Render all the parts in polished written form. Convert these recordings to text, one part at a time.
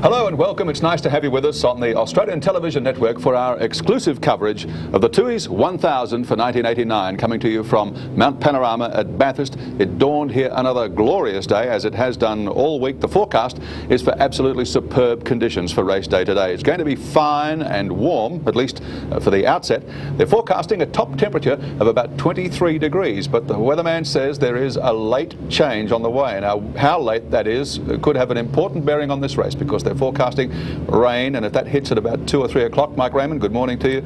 Hello and welcome. It's nice to have you with us on the Australian Television Network for our exclusive coverage of the Tooheys 1000 for 1989, coming to you from Mount Panorama at Bathurst. It dawned here another glorious day, as it has done all week. The forecast is for absolutely superb conditions for race day today. It's going to be fine and warm, at least for the outset. They're forecasting a top temperature of about 23 degrees, but the weatherman says there is a late change on the way. Now, how late that is could have an important bearing on this race, because they're forecasting rain, and if that hits at about 2 or 3 o'clock, Mike Raymond, good morning to you,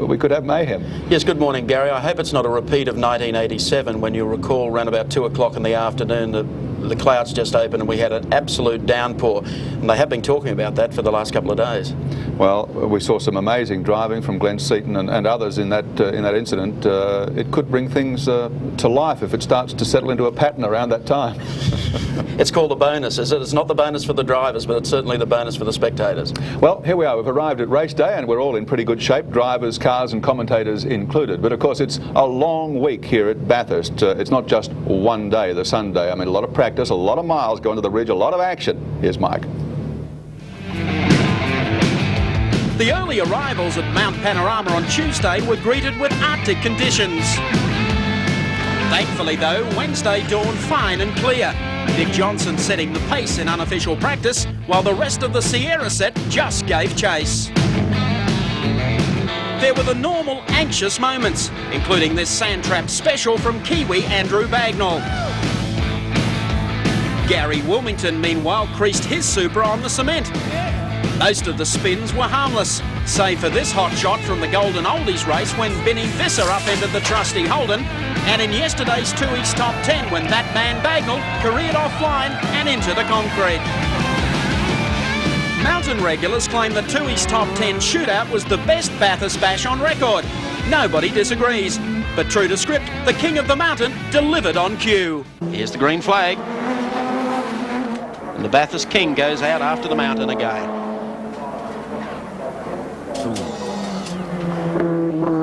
we could have mayhem. Yes, good morning, Gary. I hope it's not a repeat of 1987, when you'll recall around about 2 o'clock in the afternoon the clouds just opened and we had an absolute downpour, and they have been talking about that for the last couple of days. Well, we saw some amazing driving from Glenn Seaton and others in that incident. It could bring things to life if it starts to settle into a pattern around that time. It's called a bonus, is it? It's not the bonus for the drivers, but it's certainly the bonus for the spectators. Well, here we are. We've arrived at race day and we're all in pretty good shape, drivers, cars and commentators included. But of course, it's a long week here at Bathurst. It's not just one day, the Sunday. I mean, a lot of practice, a lot of miles going to the ridge, a lot of action. Here's Mike. The early arrivals at Mount Panorama on Tuesday were greeted with Arctic conditions. Thankfully though, Wednesday dawned fine and clear. Dick Johnson setting the pace in unofficial practice, while the rest of the Sierra set just gave chase. There were the normal anxious moments, including this sand trap special from Kiwi Andrew Bagnall. Gary Wilmington meanwhile creased his Supra on the cement. Most of the spins were harmless, save for this hot shot from the Golden Oldies race when Benny Visser upended the trusty Holden, and in yesterday's Tooheys top 10 when that man Bagnall careered offline and into the concrete. Mountain regulars claim the Tooheys top 10 shootout was the best Bathurst bash on record. Nobody disagrees, but true to script, the King of the Mountain delivered on cue. Here's the green flag, and the Bathurst King goes out after the Mountain again.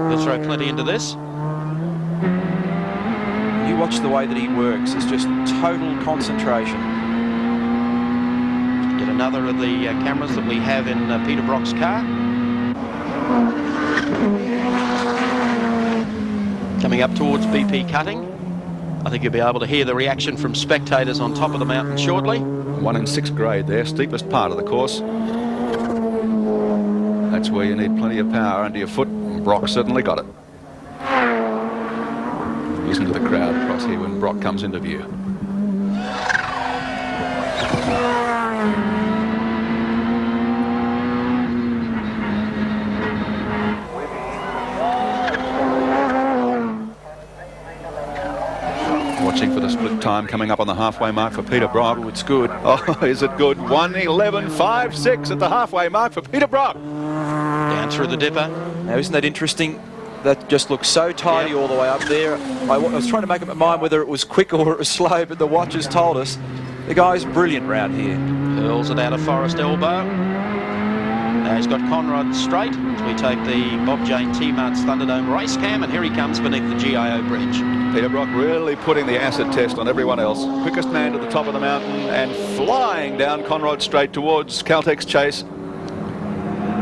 He'll throw plenty into this. You watch the way that he works, it's just total concentration. Get another of the cameras that we have in Peter Brock's car. Coming up towards BP Cutting. I think you'll be able to hear the reaction from spectators on top of the mountain shortly. 1 in 6 grade there, steepest part of the course. That's where you need plenty of power under your foot. Brock certainly got it. Listen to the crowd across here when Brock comes into view. Watching for the split time coming up on the halfway mark for Peter Brock. Oh, it's good. Oh, is it good? 1:11.56 at the halfway mark for Peter Brock. Down through the dipper. Now, isn't that interesting? That just looks so tidy all the way up there. I was trying to make up my mind whether it was quick or it was slow, but the watchers told us the guy's brilliant round here. Hurls it out of Forest Elbow. Now he's got Conrod straight as we take the Bob Jane T-Mart's Thunderdome race cam, and here he comes beneath the GIO bridge. Peter Brock really putting the acid test on everyone else. Quickest man to the top of the mountain and flying down Conrod straight towards Caltech's chase.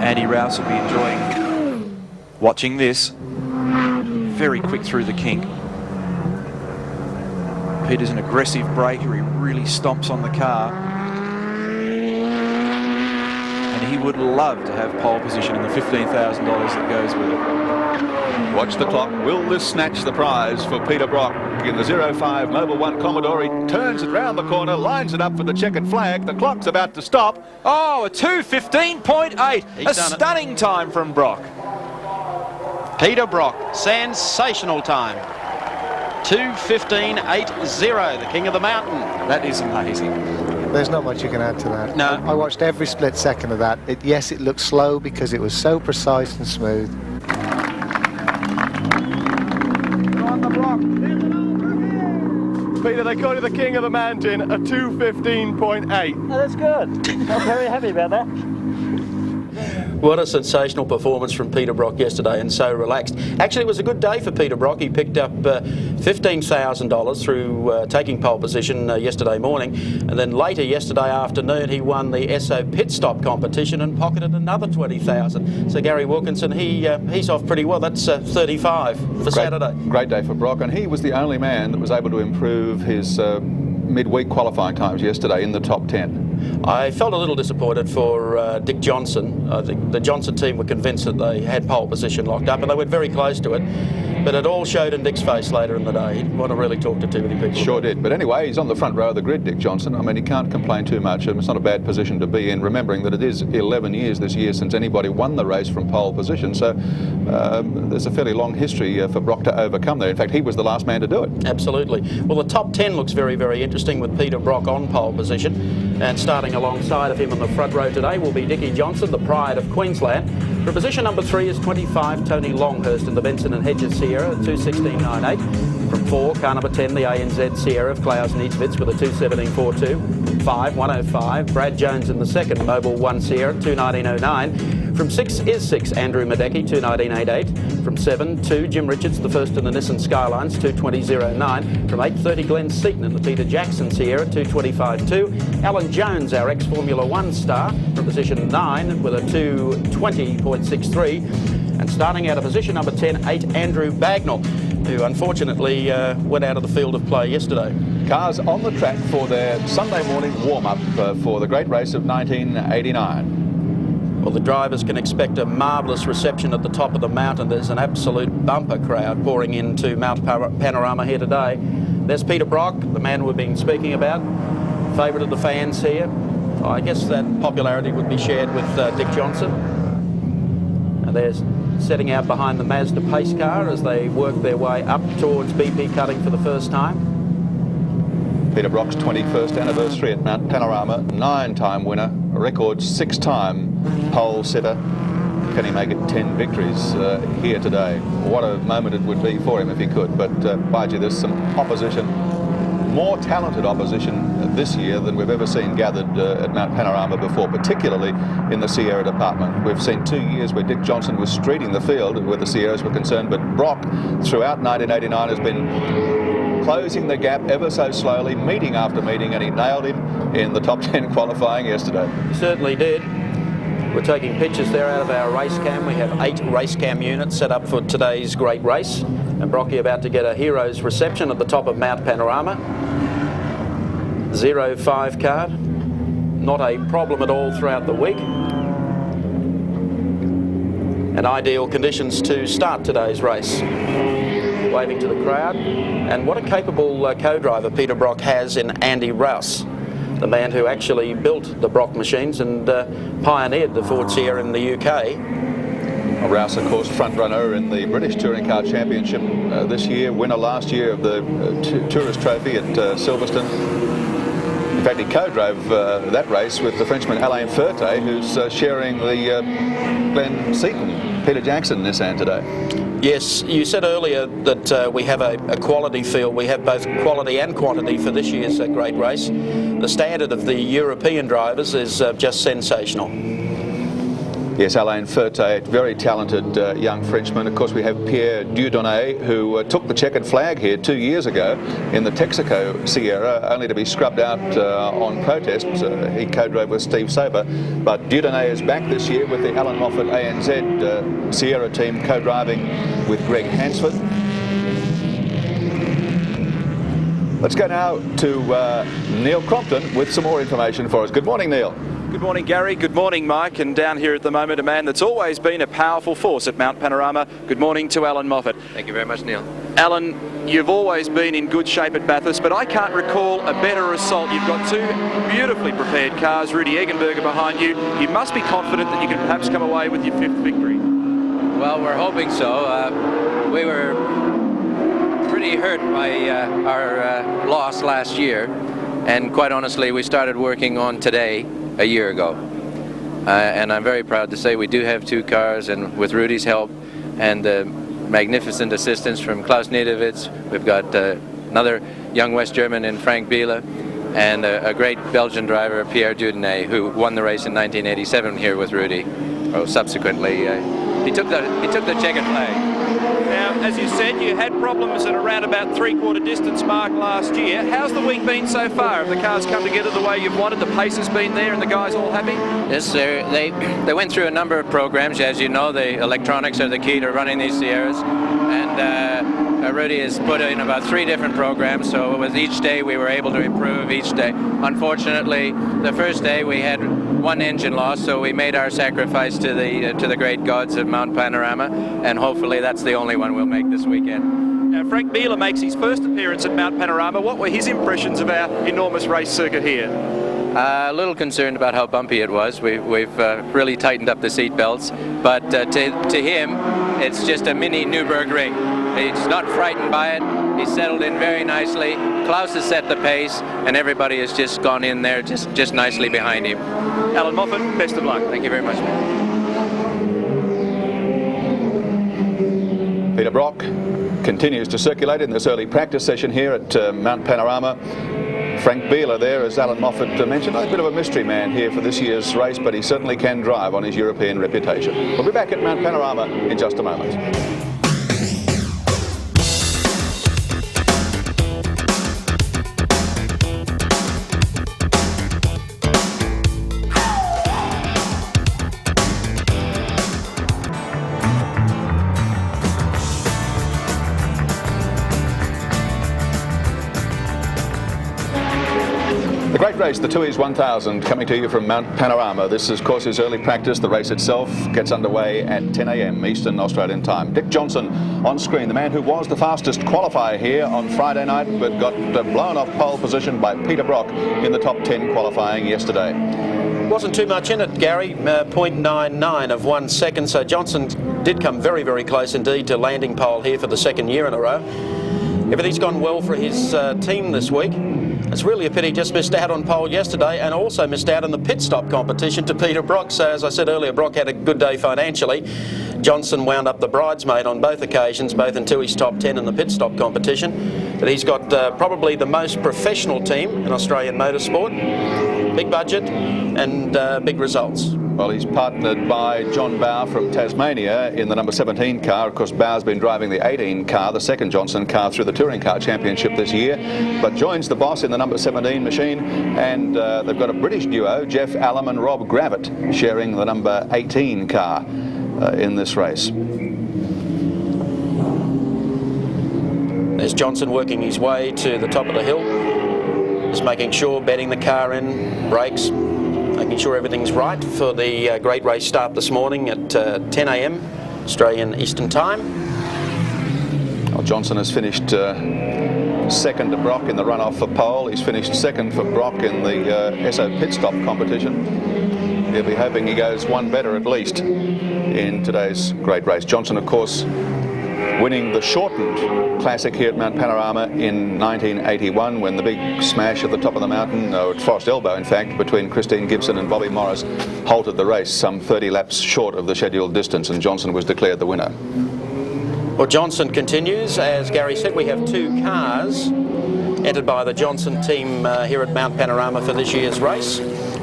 Andy Rouse will be enjoying watching this. Very quick through the kink. Peter's an aggressive braker. He really stomps on the car. And he would love to have pole position in the $15,000 that goes with it. Watch the clock. Will this snatch the prize for Peter Brock in the 05 Mobil 1 Commodore? He turns it round the corner, lines it up for the checkered flag. The clock's about to stop. Oh, a 2:15.8. A stunning time from Brock. Peter Brock, sensational time. 2:15.80, the King of the Mountain. That is amazing. There's not much you can add to that. No. I watched every split second of that. Yes, it looked slow because it was so precise and smooth. On the block. Peter, they call you the King of the Mountain, a 2:15.8. Oh, that's good. I'm very happy about that. What a sensational performance from Peter Brock yesterday, and so relaxed. Actually, it was a good day for Peter Brock. He picked up $15,000 through taking pole position yesterday morning, and then later yesterday afternoon he won the SO pit stop competition and pocketed another $20,000. So Gary Wilkinson, he's off pretty well. That's 35 for Saturday. Great day for Brock, and he was the only man that was able to improve his midweek qualifying times yesterday in the top 10. I felt a little disappointed for Dick Johnson. The Johnson team were convinced that they had pole position locked up, and they went very close to it. But it all showed in Dick's face later in the day. He didn't want to really talk to too many people. Sure did. But anyway, he's on the front row of the grid, Dick Johnson. I mean, he can't complain too much, and it's not a bad position to be in, remembering that it is 11 years this year since anybody won the race from pole position. So there's a fairly long history for Brock to overcome there. In fact, he was the last man to do it. Absolutely. Well, the top 10 looks very, very interesting with Peter Brock on pole position. And starting alongside of him on the front row today will be Dickie Johnson, the pride of Queensland. For position number 3 is 25, Tony Longhurst in the Benson and Hedges Sierra, 2:16.98. From 4, car number 10, the ANZ Sierra of Klaus Niedzwitz with a 2:17.42. 5, 105, Brad Jones in the second, Mobile 1 Sierra, 2:19.09. From 6 is 6, Andrew Madecki, 2:19.88. From 7, 2, Jim Richards, the first in the Nissan Skylines, 2:20.09. From 8:30, Glenn Seaton in the Peter Jackson Sierra, 2:25.2. Alan Jones, our ex-Formula 1 star, from position 9 with a 2:20.63. And starting out of position number 10, 8, Andrew Bagnall, who unfortunately went out of the field of play yesterday. Cars on the track for their Sunday morning warm-up for the great race of 1989. Well, the drivers can expect a marvellous reception at the top of the mountain. There's an absolute bumper crowd pouring into Mount Panorama here today. There's Peter Brock, the man we've been speaking about, favourite of the fans here. I guess that popularity would be shared with Dick Johnson. And there's setting out behind the Mazda pace car as they work their way up towards BP cutting for the first time. Peter Brock's 21st anniversary at Mount Panorama, 9-time winner, a record 6-time pole sitter. Can he make it 10 victories here today? What a moment it would be for him if he could. But by gee, there's some opposition, more talented opposition this year than we've ever seen gathered at Mount Panorama before, particularly in the Sierra department. We've seen 2 years where Dick Johnson was streeting the field where the Sierras were concerned, but Brock throughout 1989 has been closing the gap ever so slowly, meeting after meeting, and he nailed him in the top 10 qualifying yesterday. He certainly did. We're taking pictures there out of our race cam. We have 8 race cam units set up for today's great race. And Brocky about to get a hero's reception at the top of Mount Panorama. 05 card. Not a problem at all throughout the week. And ideal conditions to start today's race. Waving to the crowd. And what a capable co-driver Peter Brock has in Andy Rouse, the man who actually built the Brock machines and pioneered the Ford Sierra in the UK. Rouse, of course, front runner in the British Touring Car Championship this year, winner last year of the Tourist Trophy at Silverstone. In fact, he co-drove that race with the Frenchman Alain Ferté, who's sharing the Glenn Seaton, Peter Jackson Nissan today. Yes, you said earlier that we have a quality field. We have both quality and quantity for this year's great race. The standard of the European drivers is just sensational. Yes, Alain Ferté, very talented young Frenchman. Of course, we have Pierre Dieudonné, who took the checkered flag here 2 years ago in the Texaco Sierra, only to be scrubbed out on protest. He co-drove with Steve Saber. But Dieudonné is back this year with the Alan Moffat ANZ Sierra team, co-driving with Greg Hansford. Let's go now to Neil Crompton with some more information for us. Good morning, Neil. Good morning, Gary. Good morning, Mike. And down here at the moment, a man that's always been a powerful force at Mount Panorama. Good morning to Alan Moffat. Thank you very much, Neil. Alan, you've always been in good shape at Bathurst, but I can't recall a better result. You've got 2 beautifully prepared cars, Rudy Eggenberger behind you. You must be confident that you can perhaps come away with your 5th victory. Well, we're hoping so. We were pretty hurt by our loss last year, and quite honestly, we started working on today a year ago. And I'm very proud to say we do have 2 cars, and with Rudy's help and magnificent assistance from Klaus Niedzwitz, we've got another young West German in Frank Biele, and a great Belgian driver, Pierre Dieudonné, who won the race in 1987 here with Rudy. subsequently, he took the checkered flag. Now, as you said, you had problems at around about three-quarter distance mark last year. How's the week been so far? Have the cars come together the way you've wanted? The pace has been there and the guys all happy? Yes, they went through a number of programs. As you know, the electronics are the key to running these Sierras. And Rudy has put in about 3 different programs, so with each day we were able to improve each day. Unfortunately, the first day we had 1 engine loss, so we made our sacrifice to the great gods of Mount Panorama, and hopefully that's the only one we'll make this weekend. Now, Frank Beeler makes his first appearance at Mount Panorama. What were his impressions of our enormous race circuit here? A little concerned about how bumpy it was. We've really tightened up the seat belts, but to him, it's just a mini Nürburgring ring. He's not frightened by it. He's settled in very nicely. Klaus has set the pace, and everybody has just gone in there just nicely behind him. Alan Moffat, best of luck. Thank you very much. Peter Brock continues to circulate in this early practice session here at Mount Panorama. Frank Beeler there, as Alan Moffat mentioned, a bit of a mystery man here for this year's race, but he certainly can drive on his European reputation. We'll be back at Mount Panorama in just a moment. The great race, the Tooheys 1000, coming to you from Mount Panorama. This is, of course, his early practice. The race itself gets underway at 10 a.m. Eastern Australian time. Dick Johnson on screen, the man who was the fastest qualifier here on Friday night, but got blown off pole position by Peter Brock in the top 10 qualifying yesterday. Wasn't too much in it, Gary, 0.99 of 1 second, so Johnson did come very, very close indeed to landing pole here for the 2nd year in a row. Everything's gone well for his team this week. It's really a pity he just missed out on pole yesterday and also missed out on the pit stop competition to Peter Brock. So as I said earlier, Brock had a good day financially. Johnson wound up the bridesmaid on both occasions, both in Tooheys top 10 in the pit stop competition. But he's got probably the most professional team in Australian motorsport. Big budget and big results. Well, he's partnered by John Bowe from Tasmania in the number 17 car. Of course, Bowe's been driving the 18 car, the second Johnson car through the Touring Car Championship this year, but joins the boss in the number 17 machine, and they've got a British duo, Jeff Allam and Rob Gravitt, sharing the number 18 car in this race. There's Johnson working his way to the top of the hill, just making sure, bedding the car in, brakes, making sure everything's right for the great race start this morning at 10 a.m. Australian Eastern Time. Well, Johnson has finished second to Brock in the runoff for pole. He's finished second for Brock in the SO pit stop competition. He'll be hoping he goes one better at least in today's great race. Johnson, of course, winning the shortened classic here at Mount Panorama in 1981 when the big smash at the top of the mountain, or at Forest Elbow in fact, between Christine Gibson and Bobby Morris halted the race some 30 laps short of the scheduled distance, and Johnson was declared the winner. Well, Johnson continues. As Gary said, we have 2 cars entered by the Johnson team here at Mount Panorama for this year's race.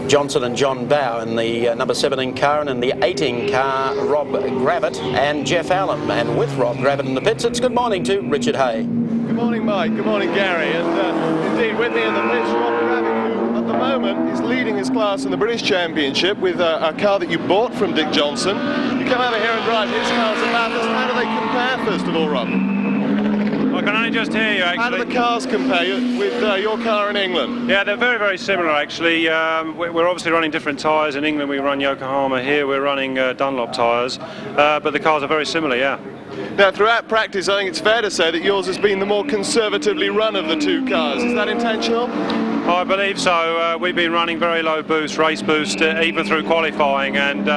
Johnson and John Bowe in the number 17 car, and in the 18 car, Rob Gravitt and Jeff Allam. And with Rob Gravitt in the pits, it's good morning to Richard Hay. Good morning, Mike. Good morning, Gary. And indeed, with me in the pits, Rob Gravitt, who at the moment is leading his class in the British Championship with a car that you bought from Dick Johnson. You come over here and drive his cars at Bathurst. How do they compare, first of all, Rob? I can only just hear you, actually. How do the cars compare with your car in England? Yeah, they're very, very similar, actually. We're obviously running different tyres. In England, we run Yokohama. Here, we're running Dunlop tyres. But the cars are very similar, yeah. Now, throughout practice, I think it's fair to say that yours has been the more conservatively run of the 2 cars. Is that intentional? I believe so. We've been running very low boost, race boost, even through qualifying, and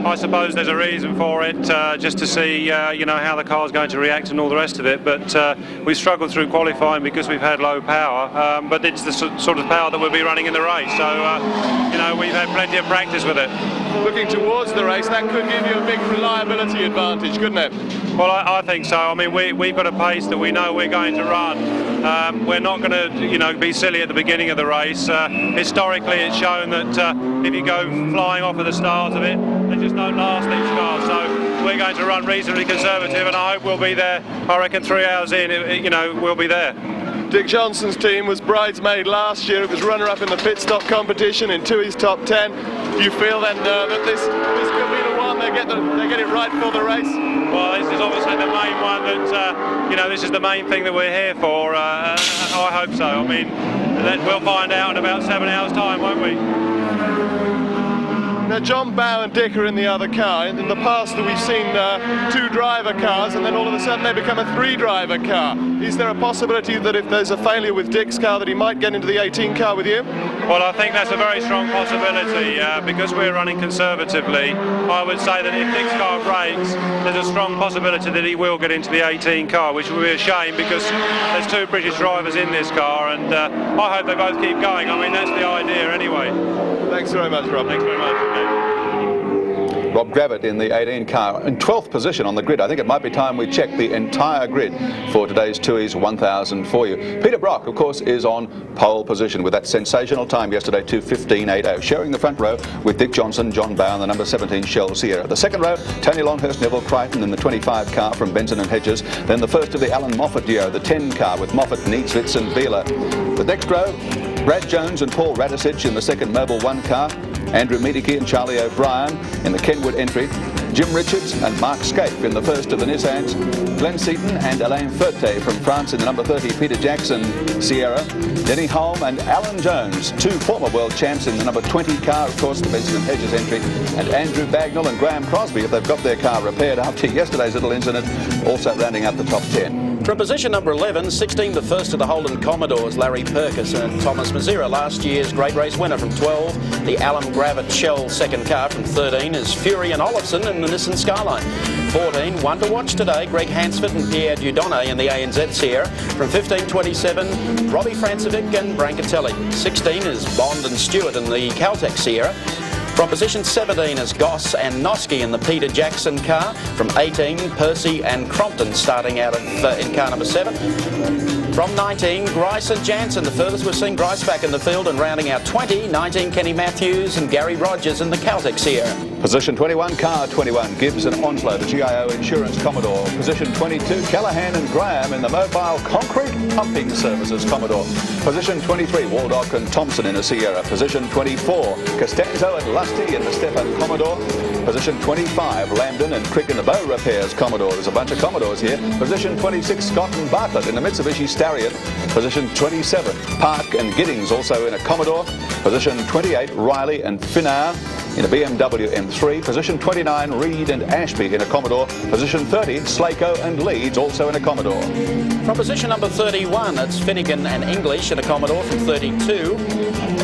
I suppose there's a reason for it, just to see you know, how the car's going to react and all the rest of it. But we've struggled through qualifying because we've had low power, but it's the sort of power that we'll be running in the race. So you know, we've had plenty of practice with it. Looking towards the race, that could give you a big reliability advantage, couldn't it? Well, I think so. I mean, we've got a pace that we know we're going to run. We're not going to, be silly at the beginning of the race. Historically, it's shown that if you go flying off at the start of it, they just don't last each car. So we're going to run reasonably conservative, and I hope we'll be there. I reckon 3 hours in, we'll be there. Dick Johnson's team was bridesmaid last year. It was runner-up in the pit stop competition in Tui's top 10. Do you feel then that this could be the one they get it right for the race? Well, this is obviously the main one that, this is the main thing that we're here for. I hope so. I mean, we'll find out in about 7 hours' time, won't we? Now, John Bow and Dick are in the other car. In the past, we've seen 2 driver cars, and then all of a sudden they become a 3-driver car. Is there a possibility that if there's a failure with Dick's car, that he might get into the 18 car with you? Well, I think that's a very strong possibility. Because we're running conservatively, I would say that if Dick's car breaks, there's a strong possibility that he will get into the 18 car, which will be a shame because there's 2 British drivers in this car, and I hope they both keep going. I mean, that's the idea anyway. Thanks very much, Rob. Thanks very much. Rob Gravitt in the 18 car in 12th position on the grid. I think it might be time we check the entire grid for today's Tui's 1000 for you. Peter Brock, of course, is on pole position with that sensational time yesterday, 2:15.80, sharing the front row with Dick Johnson, John Bow and the number 17 Shell Sierra. The second row, Tony Longhurst, Neville Crichton in the 25 car from Benson and Hedges. Then the first of the Alan Moffat duo, the 10 car with Moffat, Neetzwitz and Beeler. The next row, Brad Jones and Paul Radisich in the second Mobil 1 car. Andrew Medicki and Charlie O'Brien in the Kenwood entry. Jim Richards and Mark Scape in the first of the Nissans. Glenn Seaton and Alain Ferté from France in the number 30 Peter Jackson Sierra. Denny Holm and Alan Jones, 2 former world champs in the number 20 car, of course, the Benson and Hedges entry. And Andrew Bagnall and Graham Crosby, if they've got their car repaired after yesterday's little incident, also rounding up the top 10. From position number 11, 16, the first of the Holden Commodores, Larry Perkis and Thomas Mazera, last year's great race winner. From 12, the Alan Gravitt Shell second car. From 13 is Fury and Olofsson in the Nissan Skyline. 14, one to watch today, Greg Hansford and Pierre Dudonné in the ANZ Sierra. From 15, 27, Robbie Francevic and Brancatelli. 16 is Bond and Stewart in the Caltech Sierra. From position 17 is Goss and Noski in the Peter Jackson car. From 18, Percy and Crompton starting out in car number 7. From 19, Grice and Jansen, the furthest we've seen Grice back in the field, and rounding out 20, 19, Kenny Matthews and Gary Rogers in the Caltech Sierra. Position 21, car 21, Gibbs and Onslow, the GIO Insurance Commodore. Position 22, Callahan and Graham in the Mobile Concrete Pumping Services Commodore. Position 23, Waldock and Thompson in the Sierra. Position 24, Costanzo and Lusty in the Stefan Commodore. Position 25, Lambden and Crick in the Bow Repairs Commodore. There's a bunch of Commodores here. Position 26, Scott and Bartlett in the Mitsubishi Starion. Position 27, Park and Giddings also in a Commodore. Position 28, Riley and Finnar in a BMW M3. Position 29, Reed and Ashby in a Commodore. Position 30, Slako and Leeds also in a Commodore. From position number 31, it's Finnegan and English in a Commodore. From 32,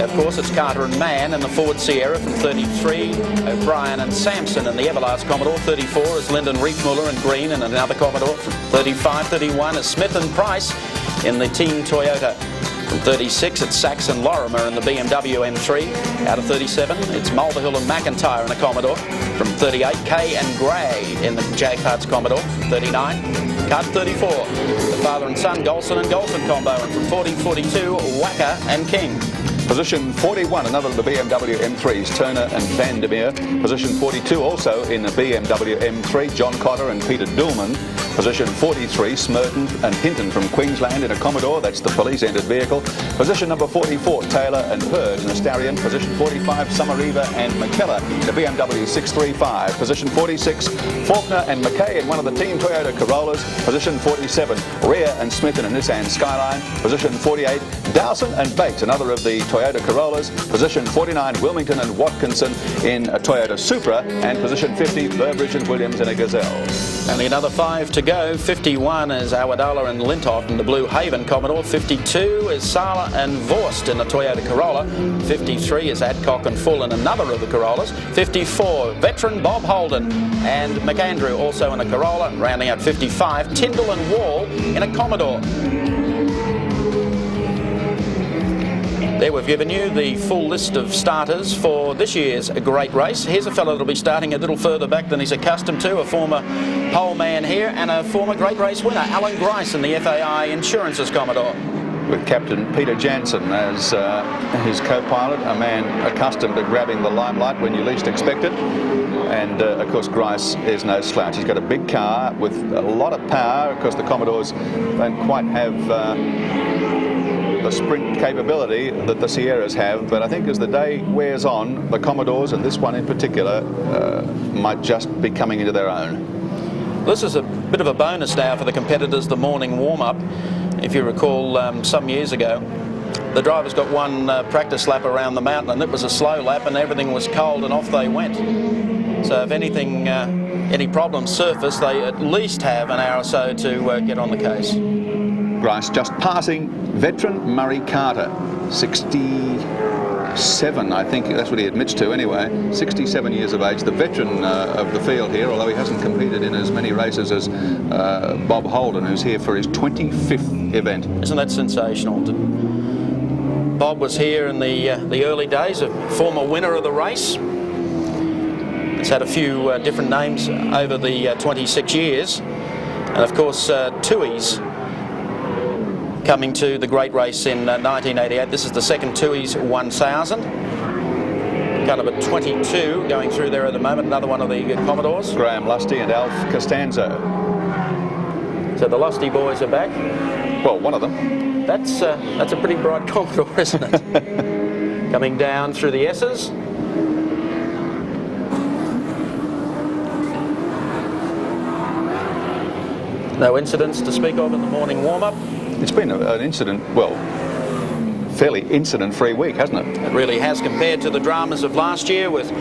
of course, it's Carter and Mann in the Ford Sierra. From 33, O'Brien and Sampson in the Everlast Commodore. 34 is Lyndon Riefmuller and Green in another Commodore. From 35, 31 is Smith and Price in the Team Toyota. From 36, it's Sachs and Lorimer in the BMW M3. Out of 37, it's Mulvihill and McIntyre in a Commodore. From 38, Kay and Gray in the J-Parts Commodore. From 39, Cart 34, the father and son Golson and Golfin combo. And from 40, 42, Wacker and King. Position 41, another of the BMW M3s, Turner and Vandermeer. Position 42, also in the BMW M3, John Cotter and Peter Dillman. Position 43, Smerton and Hinton from Queensland in a Commodore, that's the police-entered vehicle. Position number 44, Taylor and Hurd in a Starion. Position 45, Summereva and McKellar in a BMW 635. Position 46, Faulkner and McKay in one of the Team Toyota Corollas. Position 47, Rea and Smith in a Nissan Skyline. Position 48, Dowson and Bates, another of the Toyota Corollas. Position 49, Wilmington and Watkinson in a Toyota Supra. And position 50, Burbridge and Williams in a Gazelle. Only another 5 to go. 51 is Awadala and Lintoff in the Blue Haven Commodore. 52 is Sala and Vorst in the Toyota Corolla. 53 is Adcock and Full in another of the Corollas. 54, veteran Bob Holden and McAndrew also in a Corolla. Rounding out 55, Tyndall and Wall in a Commodore. There we've given you the full list of starters for this year's great race. Here's a fellow that'll be starting a little further back than he's accustomed to, a former pole man here and a former great race winner, Alan Grice in the FAI Insurance's Commodore. With Captain Peter Jansen as his co-pilot, a man accustomed to grabbing the limelight when you least expect it. And of course Grice is no slouch. He's got a big car with a lot of power. Of course the Commodores don't quite have the sprint capability that the Sierras have, but I think as the day wears on, the Commodores, and this one in particular, might just be coming into their own. This is a bit of a bonus now for the competitors, the morning warm-up. If you recall, some years ago, the drivers got one practice lap around the mountain, and it was a slow lap, and everything was cold, and off they went. So if anything, any problems surface, they at least have an hour or so to get on the case. Grice just passing veteran Murray Carter, 67, I think that's what he admits to anyway, 67 years of age, the veteran of the field here, although he hasn't competed in as many races as Bob Holden, who's here for his 25th event. Isn't that sensational? Bob was here in the early days, a former winner of the race. It's had a few different names over the 26 years, and of course Tui's coming to the great race in 1988. This is the second Tui's 1000. Kind of a 22 going through there at the moment, another one of the Commodores. Graham Lusty and Alf Costanzo. So the Lusty boys are back. Well, one of them. That's a pretty bright Commodore, isn't it? Coming down through the S's. No incidents to speak of in the morning warm-up. It's been an incident, well, fairly incident-free week, hasn't it? It really has, compared to the dramas of last year with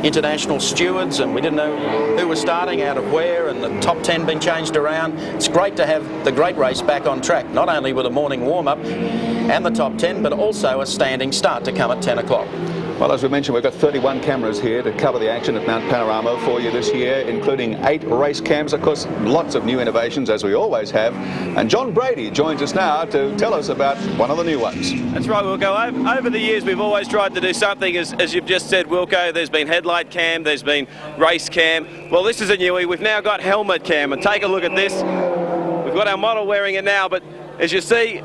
international stewards, and we didn't know who was starting out of where, and the top 10 being changed around. It's great to have the great race back on track, not only with a morning warm-up and the top 10, but also a standing start to come at 10 o'clock. Well, as we mentioned, we've got 31 cameras here to cover the action at Mount Panorama for you this year, including 8 race cams. Of course, lots of new innovations, as we always have. And John Brady joins us now to tell us about one of the new ones. That's right, Wilco. Over the years, we've always tried to do something, as you've just said, Wilco. There's been headlight cam, there's been race cam. Well, this is a newie. We've now got helmet cam. And take a look at this. We've got our model wearing it now, but as you see,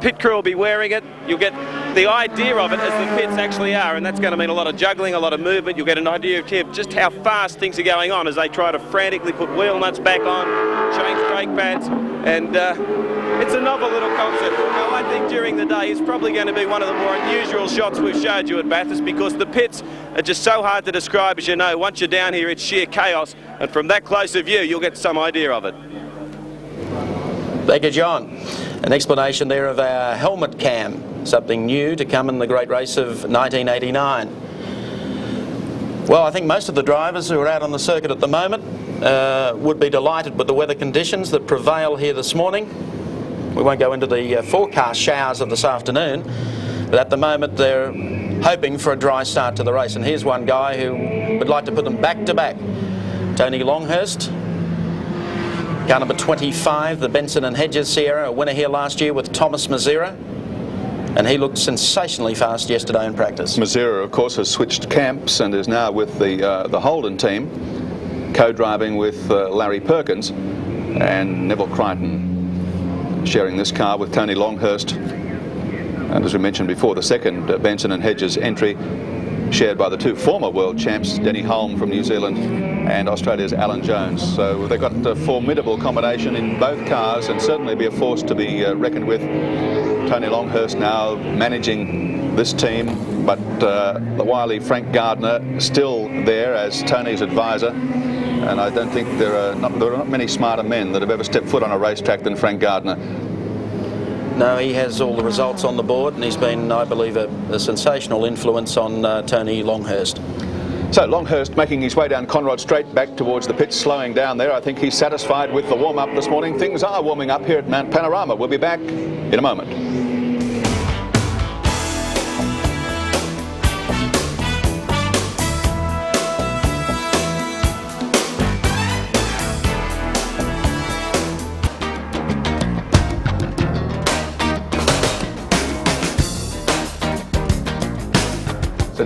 pit crew will be wearing it. You'll get the idea of it as the pits actually are, and that's going to mean a lot of juggling, a lot of movement. You'll get an idea of just how fast things are going on as they try to frantically put wheel nuts back on, change brake pads, and it's a novel little concept. Now, I think during the day it's probably going to be one of the more unusual shots we've showed you at Bathurst, because the pits are just so hard to describe. As you know, once you're down here, it's sheer chaos, and from that closer view, you'll get some idea of it. Thank you, John. An explanation there of our helmet cam, something new to come in the great race of 1989. Well, I think most of the drivers who are out on the circuit at the moment would be delighted with the weather conditions that prevail here this morning. We won't go into the forecast showers of this afternoon, but at the moment they're hoping for a dry start to the race. And here's one guy who would like to put them back to back. Tony Longhurst, car number 25, the Benson and Hedges Sierra, a winner here last year with Thomas Mazera, and he looked sensationally fast yesterday in practice. Mazera, of course, has switched camps and is now with the Holden team, co-driving with Larry Perkins, and Neville Crichton sharing this car with Tony Longhurst. And as we mentioned before, the second Benson and Hedges entry shared by the 2 former world champs, Denny Hulme from New Zealand and Australia's Alan Jones. So they've got a formidable combination in both cars, and certainly be a force to be reckoned with. Tony Longhurst now managing this team, but the wily Frank Gardner still there as Tony's advisor. And I don't think there are not many smarter men that have ever stepped foot on a racetrack than Frank Gardner. No, he has all the results on the board, and he's been, I believe, a sensational influence on Tony Longhurst. So Longhurst making his way down Conrod Straight back towards the pits, slowing down there. I think he's satisfied with the warm-up this morning. Things are warming up here at Mount Panorama. We'll be back in a moment.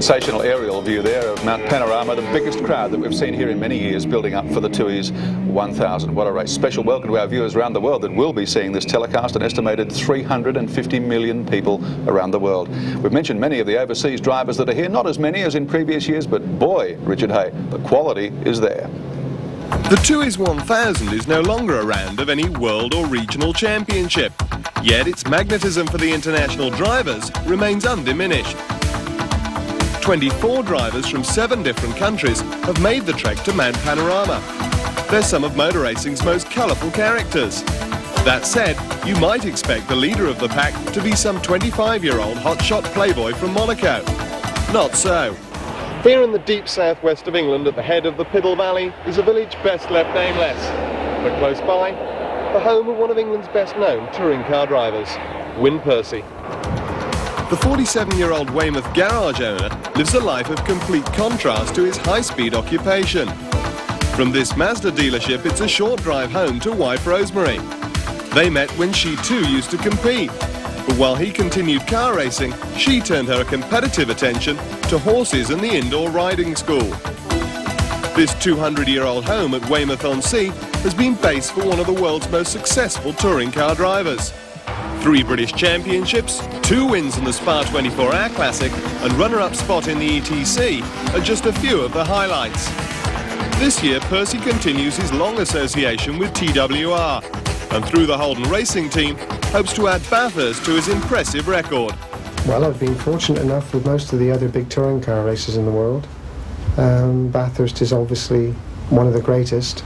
Sensational aerial view there of Mount Panorama, the biggest crowd that we've seen here in many years building up for the Tooheys 1000. What a race. Special welcome to our viewers around the world that will be seeing this telecast, an estimated 350 million people around the world. We've mentioned many of the overseas drivers that are here, not as many as in previous years, but boy, Richard Hay, the quality is there. The Tooheys 1000 is no longer a round of any world or regional championship, yet its magnetism for the international drivers remains undiminished. 24 drivers from 7 different countries have made the trek to Mount Panorama. They're some of motor racing's most colourful characters. That said, you might expect the leader of the pack to be some 25-year-old hotshot playboy from Monaco. Not so. Here in the deep southwest of England, at the head of the Piddle Valley, is a village best left nameless. But close by, the home of one of England's best-known touring car drivers, Wyn Percy. The 47-year-old Weymouth garage owner lives a life of complete contrast to his high-speed occupation. From this Mazda dealership, it's a short drive home to wife Rosemary. They met when she too used to compete. But while he continued car racing, she turned her competitive attention to horses and the indoor riding school. This 200-year-old home at Weymouth-on-Sea has been base for one of the world's most successful touring car drivers. 3 British championships, 2 wins in the Spa 24-Hour Classic and runner-up spot in the ETC are just a few of the highlights. This year, Percy continues his long association with TWR and through the Holden Racing team hopes to add Bathurst to his impressive record. Well, I've been fortunate enough with most of the other big touring car races in the world. Bathurst is obviously one of the greatest.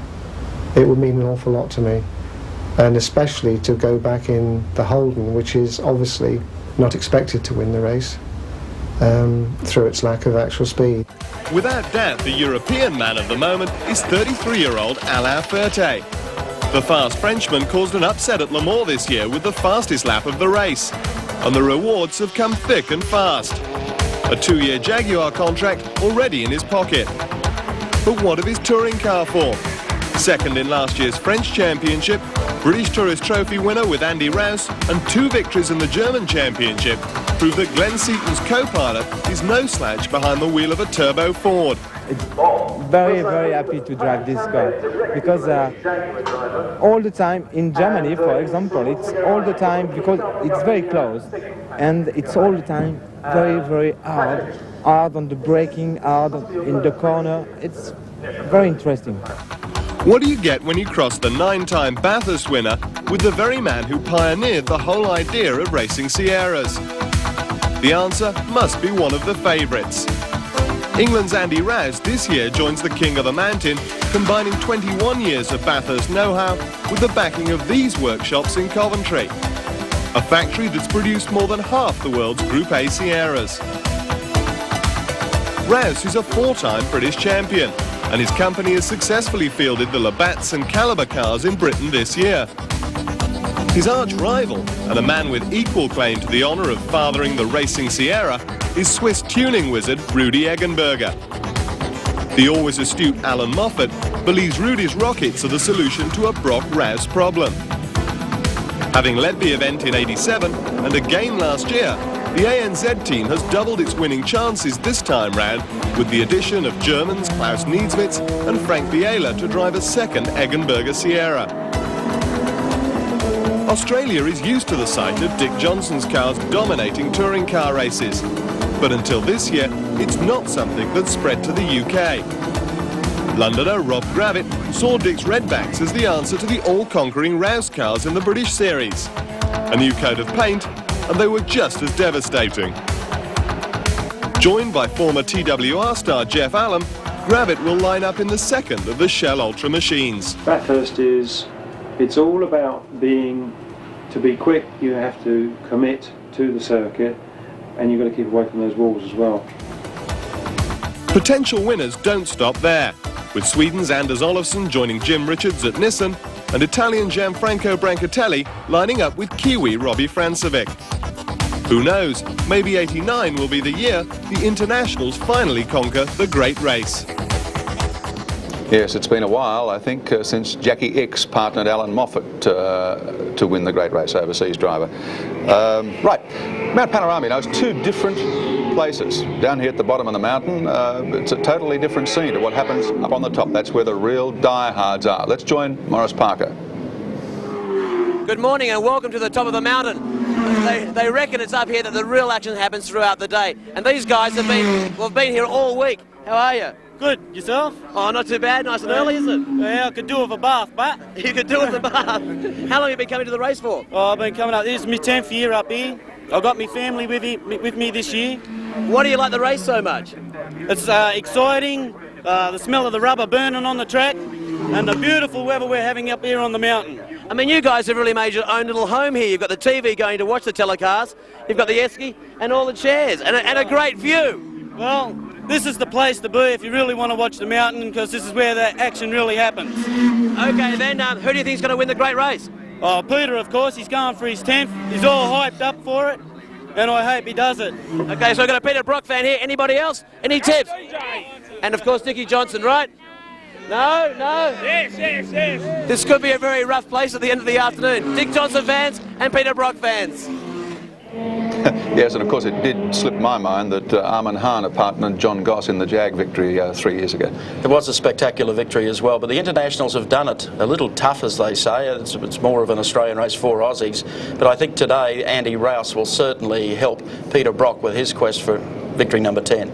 It would mean an awful lot to me. And especially to go back in the Holden, which is obviously not expected to win the race through its lack of actual speed. Without doubt, the European man of the moment is 33-year-old Alain Ferté. The fast Frenchman caused an upset at Le Mans this year with the fastest lap of the race, and the rewards have come thick and fast. A 2-year Jaguar contract already in his pocket. But what of his touring car form? Second in last year's French Championship, British Tourist Trophy winner with Andy Rouse, and 2 victories in the German Championship prove that Glenn Seaton's co-pilot is no slouch behind the wheel of a turbo Ford. It's very, very happy to drive this car because all the time in Germany, for example, it's all the time because it's very close and it's all the time very, very hard on the braking, hard in the corner. It's very interesting. What do you get when you cross the 9-time Bathurst winner with the very man who pioneered the whole idea of racing Sierras? The answer must be one of the favourites. England's Andy Rouse this year joins the King of the Mountain, combining 21 years of Bathurst know-how with the backing of these workshops in Coventry, a factory that's produced more than half the world's Group A Sierras. Rouse is a 4-time British champion, and his company has successfully fielded the Labatts and Caliber cars in Britain this year. His arch rival, and a man with equal claim to the honour of fathering the racing Sierra, is Swiss tuning wizard Rudi Eggenberger. The always astute Alan Moffat believes Rudi's rockets are the solution to a Brock-Rouse problem. Having led the event in '87 and again last year, the ANZ team has doubled its winning chances this time round with the addition of Germans Klaus Niedzwitz and Frank Biela to drive a second Eggenberger Sierra. Australia is used to the sight of Dick Johnson's cars dominating touring car races. But until this year, it's not something that's spread to the UK. Londoner Rob Gravitt saw Dick's Redbacks as the answer to the all-conquering Rouse cars in the British series. A new coat of paint, and they were just as devastating. Joined by former TWR star Jeff Allen, Gravitt will line up in the second of the Shell Ultra machines. Bathurst it's all about to be quick, you have to commit to the circuit, and you've got to keep away from those walls as well. Potential winners don't stop there, with Sweden's Anders Olofsson joining Jim Richards at Nissan, and Italian Gianfranco Brancatelli lining up with Kiwi Robbie Francevic. Who knows, maybe '89 will be the year the internationals finally conquer the great race. Yes, it's been a while, I think, since Jackie X partnered Alan Moffat to win the great race, overseas driver. Right, Mount Panorama, you know, it's 2 different places. Down here at the bottom of the mountain, it's a totally different scene to what happens up on the top. That's where the real diehards are. Let's join Morris Parker. Good morning and welcome to the top of the mountain. They reckon it's up here that the real action happens throughout the day. And these guys have been here all week. How are you? Good. Yourself? Oh, not too bad. Nice and early, is it? Yeah, I could do with a bath, but... You could do with a bath. How long have you been coming to the race for? Oh, I've been coming up. This is my 10th year up here. I've got my family with me this year. Why do you like the race so much? It's exciting, the smell of the rubber burning on the track, and the beautiful weather we're having up here on the mountain. I mean, you guys have really made your own little home here. You've got the TV going to watch the telecast, you've got the esky and all the chairs, and a great view. Well, this is the place to be if you really want to watch the mountain, because this is where the action really happens. Okay, then, who do you think is going to win the great race? Oh, Peter, of course. He's going for his 10th. He's all hyped up for it, and I hope he does it. Okay, so we've got a Peter Brock fan here. Anybody else? Any tips? And, of course, Dickie Johnson, right? No? Yes. This could be a very rough place at the end of the afternoon. Dick Johnson fans and Peter Brock fans. Yes, and of course it did slip my mind that Armin Hahn partnered John Goss in the Jag victory 3 years ago. It was a spectacular victory as well, but the internationals have done it a little tough, as they say. It's more of an Australian race for Aussies, but I think today Andy Rouse will certainly help Peter Brock with his quest for victory number 10.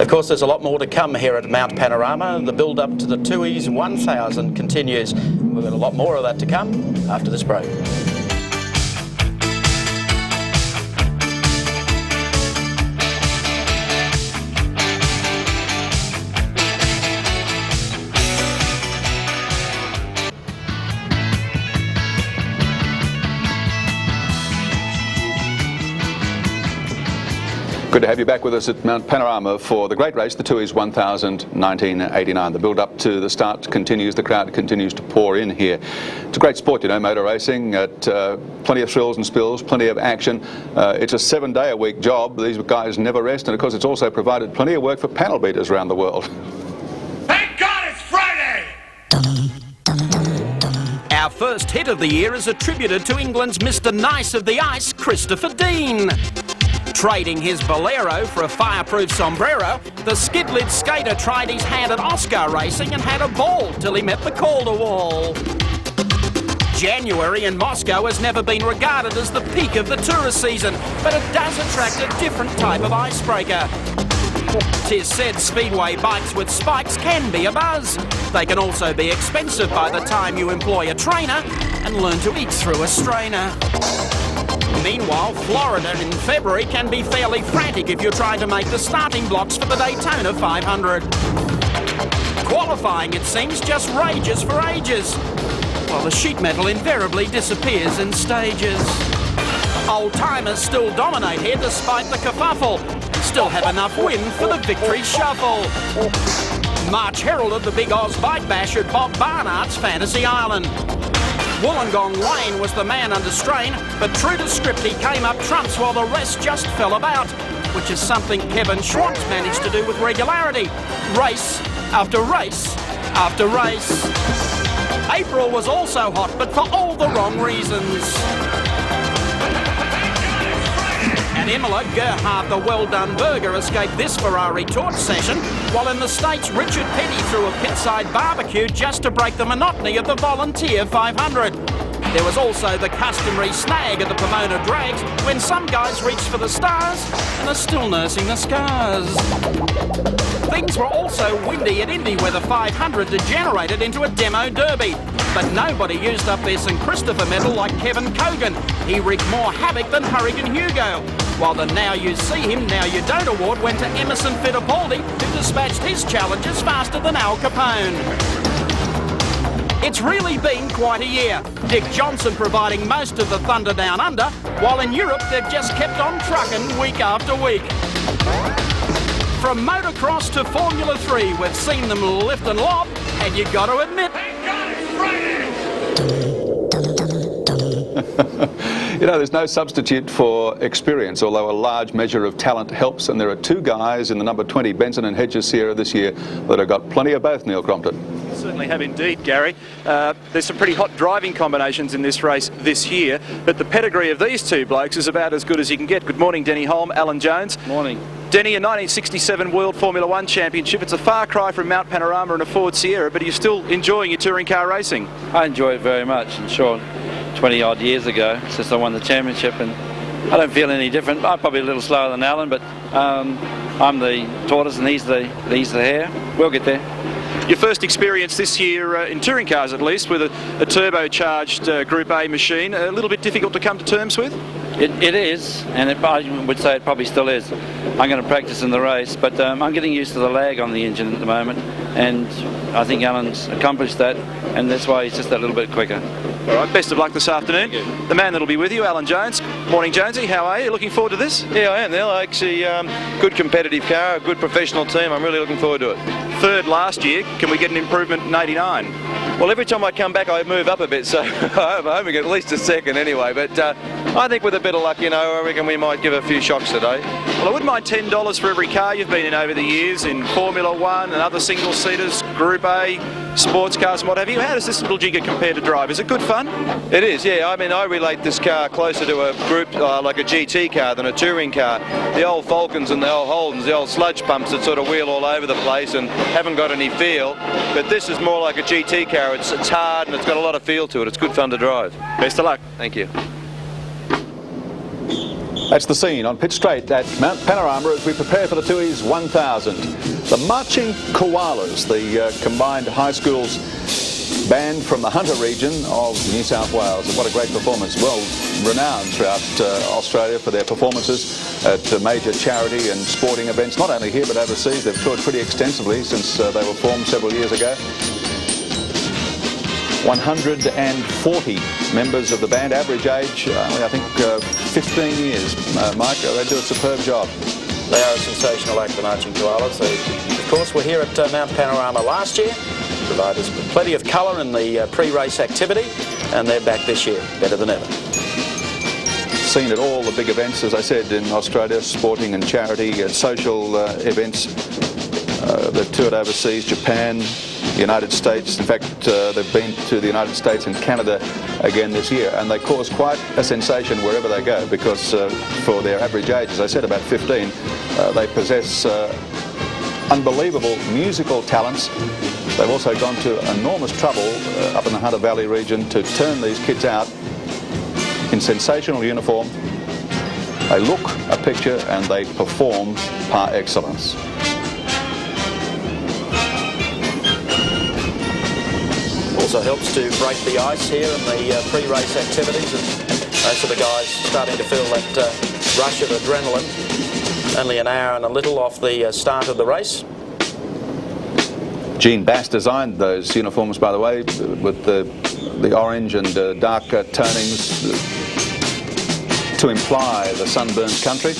Of course, there's a lot more to come here at Mount Panorama. The build-up to the Tooheys 1000 continues. We've got a lot more of that to come after this break. Good to have you back with us at Mount Panorama for the great race, the Tooheys 1000 1989. The build up to the start continues, the crowd continues to pour in here. It's a great sport, you know, motor racing, plenty of thrills and spills, plenty of action. It's a 7-day-a-week job. These guys never rest, and of course it's also provided plenty of work for panel beaters around the world. Thank God it's Friday! Our first hit of the year is attributed to England's Mr. Nice of the Ice, Christopher Dean. Trading his bolero for a fireproof sombrero, the skid-lid skater tried his hand at Oscar racing and had a ball till he met the Calder wall. January in Moscow has never been regarded as the peak of the tourist season, but it does attract a different type of icebreaker. 'Tis said speedway bikes with spikes can be a buzz. They can also be expensive by the time you employ a trainer and learn to eat through a strainer. Meanwhile, Florida in February can be fairly frantic if you're trying to make the starting blocks for the Daytona 500. Qualifying, it seems, just rages for ages, while the sheet metal invariably disappears in stages. Old-timers still dominate here despite the kerfuffle, still have enough wind for the victory shuffle. March heralded the Big Oz Bike Bash at Bob Barnard's Fantasy Island. Wollongong Lane was the man under strain, but true to script he came up trumps while the rest just fell about, which is something Kevin Schwantz managed to do with regularity. Race after race after race. April was also hot, but for all the wrong reasons. At Imola, Gerhard the well-done burger escaped this Ferrari torch session, while in the States, Richard Petty threw a pitside barbecue just to break the monotony of the Volunteer 500. There was also the customary snag at the Pomona Drags when some guys reached for the stars and are still nursing the scars. Things were also windy at Indy, where the 500 degenerated into a demo derby. But nobody used up their St. Christopher medal like Kevin Cogan. He wreaked more havoc than Hurricane Hugo. While the Now You See Him, Now You Don't award went to Emerson Fittipaldi, who dispatched his challenges faster than Al Capone. It's really been quite a year. Dick Johnson providing most of the thunder down under, while in Europe they've just kept on trucking week after week. From motocross to Formula 3, we've seen them lift and lob, and you've got to admit... Thank God it's You know, there's no substitute for experience, although a large measure of talent helps, and there are two guys in the number 20 Benson and Hedges Sierra this year that have got plenty of both, Neil Crompton. certainly have indeed, Gary. There's some pretty hot driving combinations in this race this year, but the pedigree of these two blokes is about as good as you can get. Good morning, Denny Holm, Alan Jones. Morning. Denny, a 1967 World Formula One Championship. It's a far cry from Mount Panorama and a Ford Sierra, but are you still enjoying your touring car racing? I enjoy it very much, and sure, 20 odd years ago since I won the championship, and I don't feel any different. I'm probably a little slower than Alan, but I'm the tortoise and he's the hare. We'll get there. Your first experience this year, in touring cars at least, with a turbocharged Group A machine, a little bit difficult to come to terms with? It is, and I would say it probably still is. I'm going to practice in the race, but I'm getting used to the lag on the engine at the moment, and I think Alan's accomplished that, and that's why he's just that little bit quicker. All right, best of luck this afternoon. The man that'll be with you, Alan Jones. Morning, Jonesy. How are you? Looking forward to this? Yeah, I am, Neil. Actually, good competitive car, a good professional team. I'm really looking forward to it. Third last year. Can we get an improvement in 89? Well, every time I come back, I move up a bit, so I'm hoping at least a second anyway. But I think with a bit of luck, you know, I reckon we might give a few shocks today. Well, I wouldn't mind $10 for every car you've been in over the years, in Formula One and other single-seaters, Group A, sports cars and what have you. How does this little jigger compare to drive? Is it good fun? It is, yeah. I mean, I relate this car closer to a group like a GT car than a touring car. The old Falcons and the old Holdens, the old sludge pumps that sort of wheel all over the place and haven't got any feel. But this is more like a GT car. It's hard and it's got a lot of feel to it. It's good fun to drive. Best of luck. Thank you. That's the scene on pit straight at Mount Panorama as we prepare for the Tooheys 1000. The Marching Koalas, the combined high schools band from the Hunter region of New South Wales. And what a great performance. Well renowned throughout Australia for their performances at major charity and sporting events, not only here but overseas. They've toured pretty extensively since they were formed several years ago. 140 members of the band, average age, I think 15 years. Mike, they do a superb job. They are a sensational act, the Marching Koalas. They, of course, were here at Mount Panorama last year, provided us with plenty of colour in the pre-race activity, and they're back this year, better than ever. Seen at all the big events, as I said, in Australia, sporting and charity, social events. They've toured overseas, Japan, the United States. In fact, they've been to the United States and Canada again this year, and they cause quite a sensation wherever they go because for their average age, as I said, about 15, they possess unbelievable musical talents. They've also gone to enormous trouble up in the Hunter Valley region to turn these kids out in sensational uniform. They look a picture and they perform par excellence. Also helps to break the ice here in the pre-race activities, and most of the guys starting to feel that rush of adrenaline. Only an hour and a little off the start of the race. Gene Bass designed those uniforms, by the way, with the orange and dark tonings to imply the sunburned country.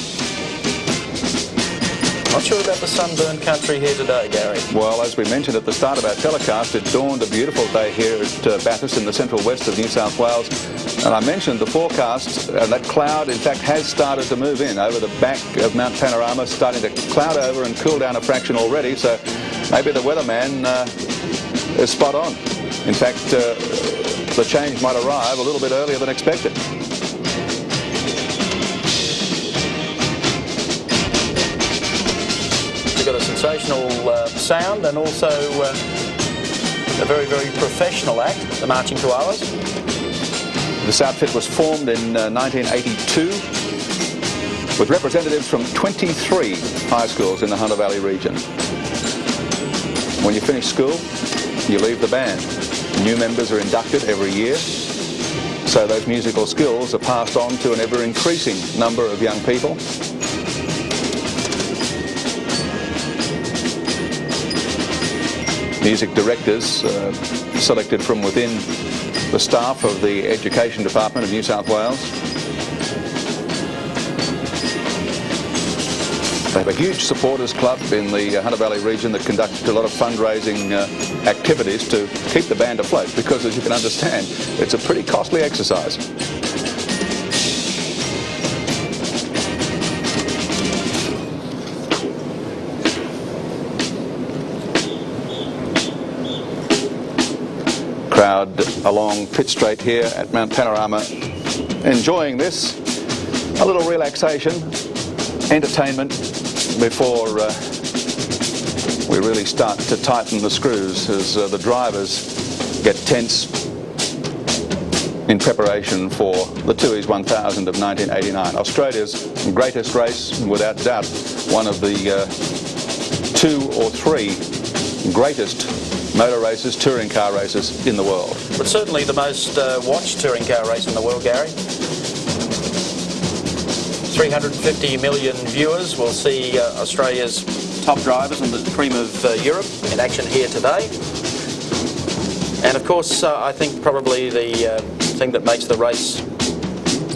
Not sure about the sunburned country here today, Gary. Well, as we mentioned at the start of our telecast, it dawned a beautiful day here at Bathurst in the central west of New South Wales. And I mentioned the forecast, and that cloud, in fact, has started to move in over the back of Mount Panorama, starting to cloud over and cool down a fraction already. So maybe the weatherman is spot on. In fact, the change might arrive a little bit earlier than expected. Got a sensational sound and also a very, very professional act, the Marching Koalas. This outfit was formed in 1982 with representatives from 23 high schools in the Hunter Valley region. When you finish school, you leave the band. New members are inducted every year, so those musical skills are passed on to an ever-increasing number of young people. Music directors selected from within the staff of the Education Department of New South Wales. They have a huge supporters club in the Hunter Valley region that conducts a lot of fundraising activities to keep the band afloat because, as you can understand, it's a pretty costly exercise. Crowd along pit straight here at Mount Panorama, enjoying this. A little relaxation, entertainment before we really start to tighten the screws as the drivers get tense in preparation for the Tooheys 1000 of 1989. Australia's greatest race, without doubt, one of the 2 or 3 greatest motor races, touring car races in the world. But certainly the most watched touring car race in the world, Gary. 350 million viewers will see Australia's top drivers and the cream of Europe in action here today. And of course, I think probably the thing that makes the race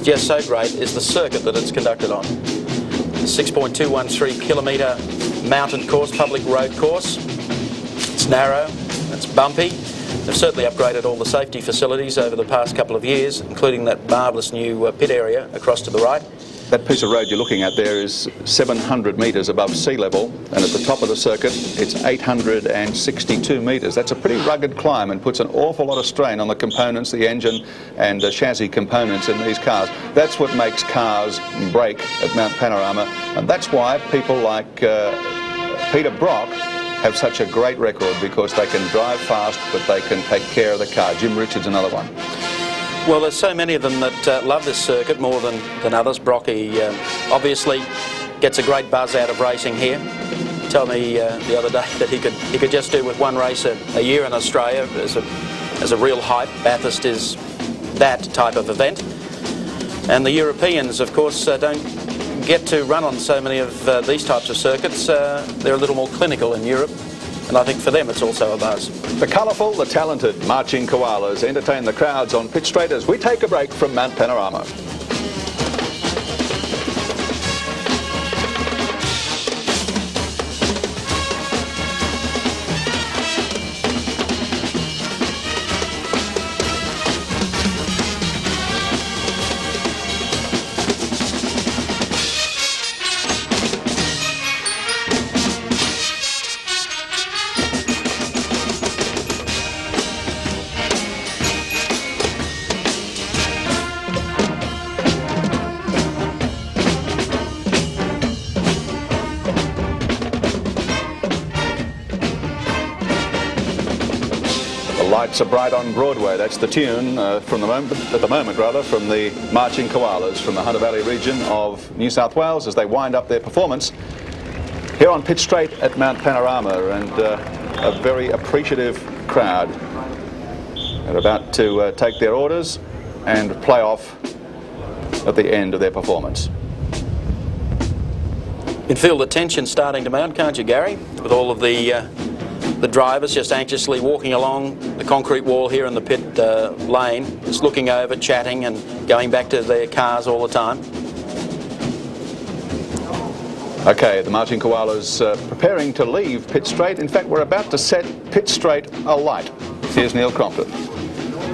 just so great is the circuit that it's conducted on. 6.213 kilometre mountain course, public road course. It's narrow, it's bumpy. They've certainly upgraded all the safety facilities over the past couple of years, including that marvellous new pit area across to the right. That piece of road you're looking at there is 700 metres above sea level, and at the top of the circuit it's 862 metres. That's a pretty rugged climb and puts an awful lot of strain on the components, the engine and the chassis components in these cars. That's what makes cars break at Mount Panorama, and that's why people like Peter Brock have such a great record, because they can drive fast but they can take care of the car. Jim Richards, another one. Well, there's so many of them that love this circuit more than others. Brocky obviously gets a great buzz out of racing here. Told me the other day that he could just do with one race a year in Australia as a real hype. Bathurst is that type of event. And the Europeans, of course, don't get to run on so many of these types of circuits. They're a little more clinical in Europe. And I think for them it's also a buzz. The colourful, the talented marching koalas entertain the crowds on pit straight as we take a break from Mount Panorama. Lights are bright on Broadway. That's the tune at the moment, from the marching koalas from the Hunter Valley region of New South Wales as they wind up their performance here on pit straight at Mount Panorama, and a very appreciative crowd. They're about to take their orders and play off at the end of their performance. You can feel the tension starting to mount, can't you, Gary? With all of the drivers just anxiously walking along the concrete wall here in the pit lane, just looking over, chatting and going back to their cars all the time. Okay, the marching koalas preparing to leave pit straight. In fact, we're about to set pit straight alight. Here's Neil Crompton.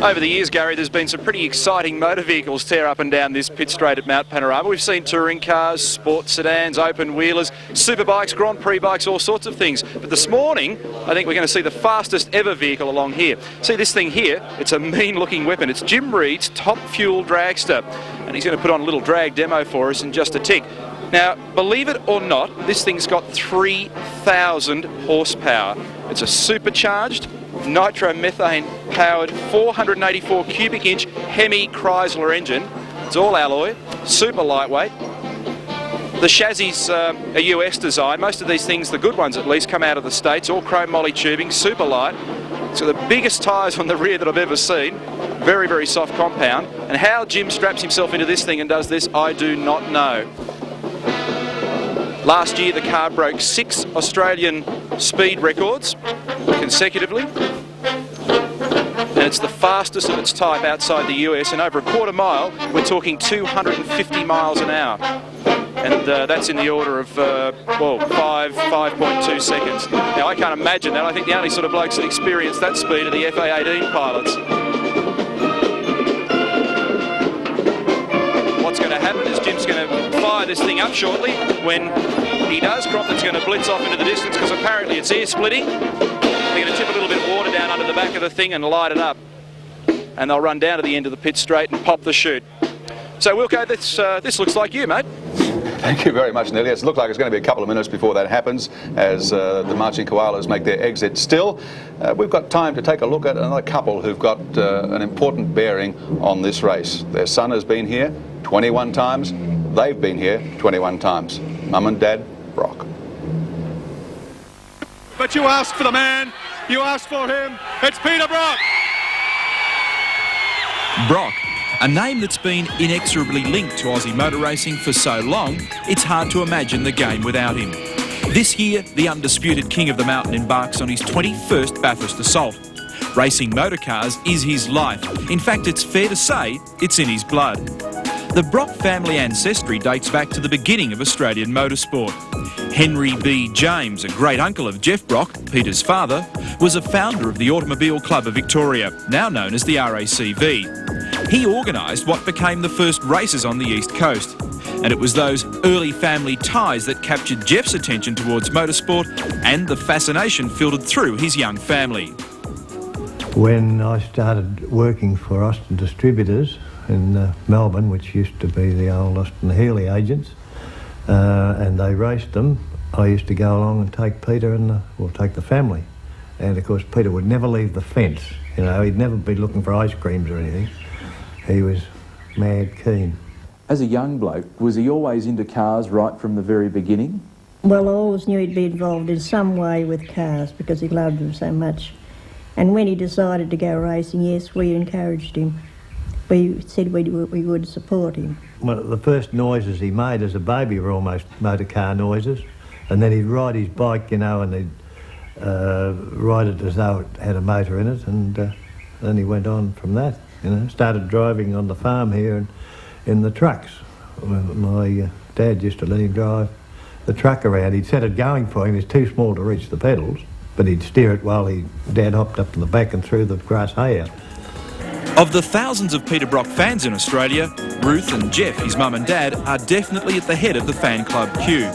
Over the years, Gary, there's been some pretty exciting motor vehicles tear up and down this pit straight at Mount Panorama. We've seen touring cars, sports sedans, open wheelers, superbikes, Grand Prix bikes, all sorts of things. But this morning, I think we're going to see the fastest ever vehicle along here. See this thing here? It's a mean-looking weapon. It's Jim Reed's top fuel dragster, and he's going to put on a little drag demo for us in just a tick. Now, believe it or not, this thing's got 3,000 horsepower. It's a supercharged, nitromethane powered 484 cubic inch Hemi Chrysler engine. It's all alloy, super lightweight. The chassis are US design. Most of these things, the good ones at least, come out of the States, all chrome moly tubing, super light. So the biggest tyres on the rear that I've ever seen. Very, very soft compound. And how Jim straps himself into this thing and does this, I do not know. Last year the car broke 6 Australian speed records consecutively, and it's the fastest of its type outside the US, and over a quarter mile we're talking 250 miles an hour, and that's in the order of 5.2 seconds. Now I can't imagine that. I think the only sort of blokes that experience that speed are the FA-18 pilots. What's going to happen is Jim's going to fire this thing up shortly. When he does, Crompton's going to blitz off into the distance because apparently it's air splitting. They're going to tip a little bit of water down under the back of the thing and light it up. and they'll run down to the end of the pit straight and pop the chute. So Wilco, this looks like you, mate. Thank you very much, Neil. Yes, it looks like it's going to be a couple of minutes before that happens as the marching koalas make their exit. Still, we've got time to take a look at another couple who've got an important bearing on this race. Their son has been here 21 times. They've been here 21 times. Mum and Dad Brock. But you asked for the man. You asked for him. It's Peter Brock. Brock, a name that's been inexorably linked to Aussie motor racing for so long, it's hard to imagine the game without him. This year, the undisputed king of the mountain embarks on his 21st Bathurst assault. Racing motorcars is his life. In fact, it's fair to say it's in his blood. The Brock family ancestry dates back to the beginning of Australian motorsport. Henry B. James, a great-uncle of Jeff Brock, Peter's father, was a founder of the Automobile Club of Victoria, now known as the RACV. He organised what became the first races on the East Coast. And it was those early family ties that captured Jeff's attention towards motorsport, and the fascination filtered through his young family. When I started working for Austin Distributors in Melbourne, which used to be the old Austin Healey agents, and they raced them, I used to go along and take Peter and take the family. And of course Peter would never leave the fence, you know, he'd never be looking for ice creams or anything. He was mad keen. As a young bloke, was he always into cars right from the very beginning? Well, I always knew he'd be involved in some way with cars because he loved them so much. And when he decided to go racing, yes, we encouraged him. We said we would support him. Well, the first noises he made as a baby were almost motor car noises. And then he'd ride his bike, you know, and he'd ride it as though it had a motor in it. And then he went on from that, you know. Started driving on the farm here and in the trucks. My dad used to let him drive the truck around. He'd set it going for him. He was too small to reach the pedals, but he'd steer it while Dad hopped up to the back and threw the grass hay out. Of the thousands of Peter Brock fans in Australia, Ruth and Jeff, his mum and dad, are definitely at the head of the fan club queue.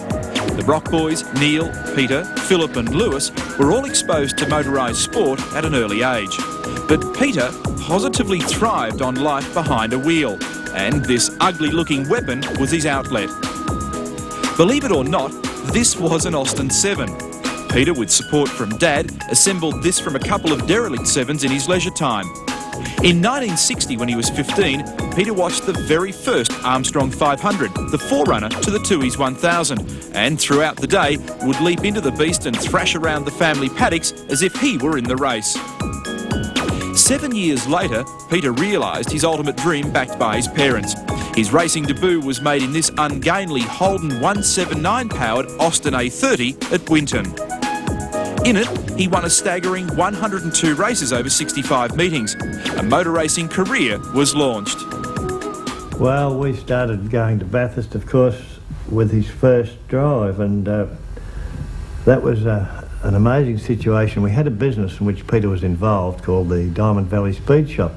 The Brock boys, Neil, Peter, Philip and Lewis, were all exposed to motorised sport at an early age. But Peter positively thrived on life behind a wheel, and this ugly-looking weapon was his outlet. Believe it or not, this was an Austin 7. Peter, with support from Dad, assembled this from a couple of derelict 7s in his leisure time. In 1960, when he was 15, Peter watched the very first Armstrong 500, the forerunner to the Tooheys 1000, and throughout the day would leap into the beast and thrash around the family paddocks as if he were in the race. 7 years later, Peter realised his ultimate dream backed by his parents. His racing debut was made in this ungainly Holden 179-powered Austin A30 at Winton. In it, he won a staggering 102 races over 65 meetings. A motor racing career was launched. Well, we started going to Bathurst, of course, with his first drive, and that was an amazing situation. We had a business in which Peter was involved called the Diamond Valley Speed Shop,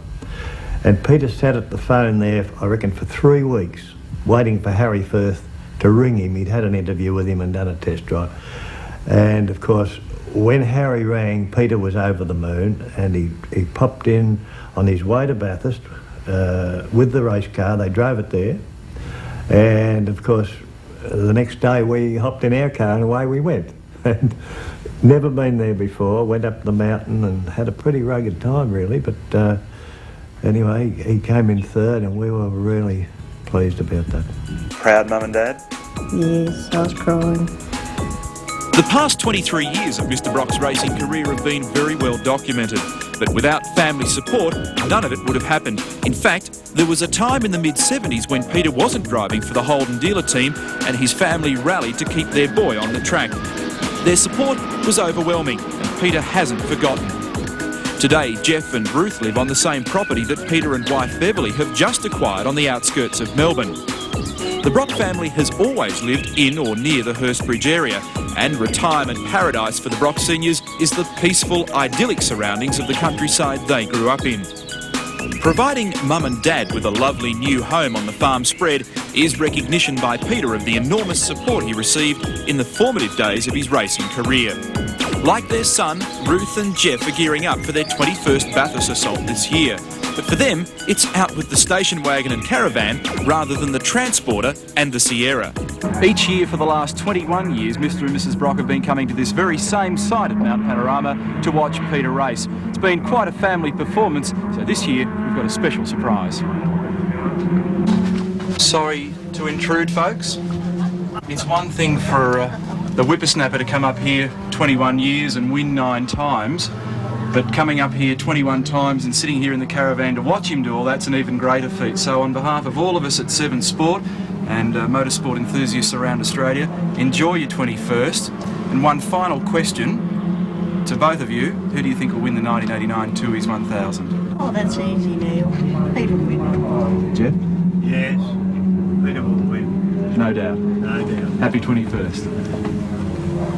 and Peter sat at the phone there, I reckon, for 3 weeks, waiting for Harry Firth to ring him. He'd had an interview with him and done a test drive. And of course, when Harry rang, Peter was over the moon, and he popped in on his way to Bathurst with the race car. They drove it there, and of course the next day we hopped in our car and away we went. And never been there before, went up the mountain and had a pretty rugged time really, but anyway, he came in third and we were really pleased about that. Proud Mum and Dad? Yes, I was crying. The past 23 years of Mr. Brock's racing career have been very well documented, but without family support, none of it would have happened. In fact, there was a time in the mid-70s when Peter wasn't driving for the Holden dealer team and his family rallied to keep their boy on the track. Their support was overwhelming, and Peter hasn't forgotten. Today, Jeff and Ruth live on the same property that Peter and wife Beverly have just acquired on the outskirts of Melbourne. The Brock family has always lived in or near the Hurstbridge area, and retirement paradise for the Brock seniors is the peaceful, idyllic surroundings of the countryside they grew up in. Providing Mum and Dad with a lovely new home on the farm spread is recognition by Peter of the enormous support he received in the formative days of his racing career. Like their son, Ruth and Jeff are gearing up for their 21st Bathurst assault this year. But for them, it's out with the station wagon and caravan rather than the transporter and the Sierra. Each year for the last 21 years, Mr and Mrs Brock have been coming to this very same site at Mount Panorama to watch Peter race. It's been quite a family performance, so this year we've got a special surprise. Sorry to intrude, folks. It's one thing for the whippersnapper to come up here 21 years and win 9 times, but coming up here 21 times and sitting here in the caravan to watch him do all that's an even greater feat. So on behalf of all of us at 7 Sport and motorsport enthusiasts around Australia, enjoy your 21st. And one final question to both of you: who do you think will win the 1989 Tooheys 1000? Oh, that's easy, Neil. Peter will win. Jeff? Yes, Peter will win. No doubt. No doubt. Happy 21st.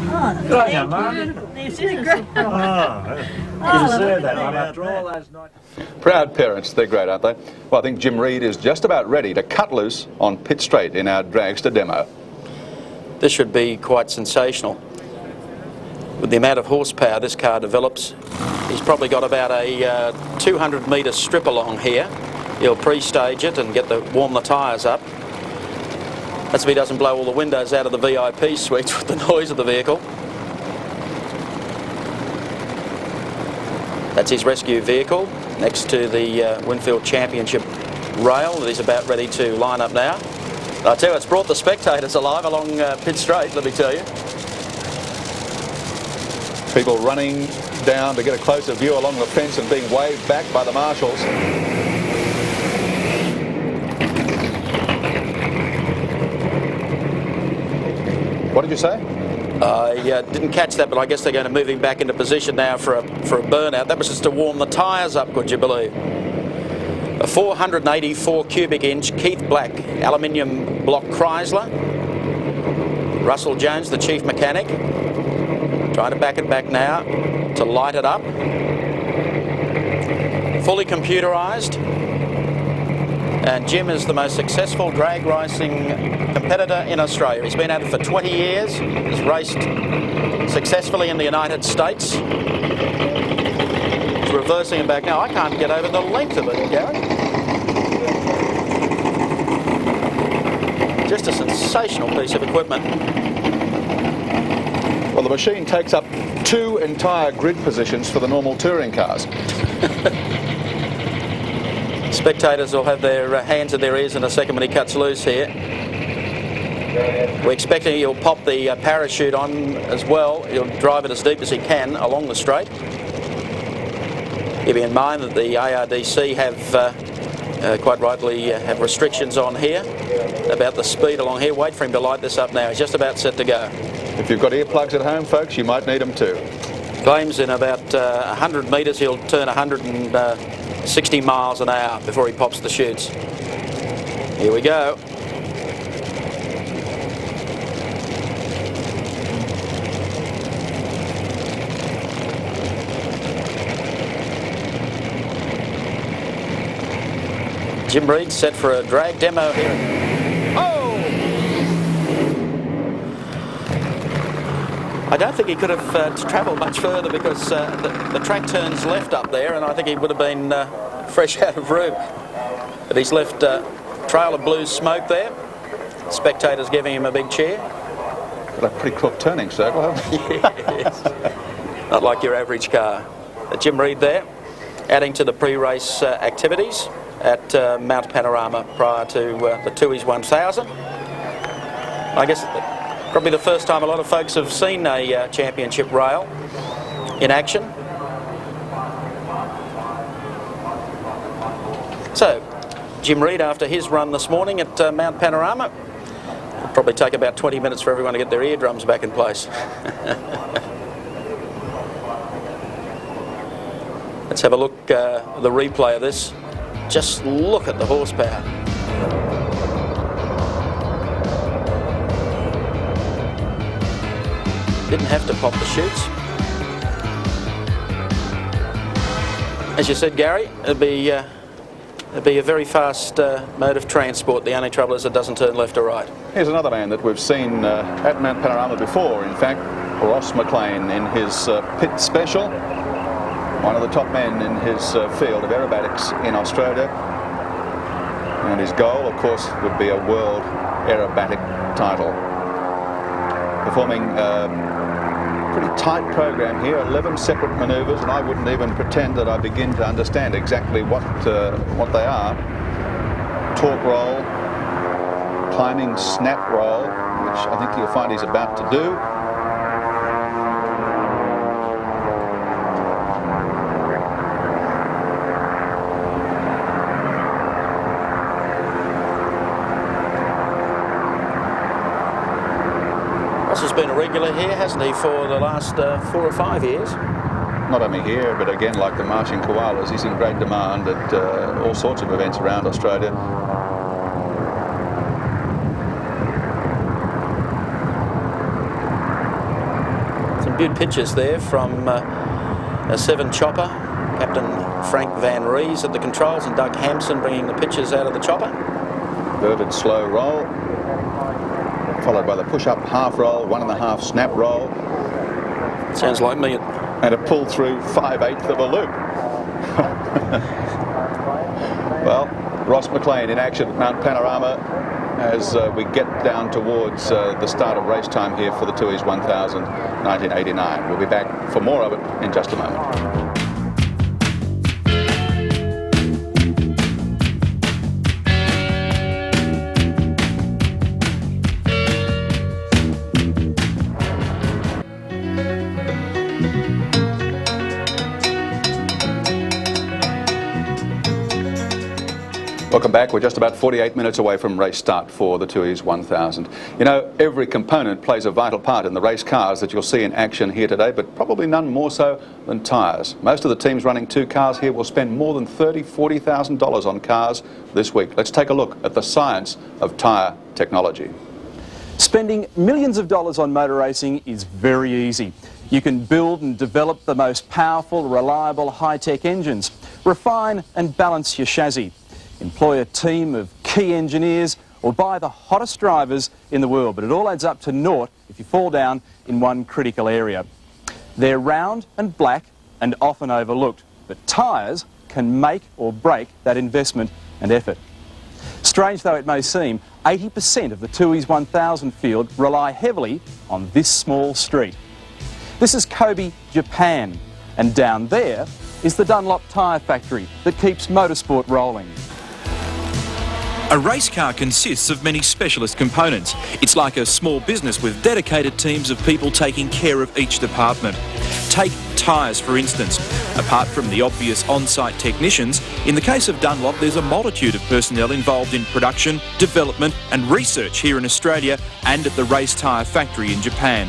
Oh, Good on you, Mark. This is a surprise. You deserve that one after all those nights. Proud parents, they're great, aren't they? Well, I think Jim Reed is just about ready to cut loose on pit straight in our Dragster demo. This should be quite sensational. With the amount of horsepower this car develops, he's probably got about a 200 metre strip along here. He'll pre-stage it and warm the tyres up. That's if he doesn't blow all the windows out of the VIP suites with the noise of the vehicle. That's his rescue vehicle next to the Winfield Championship rail that he's about ready to line up now. I tell you, it's brought the spectators alive along pit straight, let me tell you. People running down to get a closer view along the fence and being waved back by the marshals. What did you say? I didn't catch that, but I guess they're going to move him back into position now for a burnout. That was just to warm the tyres up, could you believe? A 484 cubic inch Keith Black aluminium block Chrysler. Russell Jones, the chief mechanic, trying to back it back now to light it up. Fully computerised. And Jim is the most successful drag racing competitor in Australia. He's been at it for 20 years. He's raced successfully in the United States. He's reversing it back now. I can't get over the length of it, Gary. Just a sensational piece of equipment. Well, the machine takes up 2 entire grid positions for the normal touring cars. Spectators will have their hands in their ears in a second when he cuts loose here. We're expecting he'll pop the parachute on as well. He'll drive it as deep as he can along the straight. Keeping in mind that the ARDC have, quite rightly, have restrictions on here about the speed along here. Wait for him to light this up now. He's just about set to go. If you've got earplugs at home, folks, you might need them too. Claims in about 100 metres he'll turn 160 miles an hour before he pops the chutes. Here we go. Jim Reed set for a drag demo here. Oh! I don't think he could have travelled much further because the track turns left up there, and I think he would have been fresh out of room. But he's left a trail of blue smoke there. Spectators giving him a big cheer. Got a pretty crook turning circle, haven't you? Yes. Not like your average car. Jim Reed there, adding to the pre-race activities at Mount Panorama prior to the Tooheys 1000. I guess probably the first time a lot of folks have seen a championship rail in action. So, Jim Reed, after his run this morning at Mount Panorama, it'll probably take about 20 minutes for everyone to get their eardrums back in place. Let's have a look at the replay of this. Just look at the horsepower. Didn't have to pop the chutes. As you said, Gary, it'd be a very fast mode of transport. The only trouble is it doesn't turn left or right. Here's another man that we've seen at Mount Panorama before. In fact, Ross McLean in his pit special. one of the top men in his field of aerobatics in Australia. And his goal, of course, would be a world aerobatic title. Performing a pretty tight program here, 11 separate manoeuvres, and I wouldn't even pretend that I begin to understand exactly what they are. Torque roll, climbing snap roll, which I think you'll find he's about to do. Ross has been a regular here, hasn't he, for the last 4 or 5 years? Not only here, but again, like the marching koalas, he's in great demand at all sorts of events around Australia. Some good pictures there from a 7 chopper, Captain Frank Van Rees at the controls and Doug Hampson bringing the pictures out of the chopper. Verted slow roll, followed by the push-up half roll, 1.5 snap roll. Sounds like me. And a pull through 5/8 of a loop. Well, Ross McLean in action at Mount Panorama as we get down towards the start of race time here for the Tooheys 1000 1989. We'll be back for more of it in just a moment. Welcome back. We're just about 48 minutes away from race start for the Tooheys 1000. You know, every component plays a vital part in the race cars that you'll see in action here today, but probably none more so than tyres. Most of the teams running 2 cars here will spend more than $40,000 on cars this week. Let's take a look at the science of tyre technology. Spending millions of dollars on motor racing is very easy. You can build and develop the most powerful, reliable, high-tech engines, refine and balance your chassis, employ a team of key engineers, or buy the hottest drivers in the world, but it all adds up to naught if you fall down in one critical area. They're round and black and often overlooked, but tyres can make or break that investment and effort. Strange though it may seem, 80% of the Tooheys 1000 field rely heavily on this small street. This is Kobe, Japan, and down there is the Dunlop tyre factory that keeps motorsport rolling. A race car consists of many specialist components. It's like a small business with dedicated teams of people taking care of each department. Take tyres, for instance. Apart from the obvious on-site technicians, in the case of Dunlop, there's a multitude of personnel involved in production, development and research here in Australia and at the race tyre factory in Japan.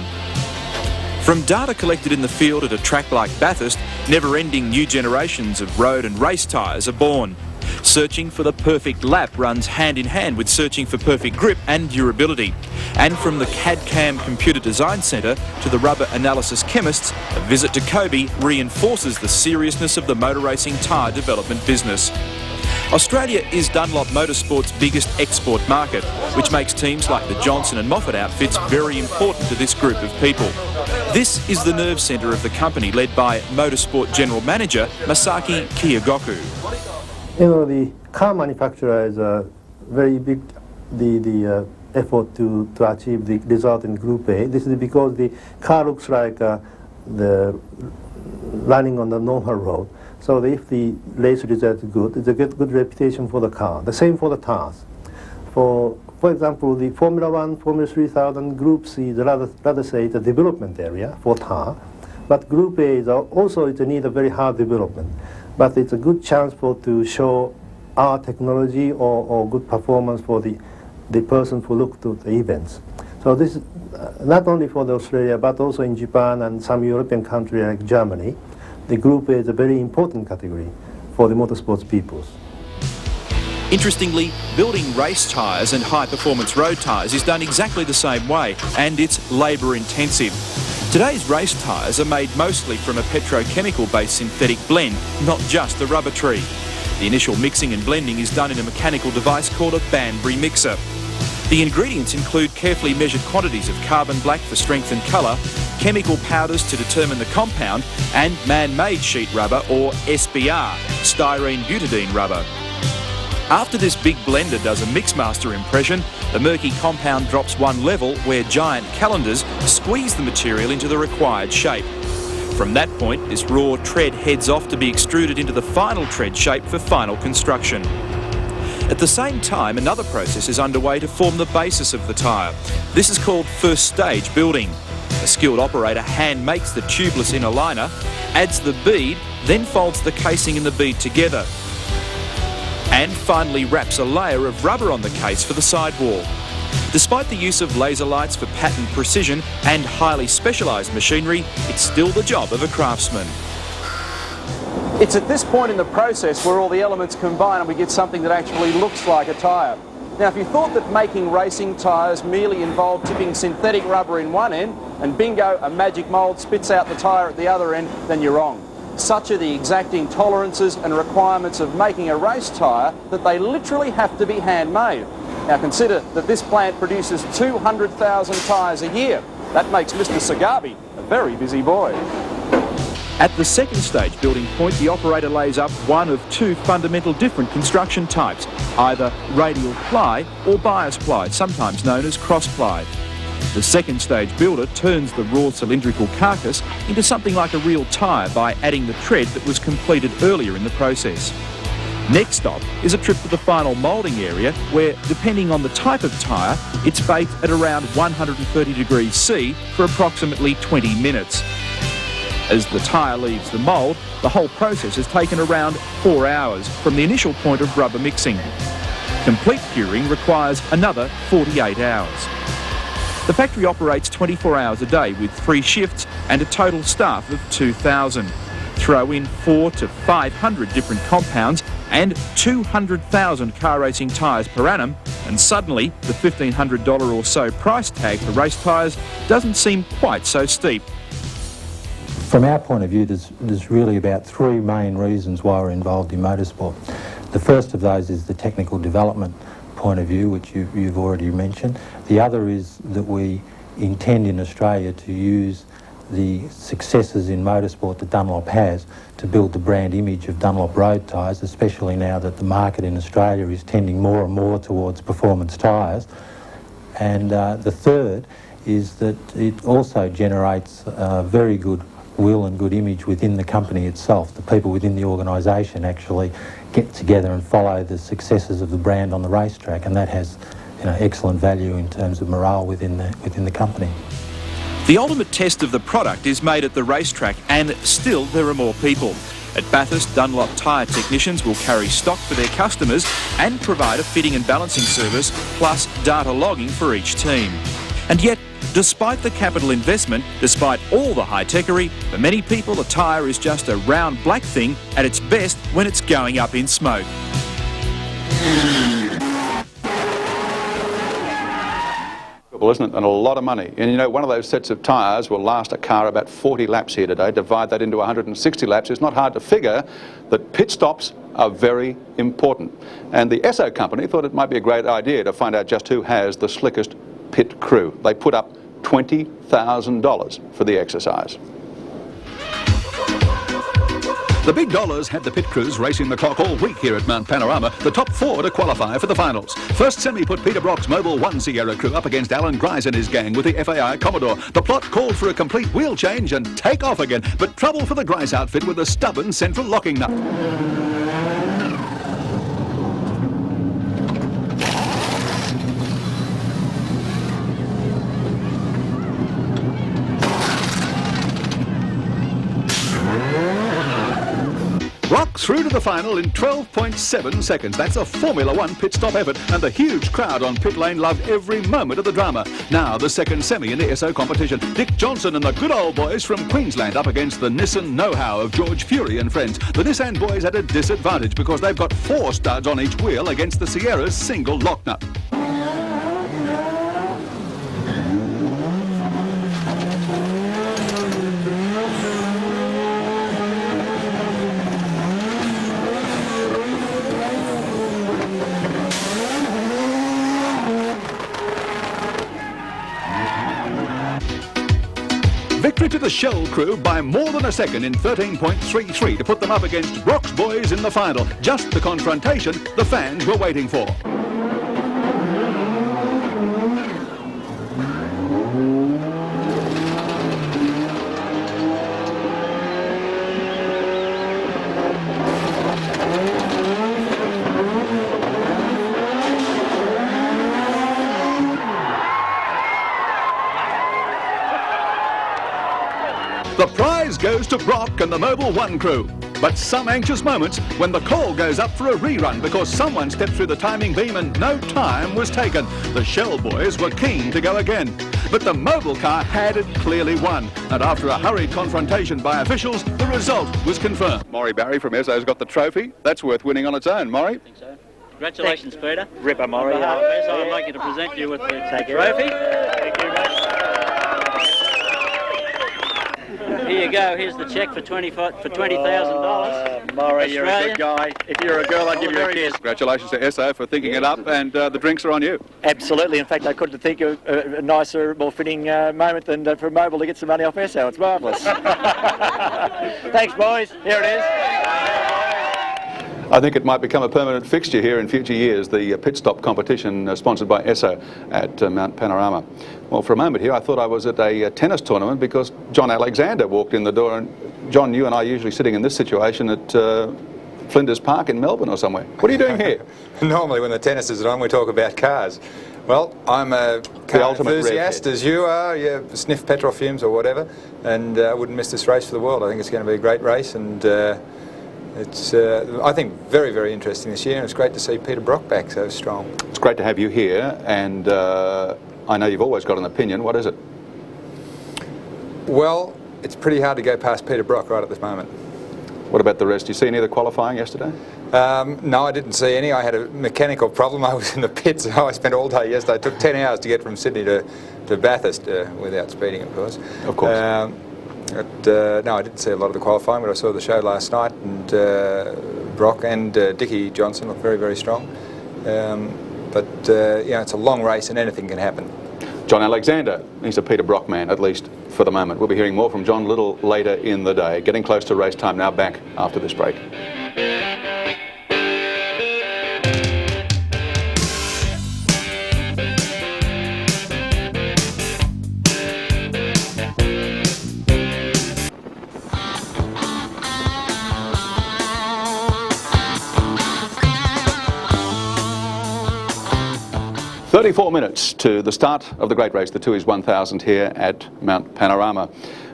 From data collected in the field at a track like Bathurst, never-ending new generations of road and race tyres are born. Searching for the perfect lap runs hand in hand with searching for perfect grip and durability. And from the CAD/CAM Computer Design Centre to the rubber analysis chemists, a visit to Kobe reinforces the seriousness of the motor racing tyre development business. Australia is Dunlop Motorsport's biggest export market, which makes teams like the Johnson and Moffat outfits very important to this group of people. This is the nerve centre of the company, led by Motorsport General Manager Masaki Kiyogoku. You know, the car manufacturer is a very big effort to achieve the result in Group A. This is because the car looks like the running on the normal road. So if the race result is good, it's a good reputation for the car. The same for the tyres. For example, the Formula 1, Formula 3000 Group C is rather say it's a development area for tyre, but Group A is also it need a very hard development. But it's a good chance to show our technology or good performance for the person who look to the events. So this is not only for Australia, but also in Japan and some European countries like Germany. The Group A is a very important category for the motorsports peoples. Interestingly, building race tyres and high-performance road tyres is done exactly the same way, and it's labour-intensive. Today's race tyres are made mostly from a petrochemical-based synthetic blend, not just a rubber tree. The initial mixing and blending is done in a mechanical device called a Banbury mixer. The ingredients include carefully measured quantities of carbon black for strength and colour, chemical powders to determine the compound, and man-made sheet rubber, or SBR, styrene butadiene rubber. After this big blender does a mixmaster impression, the murky compound drops one level where giant calendars squeeze the material into the required shape. From that point, this raw tread heads off to be extruded into the final tread shape for final construction. At the same time, another process is underway to form the basis of the tyre. This is called first stage building. A skilled operator hand makes the tubeless inner liner, adds the bead, then folds the casing and the bead together, and finally wraps a layer of rubber on the case for the sidewall. Despite the use of laser lights for pattern precision and highly specialised machinery, it's still the job of a craftsman. It's at this point in the process where all the elements combine and we get something that actually looks like a tyre. Now, if you thought that making racing tyres merely involved tipping synthetic rubber in one end and bingo, a magic mould spits out the tyre at the other end, then you're wrong. Such are the exacting tolerances and requirements of making a race tyre that they literally have to be handmade. Now consider that this plant produces 200,000 tyres a year. That makes Mr. Sagabi a very busy boy. At the second stage building point, the operator lays up one of two fundamental different construction types, either radial ply or bias ply, sometimes known as cross ply. The second stage builder turns the raw cylindrical carcass into something like a real tyre by adding the tread that was completed earlier in the process. Next stop is a trip to the final moulding area where, depending on the type of tyre, it's baked at around 130 degrees C for approximately 20 minutes. As the tyre leaves the mould, the whole process has taken around 4 hours from the initial point of rubber mixing. Complete curing requires another 48 hours. The factory operates 24 hours a day with 3 shifts and a total staff of 2,000. Throw in 400 to 500 different compounds and 200,000 car racing tyres per annum, and suddenly the $1,500 or so price tag for race tyres doesn't seem quite so steep. From our point of view, there's really about 3 main reasons why we're involved in motorsport. The first of those is the technical development point of view, which you've already mentioned. The other is that we intend in Australia to use the successes in motorsport that Dunlop has to build the brand image of Dunlop road tyres, especially now that the market in Australia is tending more and more towards performance tyres. And the third is that it also generates very good will and good image within the company itself. The people within the organisation actually get together and follow the successes of the brand on the racetrack, and that has, excellent value in terms of morale within the company. The ultimate test of the product is made at the racetrack, and still there are more people. At Bathurst, Dunlop tyre technicians will carry stock for their customers and provide a fitting and balancing service, plus data logging for each team. And yet, despite the capital investment, despite all the high-techery, for many people a tyre is just a round black thing at its best when it's going up in smoke. Isn't it? And a lot of money. And one of those sets of tyres will last a car about 40 laps here today. Divide that into 160 laps. It's not hard to figure that pit stops are very important. And the Esso company thought it might be a great idea to find out just who has the slickest pit crew. They put up $20,000 for the exercise. The big dollars had the pit crews racing the clock all week here at Mount Panorama, the top 4 to qualify for the finals. First semi put Peter Brock's Mobil 1 Sierra crew up against Alan Grice and his gang with the FAI Commodore. The plot called for a complete wheel change and take off again, but trouble for the Grice outfit with a stubborn central locking nut. Brock through to the final in 12.7 seconds. That's a Formula 1 pit stop effort, and the huge crowd on pit lane loved every moment of the drama. Now the second semi in the Esso competition. Dick Johnson and the good old boys from Queensland up against the Nissan know-how of George Fury and friends. The Nissan boys at a disadvantage because they've got 4 studs on each wheel against the Sierra's single lock nut. outdrifted the Shell crew by more than a second in 13.33 to put them up against Brock's boys in the final. Just the confrontation the fans were waiting for. The prize goes to Brock and the Mobil 1 crew. But some anxious moments when the call goes up for a rerun because someone stepped through the timing beam and no time was taken. The Shell boys were keen to go again. But the Mobil car had it clearly won. And after a hurried confrontation by officials, the result was confirmed. Maury Barry from SO's got the trophy. That's worth winning on its own, Maury. I think so. Congratulations, Peter. Ripper, Maury. On behalf of SO, I'd like you to present you with the trophy. Thank you, mate. Here you go. Here's the cheque for $20,000. Maury, you're a good guy. If you're a girl, I'd give you a kiss. Congratulations to SO for thinking it up, and the drinks are on you. Absolutely. In fact, I couldn't think of a nicer, more fitting moment than for Mobil to get some money off SO. It's marvellous. Thanks, boys. Here it is. I think it might become a permanent fixture here in future years, the pit stop competition sponsored by ESSO at Mount Panorama. Well, for a moment here, I thought I was at a tennis tournament because John Alexander walked in the door. And John, you and I are usually sitting in this situation at Flinders Park in Melbourne or somewhere. What are you doing here? Normally when the tennis is on, we talk about cars. Well, I'm a car enthusiast, as you are. You sniff petrol fumes or whatever, and I wouldn't miss this race for the world. I think it's going to be a great race, and it's, I think, very, very interesting this year, and it's great to see Peter Brock back so strong. It's great to have you here, and I know you've always got an opinion. What is it? Well, it's pretty hard to go past Peter Brock right at this moment. What about the rest? Did you see any of the qualifying yesterday? No, I didn't see any. I had a mechanical problem. I was in the pits, so I spent all day yesterday. It took 10 hours to get from Sydney to Bathurst without speeding, of course. Of course. No, I didn't see a lot of the qualifying, but I saw the show last night, and Brock and Dickie Johnson look very, very strong. But it's a long race and anything can happen. John Alexander, he's a Peter Brock man, at least for the moment. We'll be hearing more from John a little later in the day. Getting close to race time now, back after this break. 34 minutes to the start of the great race, the Tooheys 1000 here at Mount Panorama.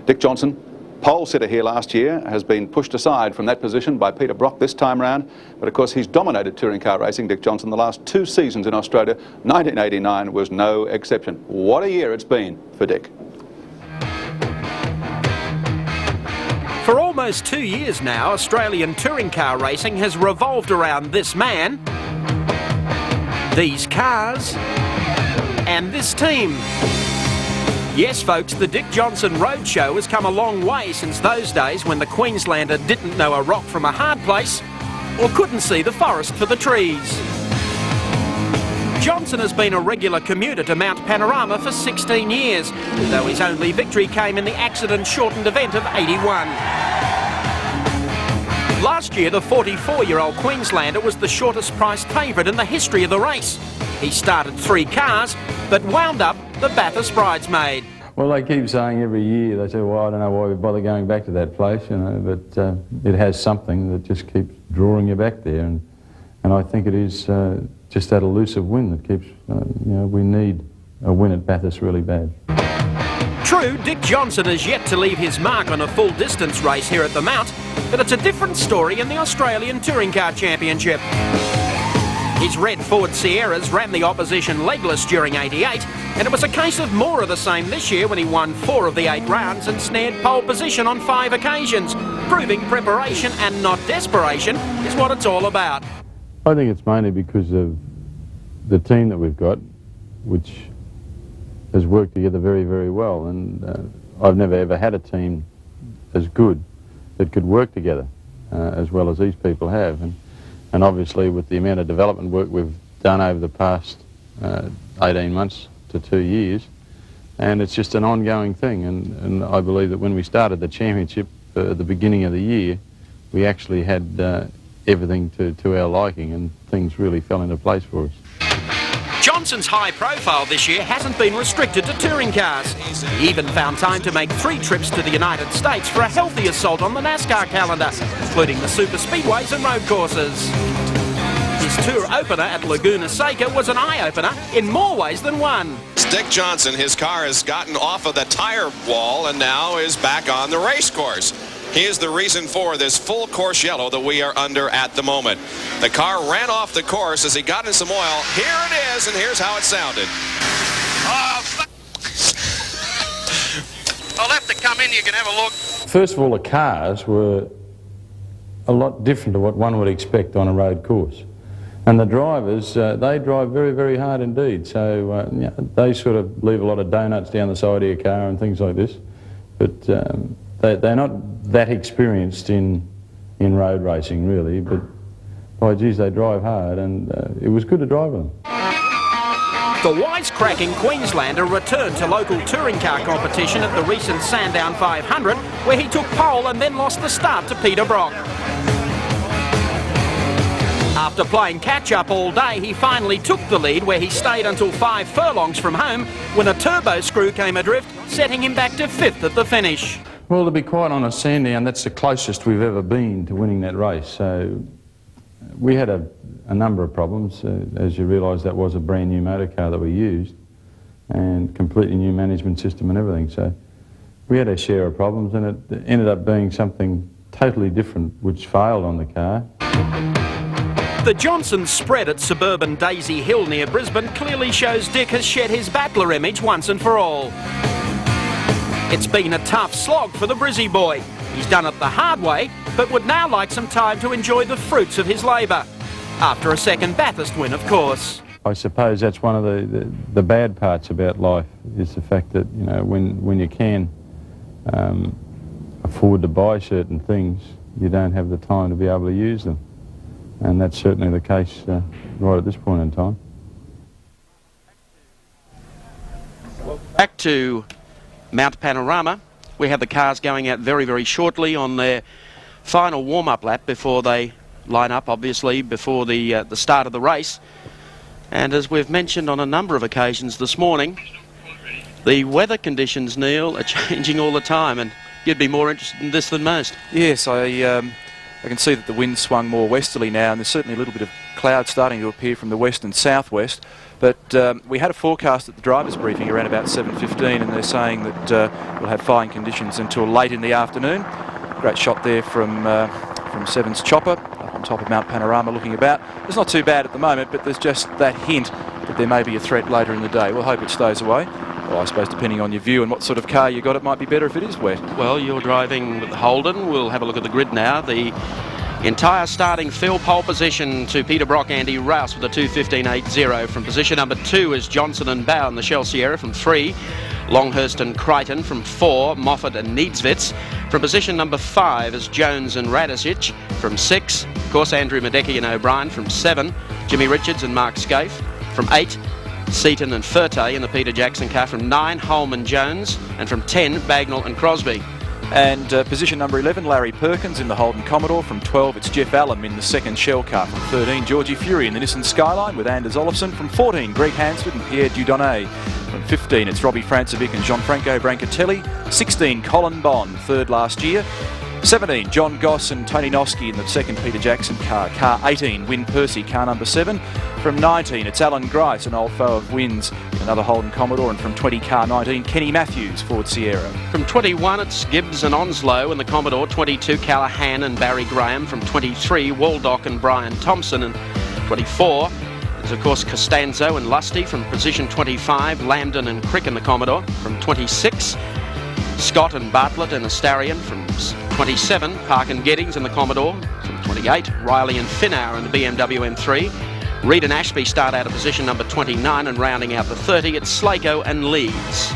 Dick Johnson, pole sitter here last year, has been pushed aside from that position by Peter Brock this time round, but of course he's dominated touring car racing, Dick Johnson, the last 2 seasons in Australia. 1989 was no exception. What a year it's been for Dick. For almost 2 years now, Australian touring car racing has revolved around this man, these cars, and this team. Yes, folks, the Dick Johnson Roadshow has come a long way since those days when the Queenslander didn't know a rock from a hard place or couldn't see the forest for the trees. Johnson has been a regular commuter to Mount Panorama for 16 years, though his only victory came in the accident-shortened event of '81. Last year, the 44-year-old Queenslander was the shortest-priced favourite in the history of the race. He started 3 cars, but wound up the Bathurst bridesmaid. Well, they keep saying every year, they say, well, I don't know why we bother going back to that place, you know, but it has something that just keeps drawing you back there, and I think it is just that elusive win that keeps, we need a win at Bathurst really bad. True, Dick Johnson has yet to leave his mark on a full-distance race here at the Mount, but it's a different story in the Australian Touring Car Championship. His red Ford Sierras ran the opposition legless during '88, and it was a case of more of the same this year when he won 4 of the 8 rounds and snared pole position on 5 occasions, proving preparation and not desperation is what it's all about. I think it's mainly because of the team that we've got, which has worked together very, very well, and I've never ever had a team as good that could work together as well as these people have, and obviously with the amount of development work we've done over the past 18 months to 2 years, and it's just an ongoing thing. And I believe that when we started the championship at the beginning of the year, we actually had everything to our liking, and things really fell into place for us. Johnson's high profile this year hasn't been restricted to touring cars. He even found time to make 3 trips to the United States for a healthy assault on the NASCAR calendar, including the super speedways and road courses. His tour opener at Laguna Seca was an eye-opener in more ways than one. Dick Johnson, his car has gotten off of the tire wall and now is back on the race course. He is the reason for this full course yellow that we are under at the moment. The car ran off the course as he got in some oil. Here it is, and here's how it sounded. I'll have to come in, you can have a look. First of all, the cars were a lot different to what one would expect on a road course. And the drivers, they drive very, very hard indeed. So yeah, they sort of leave a lot of donuts down the side of your car and things like this. But they're not that experienced in road racing, really. But, by geez, they drive hard, and it was good to drive them. The wisecracking Queenslander returned to local touring car competition at the recent Sandown 500, where he took pole and then lost the start to Peter Brock. After playing catch-up all day, he finally took the lead, where he stayed until 5 furlongs from home when a turbo screw came adrift, setting him back to 5th at the finish. Well, to be quite honest, Sandown, that's the closest we've ever been to winning that race. So we had a number of problems. As you realise, that was a brand new motor car that we used, and completely new management system and everything. So we had our share of problems, and it ended up being something totally different, which failed on the car. The Johnson spread at suburban Daisy Hill near Brisbane clearly shows Dick has shed his battler image once and for all. It's been a tough slog for the Brizzy boy. He's done it the hard way, but would now like some time to enjoy the fruits of his labour. After a second Bathurst win, of course. I suppose that's one of the bad parts about life, is the fact that, you know, when you can afford to buy certain things, you don't have the time to be able to use them. And that's certainly the case right at this point in time. Back to Mount Panorama. We have the cars going out very, very shortly on their final warm-up lap before they line up, obviously, before the start of the race. And as we've mentioned on a number of occasions this morning, the weather conditions, Neil, are changing all the time, and you'd be more interested in this than most. Yes, I can see that the wind swung more westerly now, and there's certainly a little bit of cloud starting to appear from the west and southwest. But we had a forecast at the driver's briefing around about 7:15, and they're saying that we'll have fine conditions until late in the afternoon. Great shot there from Seven's chopper up on top of Mount Panorama looking about. It's not too bad at the moment, but there's just that hint that there may be a threat later in the day. We'll hope it stays away. Well, I suppose depending on your view and what sort of car you got, it might be better if it is wet. Well, you're driving with the Holden. We'll have a look at the grid now. The entire starting field, pole position to Peter Brock, Andy Rouse with a 2:15.80. From position number 2 is Johnson and Bow in the Shell Sierra. From 3, Longhurst and Crichton. From 4, Moffat and Needswitz. From position number 5 is Jones and Radicic. From 6, of course, Andrew Madecki and O'Brien. From 7, Jimmy Richards and Mark Scaife. From 8, Seaton and Furte in the Peter Jackson car. From 9, Holman Jones. And from 10, Bagnall and Crosby. And position number 11, Larry Perkins in the Holden Commodore. From 12, it's Jeff Allen in the second Shell car. From 13, Georgie Fury in the Nissan Skyline with Anders Olofsson. From 14, Greg Hansford and Pierre Dudonné. From 15, it's Robbie Francovic and Gianfranco Brancatelli. 16, Colin Bond, third last year. 17, John Goss and Tony Noski in the second Peter Jackson car. Car 18, Win Percy, car number 7. From 19, it's Alan Grice, an old foe of Win's, another Holden Commodore. And from 20, car 19, Kenny Matthews, Ford Sierra. From 21, it's Gibbs and Onslow in the Commodore. 22, Callahan and Barry Graham. From 23, Waldock and Brian Thompson. And 24, there's of course Costanzo and Lusty. From position 25, Lambden and Crick in the Commodore. From 26, Scott and Bartlett and Astarian. From 27, Park and Geddings in the Commodore. From 28, Riley and Finnour in the BMW M3. Reed and Ashby start out of position number 29, and rounding out the 30, it's Slako and Leeds.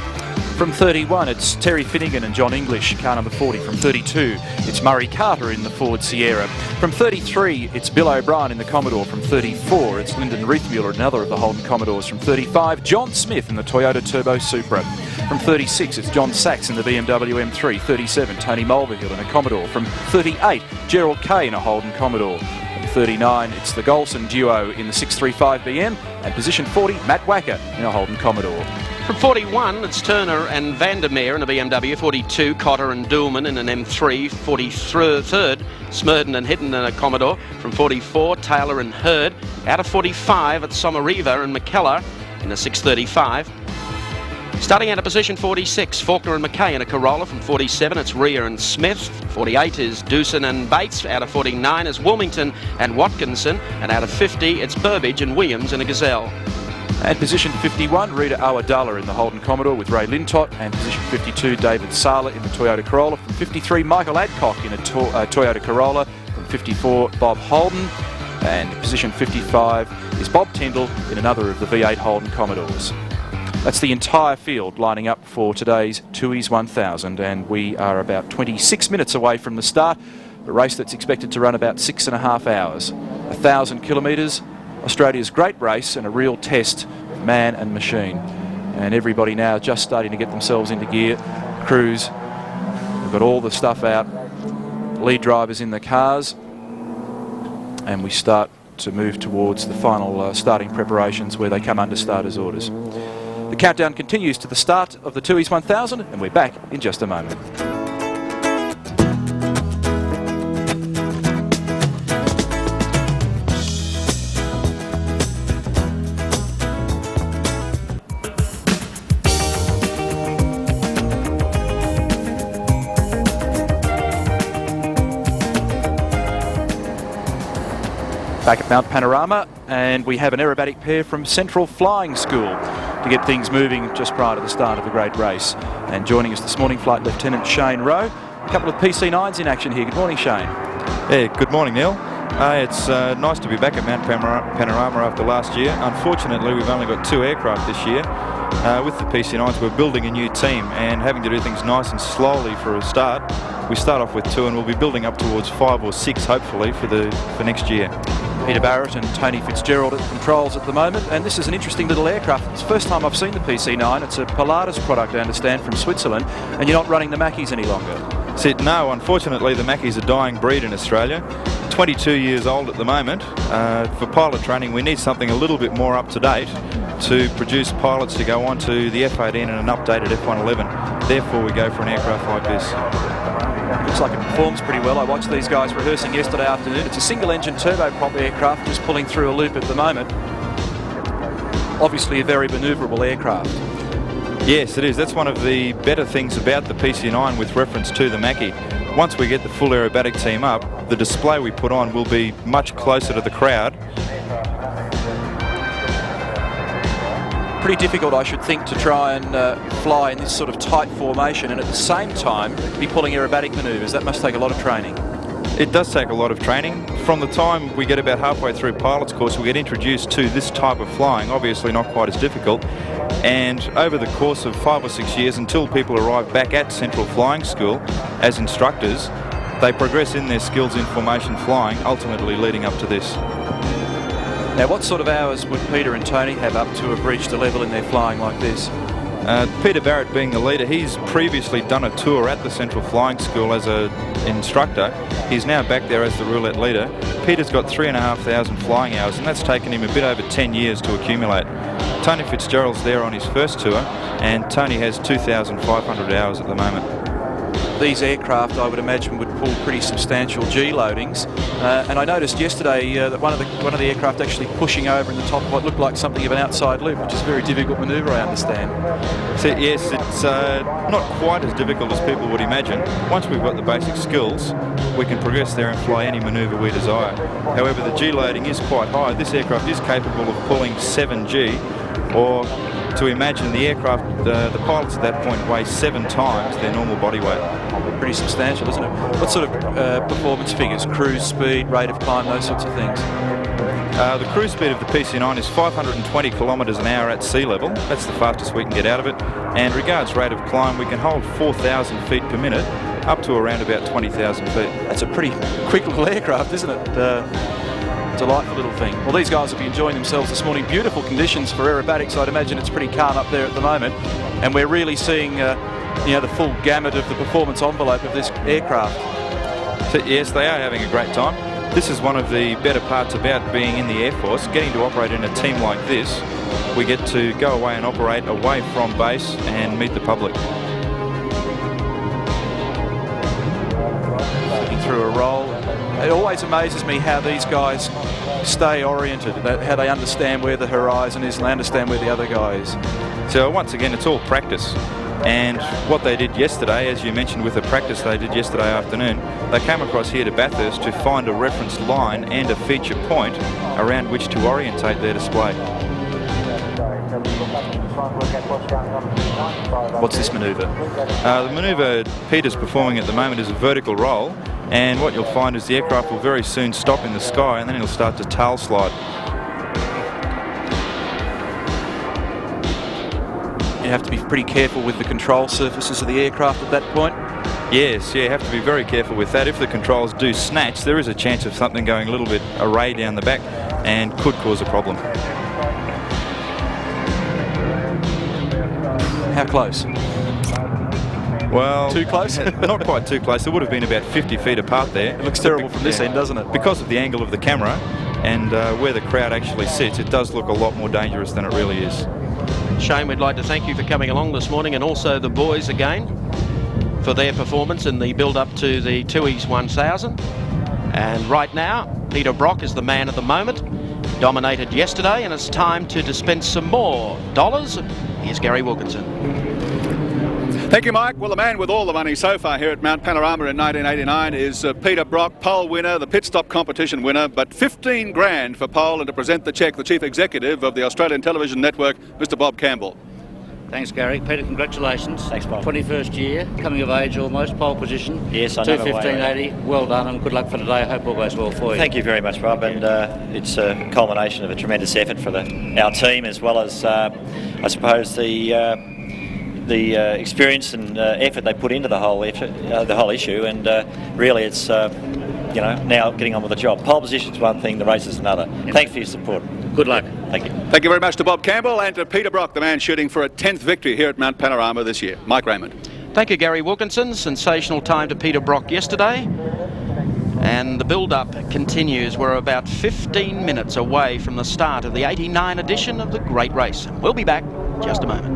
From 31, it's Terry Finnegan and John English, car number 40. From 32, it's Murray Carter in the Ford Sierra. From 33, it's Bill O'Brien in the Commodore. From 34, it's Lyndon Reithmuller, another of the Holden Commodores. From 35, John Smith in the Toyota Turbo Supra. From 36, it's John Sachs in the BMW M3. 37, Tony Mulvihill in a Commodore. From 38, Gerald Kay in a Holden Commodore. From 39, it's the Golson duo in the 635 BM. And position 40, Matt Wacker in a Holden Commodore. From 41, it's Turner and Vandermeer in a BMW. 42, Cotter and Doolman in an M3. 43rd, Smurden and Hidden in a Commodore. From 44, Taylor and Hurd. Out of 45, it's Somariva and McKellar in a 635. Starting out of position 46, Faulkner and McKay in a Corolla. From 47, it's Rea and Smith. 48 is Doosan and Bates. Out of 49 is Wilmington and Watkinson. And out of 50, it's Burbage and Williams in a Gazelle. And position 51, Rita Awadalla in the Holden Commodore with Ray Lintott. And position 52, David Sala in the Toyota Corolla. From 53, Michael Adcock in a Toyota Corolla. From 54, Bob Holden. And position 55 is Bob Tyndall in another of the V8 Holden Commodores. That's the entire field lining up for today's Tooheys 1000, and we are about 26 minutes away from the start. A race that's expected to run about 6.5 hours. 1,000 kilometres, Australia's great race and a real test of man and machine. And everybody now just starting to get themselves into gear. Crews, we've got all the stuff out. Lead drivers in the cars. And we start to move towards the final starting preparations where they come under starters' orders. The countdown continues to the start of the Tooheys 1000, and we're back in just a moment. Back at Mount Panorama, and we have an aerobatic pair from Central Flying School to get things moving just prior to the start of the great race. And joining us this morning, Flight Lieutenant Shane Rowe. A couple of PC9s in action here. Good morning, Shane. Yeah, good morning, Neil. It's nice to be back at Mount Panorama after last year. Unfortunately, we've only got 2 aircraft this year. With the PC9s, we're building a new team and having to do things nice and slowly for a start. We start off with 2 and we'll be building up towards 5 or 6, hopefully, for next year. Peter Barrett and Tony Fitzgerald at the controls at the moment, and this is an interesting little aircraft. It's the first time I've seen the PC9. It's a Pilatus product, I understand, from Switzerland, and you're not running the Mackeys any longer. No, unfortunately the Mackeys are a dying breed in Australia. 22 years old at the moment. For pilot training we need something a little bit more up to date to produce pilots to go on to the F-18 and an updated F-111. Therefore we go for an aircraft like this. Looks like it performs pretty well. I watched these guys rehearsing yesterday afternoon. It's a single-engine turboprop aircraft just pulling through a loop at the moment. Obviously a very manoeuvrable aircraft. Yes, it is. That's one of the better things about the PC9 with reference to the Mackie. Once we get the full aerobatic team up, the display we put on will be much closer to the crowd. Pretty difficult, I should think, to try and fly in this sort of tight formation and at the same time be pulling aerobatic manoeuvres. That must take a lot of training. It does take a lot of training. From the time we get about halfway through pilot's course, we get introduced to this type of flying, obviously not quite as difficult. And over the course of 5 or 6 years, until people arrive back at Central Flying School as instructors, they progress in their skills in formation flying, ultimately leading up to this. Now, what sort of hours would Peter and Tony have up to have reached a level in their flying like this? Peter Barrett being the leader, he's previously done a tour at the Central Flying School as an instructor. He's now back there as the roulette leader. Peter's got 3,500 flying hours, and that's taken him a bit over 10 years to accumulate. Tony Fitzgerald's there on his first tour, and Tony has 2,500 hours at the moment. These aircraft, I would imagine, would pull pretty substantial G loadings, and I noticed yesterday that one of the aircraft actually pushing over in the top of what looked like something of an outside loop, which is a very difficult manoeuvre, I understand. So, yes, it's not quite as difficult as people would imagine. Once we've got the basic skills, we can progress there and fly any manoeuvre we desire. However, the G loading is quite high. This aircraft is capable of pulling 7G, or to imagine the aircraft, the pilots at that point weigh 7 times their normal body weight. Pretty substantial, isn't it? What sort of performance figures? Cruise speed, rate of climb, those sorts of things? The cruise speed of the PC9 is 520 kilometres an hour at sea level. That's the fastest we can get out of it. And regards rate of climb, we can hold 4,000 feet per minute up to around about 20,000 feet. That's a pretty quick little aircraft, isn't it? delightful little thing. Well, these guys will be enjoying themselves this morning. Beautiful conditions for aerobatics. I'd imagine it's pretty calm up there at the moment, and we're really seeing the full gamut of the performance envelope of this aircraft. So, yes, they are having a great time. This is one of the better parts about being in the Air Force, getting to operate in a team like this. We get to go away and operate away from base and meet the public. Looking through a roll. It always amazes me how these guys stay oriented, how they understand where the horizon is and they understand where the other guy is. So once again, it's all practice. And what they did yesterday, as you mentioned with the practice they did yesterday afternoon, they came across here to Bathurst to find a reference line and a feature point around which to orientate their display. What's this manoeuvre? The manoeuvre Peter's performing at the moment is a vertical roll, and what you'll find is the aircraft will very soon stop in the sky and then it'll start to tail slide. You have to be pretty careful with the control surfaces of the aircraft at that point. Yes, you have to be very careful with that. If the controls do snatch, there is a chance of something going a little bit array down the back and could cause a problem. How close? Well, too close? Not quite too close. It would have been about 50 feet apart there. It looks terrible from this end, doesn't it? Because of the angle of the camera and where the crowd actually sits, it does look a lot more dangerous than it really is. Shane, we'd like to thank you for coming along this morning, and also the boys again for their performance in the build-up to the Tui's 1000. And right now, Peter Brock is the man of the moment. Dominated yesterday, and it's time to dispense some more dollars. Here's Gary Wilkinson. Thank you, Mike. Well, the man with all the money so far here at Mount Panorama in 1989 is Peter Brock, pole winner, the pit stop competition winner, but 15 grand for pole, and to present the cheque, the chief executive of the Australian Television Network, Mr. Bob Campbell. Thanks, Gary. Peter, congratulations. Thanks, Bob. 21st year, coming of age almost, pole position. Yes, I know. 2:15.80. Well done, and good luck for today. I hope all goes well for you. Thank you very much, Bob. And it's a culmination of a tremendous effort for our team, as well as, I suppose, the experience and effort they put into the whole issue. And really, it's now getting on with the job. Pole position's one thing, the race is another. Yeah. Thanks for your support. Good luck. Thank you. Thank you very much to Bob Campbell and to Peter Brock, the man shooting for a 10th victory here at Mount Panorama this year. Mike Raymond. Thank you, Gary Wilkinson. Sensational time to Peter Brock yesterday. And the build-up continues. We're about 15 minutes away from the start of the 89 edition of the Great Race. We'll be back in just a moment.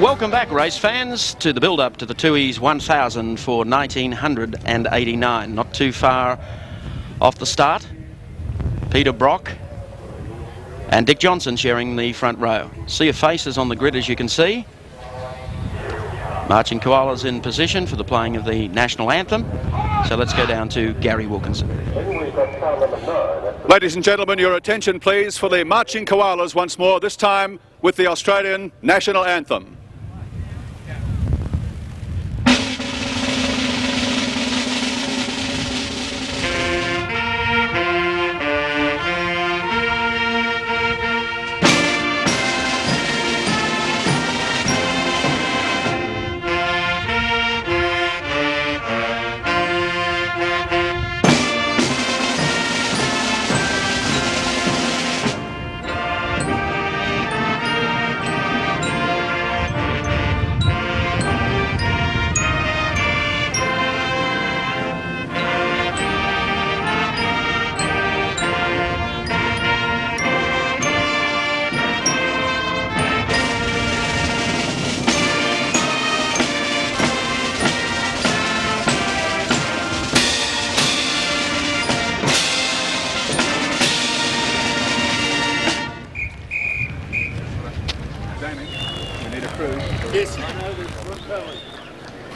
Welcome back, race fans, to the build-up to the Tui's 1000 for 1989. Not too far off the start. Peter Brock and Dick Johnson sharing the front row. Sea of faces on the grid, as you can see. Marching koalas in position for the playing of the national anthem. So let's go down to Gary Wilkinson. Ladies and gentlemen, your attention please for the marching koalas once more, this time with the Australian national anthem.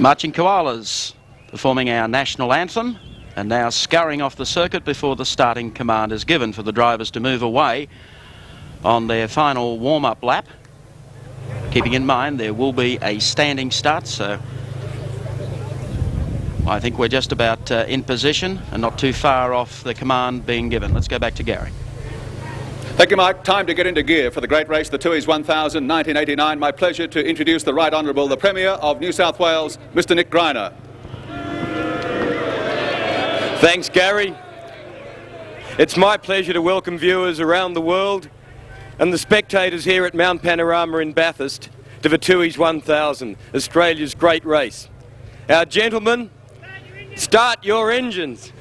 Marching koalas performing our national anthem and now scurrying off the circuit before the starting command is given for the drivers to move away on their final warm-up lap. Keeping in mind there will be a standing start, so I think we're just about in position and not too far off the command being given. Let's go back to Gary. Thank you, Mike. Time to get into gear for the great race, the Tooheys 1000 1989. My pleasure to introduce the Right Honourable, the Premier of New South Wales, Mr. Nick Greiner. Thanks, Gary. It's my pleasure to welcome viewers around the world and the spectators here at Mount Panorama in Bathurst to the Tooheys 1000, Australia's great race. Our gentlemen, start your engines.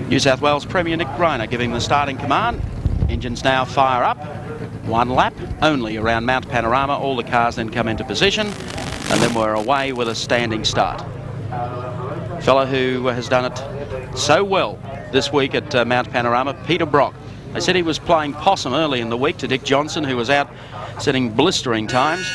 New South Wales Premier Nick Greiner giving the starting command. Engines now fire up. 1 lap only around Mount Panorama. All the cars then come into position, and then we're away with a standing start. Fellow who has done it so well this week at Mount Panorama, Peter Brock. They said he was playing possum early in the week to Dick Johnson, who was out setting blistering times.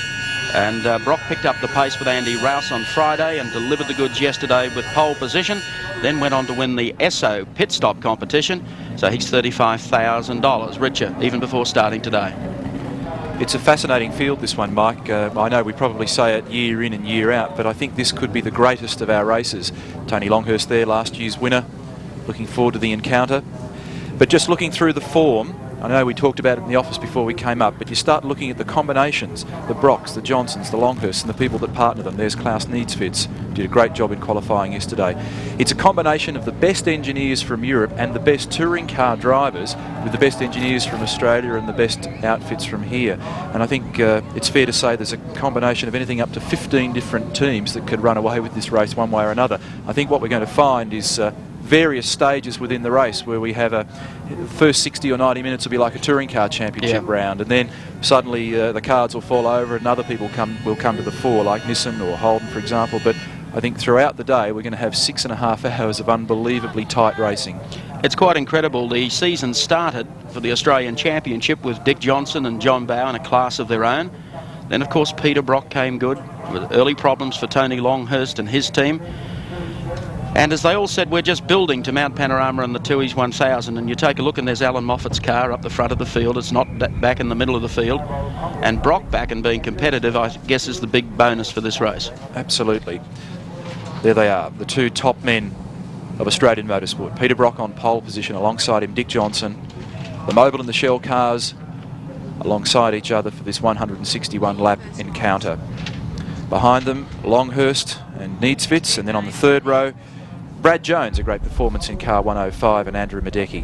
And Brock picked up the pace with Andy Rouse on Friday and delivered the goods yesterday with pole position. Then went on to win the Esso pit stop competition. So he's $35,000 richer even before starting today. It's a fascinating field, this one, Mike. I know we probably say it year in and year out, but I think this could be the greatest of our races. Tony Longhurst there, last year's winner. Looking forward to the encounter. But just looking through the form, I know we talked about it in the office before we came up, but you start looking at the combinations, the Brocks, the Johnsons, the Longhursts, and the people that partner them. There's Klaus Needsfits, did a great job in qualifying yesterday. It's a combination of the best engineers from Europe and the best touring car drivers with the best engineers from Australia and the best outfits from here. And I think it's fair to say there's a combination of anything up to 15 different teams that could run away with this race one way or another. I think what we're going to find is various stages within the race where we have a first 60 or 90 minutes will be like a touring car championship round, and then suddenly the cards will fall over and other people will come to the fore, like Nissan or Holden, for example. But I think throughout the day we're going to have 6.5 hours of unbelievably tight racing. It's quite incredible. The season started for the Australian Championship with Dick Johnson and John Bowe in a class of their own. Then of course Peter Brock came good with early problems for Tony Longhurst and his team. And as they all said, we're just building to Mount Panorama and the Tooheys 1000. And you take a look and there's Alan Moffat's car up the front of the field. It's not back in the middle of the field. And Brock back and being competitive, I guess, is the big bonus for this race. Absolutely. There they are, the two top men of Australian motorsport. Peter Brock on pole position, alongside him Dick Johnson. The Mobil and the Shell cars alongside each other for this 161 lap encounter. Behind them, Longhurst and Needsfits, and then on the third row, Brad Jones, a great performance in car 105, and Andrew Madecki.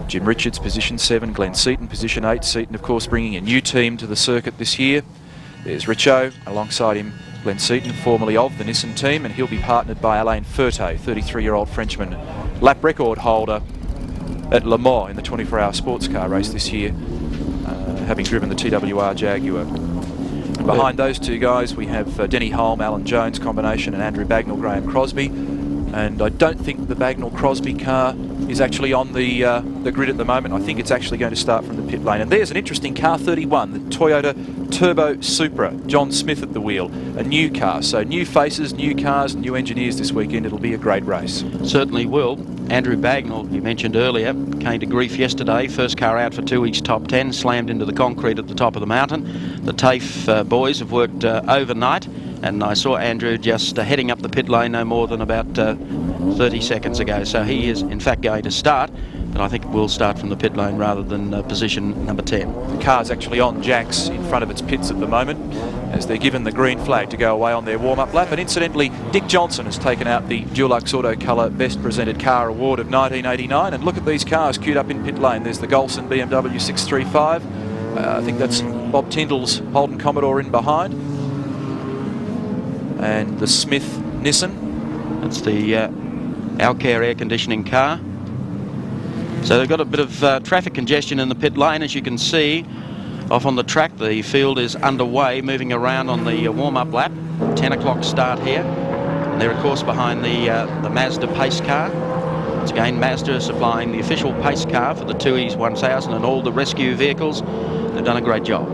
Jim Richards, position 7, Glenn Seaton, position 8. Seaton, of course, bringing a new team to the circuit this year. There's Richo, alongside him Glenn Seaton, formerly of the Nissan team, and he'll be partnered by Alain Ferté, 33-year-old Frenchman, lap record holder at Le Mans in the 24-hour sports car race this year, having driven the TWR Jaguar. Behind those two guys we have Denny Holm, Alan Jones combination, and Andrew Bagnall, Graham Crosby. And I don't think the Bagnall-Crosby car is actually on the grid at the moment. I think it's actually going to start from the pit lane. And there's an interesting car 31, the Toyota Turbo Supra, John Smith at the wheel, a new car. So new faces, new cars, new engineers this weekend. It'll be a great race. Certainly will. Andrew Bagnall, you mentioned earlier, came to grief yesterday. First car out for Tooheys top 10, slammed into the concrete at the top of the mountain. The TAFE boys have worked overnight. And I saw Andrew just heading up the pit lane no more than about 30 seconds ago. So he is, in fact, going to start. But I think we'll start from the pit lane rather than position number 10. The car's actually on jacks in front of its pits at the moment as they're given the green flag to go away on their warm-up lap. And incidentally, Dick Johnson has taken out the Dulux Auto Colour Best Presented Car Award of 1989. And look at these cars queued up in pit lane. There's the Golson BMW 635. I think that's Bob Tyndall's Holden Commodore in behind. And the Smith Nissan. That's the Alcare air conditioning car. So they've got a bit of traffic congestion in the pit lane, as you can see. Off on the track, the field is underway, moving around on the warm-up lap. 10 o'clock start here. And they're, of course, behind the Mazda pace car. Once again, Mazda is supplying the official pace car for the Tooheys 1000 and all the rescue vehicles. They've done a great job.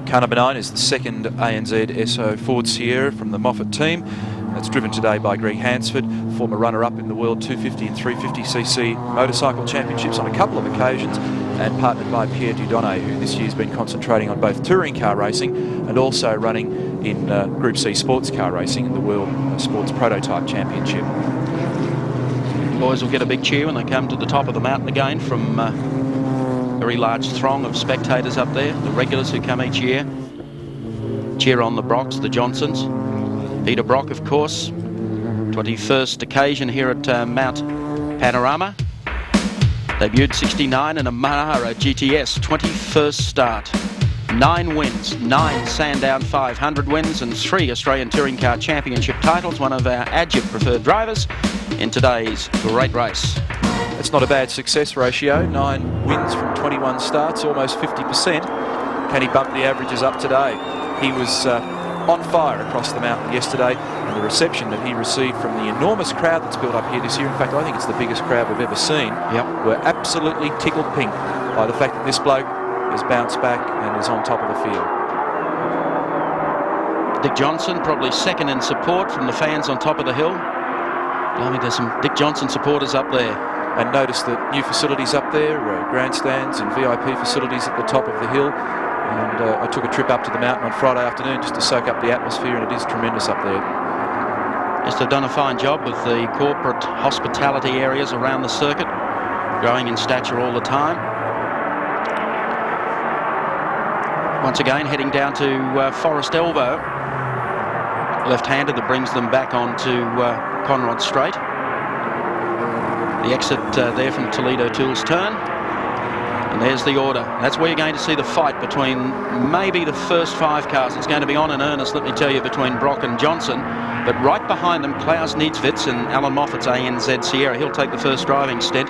Car number 9 is the second ANZ Esso Ford Sierra from the Moffat team. That's driven today by Greg Hansford, former runner-up in the World 250 and 350cc motorcycle championships on a couple of occasions. and partnered by Pierre Dieudonné, who this year's been concentrating on both touring car racing and also running in Group C sports car racing in the World Sports Prototype Championship. The boys will get a big cheer when they come to the top of the mountain again from a very large throng of spectators up there, the regulars who come each year. Cheer on the Brocks, the Johnsons. Peter Brock, of course, 21st occasion here at Mount Panorama. Debuted 69 in a Monaro GTS, 21st start. 9 wins, 9 Sandown 500 wins and 3 Australian Touring Car Championship titles, one of our ADGIP preferred drivers in today's great race. It's not a bad success ratio, 9 wins from 21 starts, almost 50%. Can he bump the averages up today? He was on fire across the mountain yesterday, and the reception that he received from the enormous crowd that's built up here this year, in fact I think it's the biggest crowd we've ever seen, were absolutely tickled pink by the fact that this bloke has bounced back and is on top of the field. Dick Johnson probably second in support from the fans on top of the hill. I mean, there's some Dick Johnson supporters up there. And notice the new facilities up there, grandstands and VIP facilities at the top of the hill. And I took a trip up to the mountain on Friday afternoon just to soak up the atmosphere, and it is tremendous up there. Yes, they've done a fine job with the corporate hospitality areas around the circuit, growing in stature all the time. Once again, heading down to Forest Elbow. Left-handed that brings them back onto Conrod Straight. The exit there from Toledo Tools Turn. And there's the order. That's where you're going to see the fight between maybe the first 5 cars. It's going to be on in earnest, let me tell you, between Brock and Johnson. But right behind them, Klaus Niedzwitz and Alan Moffat's ANZ Sierra. He'll take the first driving stint,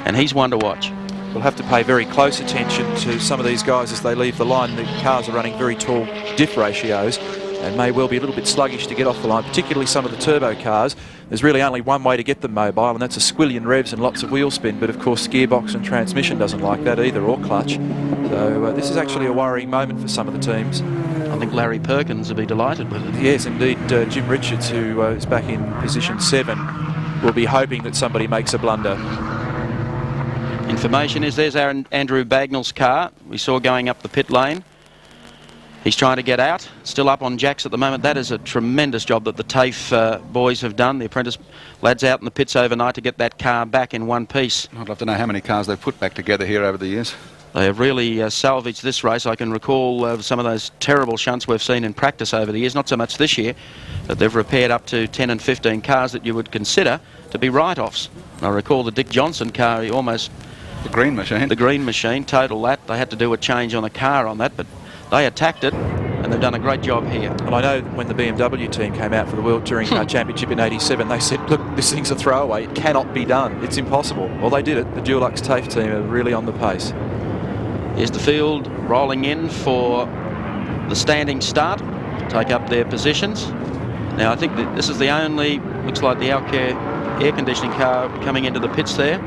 and he's one to watch. We'll have to pay very close attention to some of these guys as they leave the line. The cars are running very tall diff ratios and may well be a little bit sluggish to get off the line, particularly some of the turbo cars. There's really only one way to get them mobile, and that's a squillion revs and lots of wheel spin, but of course gearbox and transmission doesn't like that either, or clutch. So this is actually a worrying moment for some of the teams. I think Larry Perkins will be delighted with it. Yes, indeed. Jim Richards, who is back in position 7, will be hoping that somebody makes a blunder. Information is there's our Andrew Bagnall's car. We saw going up the pit lane. He's trying to get out, still up on jacks at the moment. That is a tremendous job that the TAFE boys have done. The apprentice lads out in the pits overnight to get that car back in one piece. I'd love to know how many cars they've put back together here over the years. They have really salvaged this race. I can recall some of those terrible shunts we've seen in practice over the years, not so much this year, that they've repaired up to 10 and 15 cars that you would consider to be write-offs. I recall the Dick Johnson car, he almost... The green machine. The green machine, total that. They had to do a change on the car on that, but they attacked it, and they've done a great job here. Well, I know when the BMW team came out for the World Touring Car Championship in '87, they said, look, this thing's a throwaway. It cannot be done. It's impossible. Well, they did it. The Dulux TAFE team are really on the pace. Here's the field rolling in for the standing start, take up their positions. Now, I think that this is the only, looks like the Alcare air conditioning car coming into the pits there.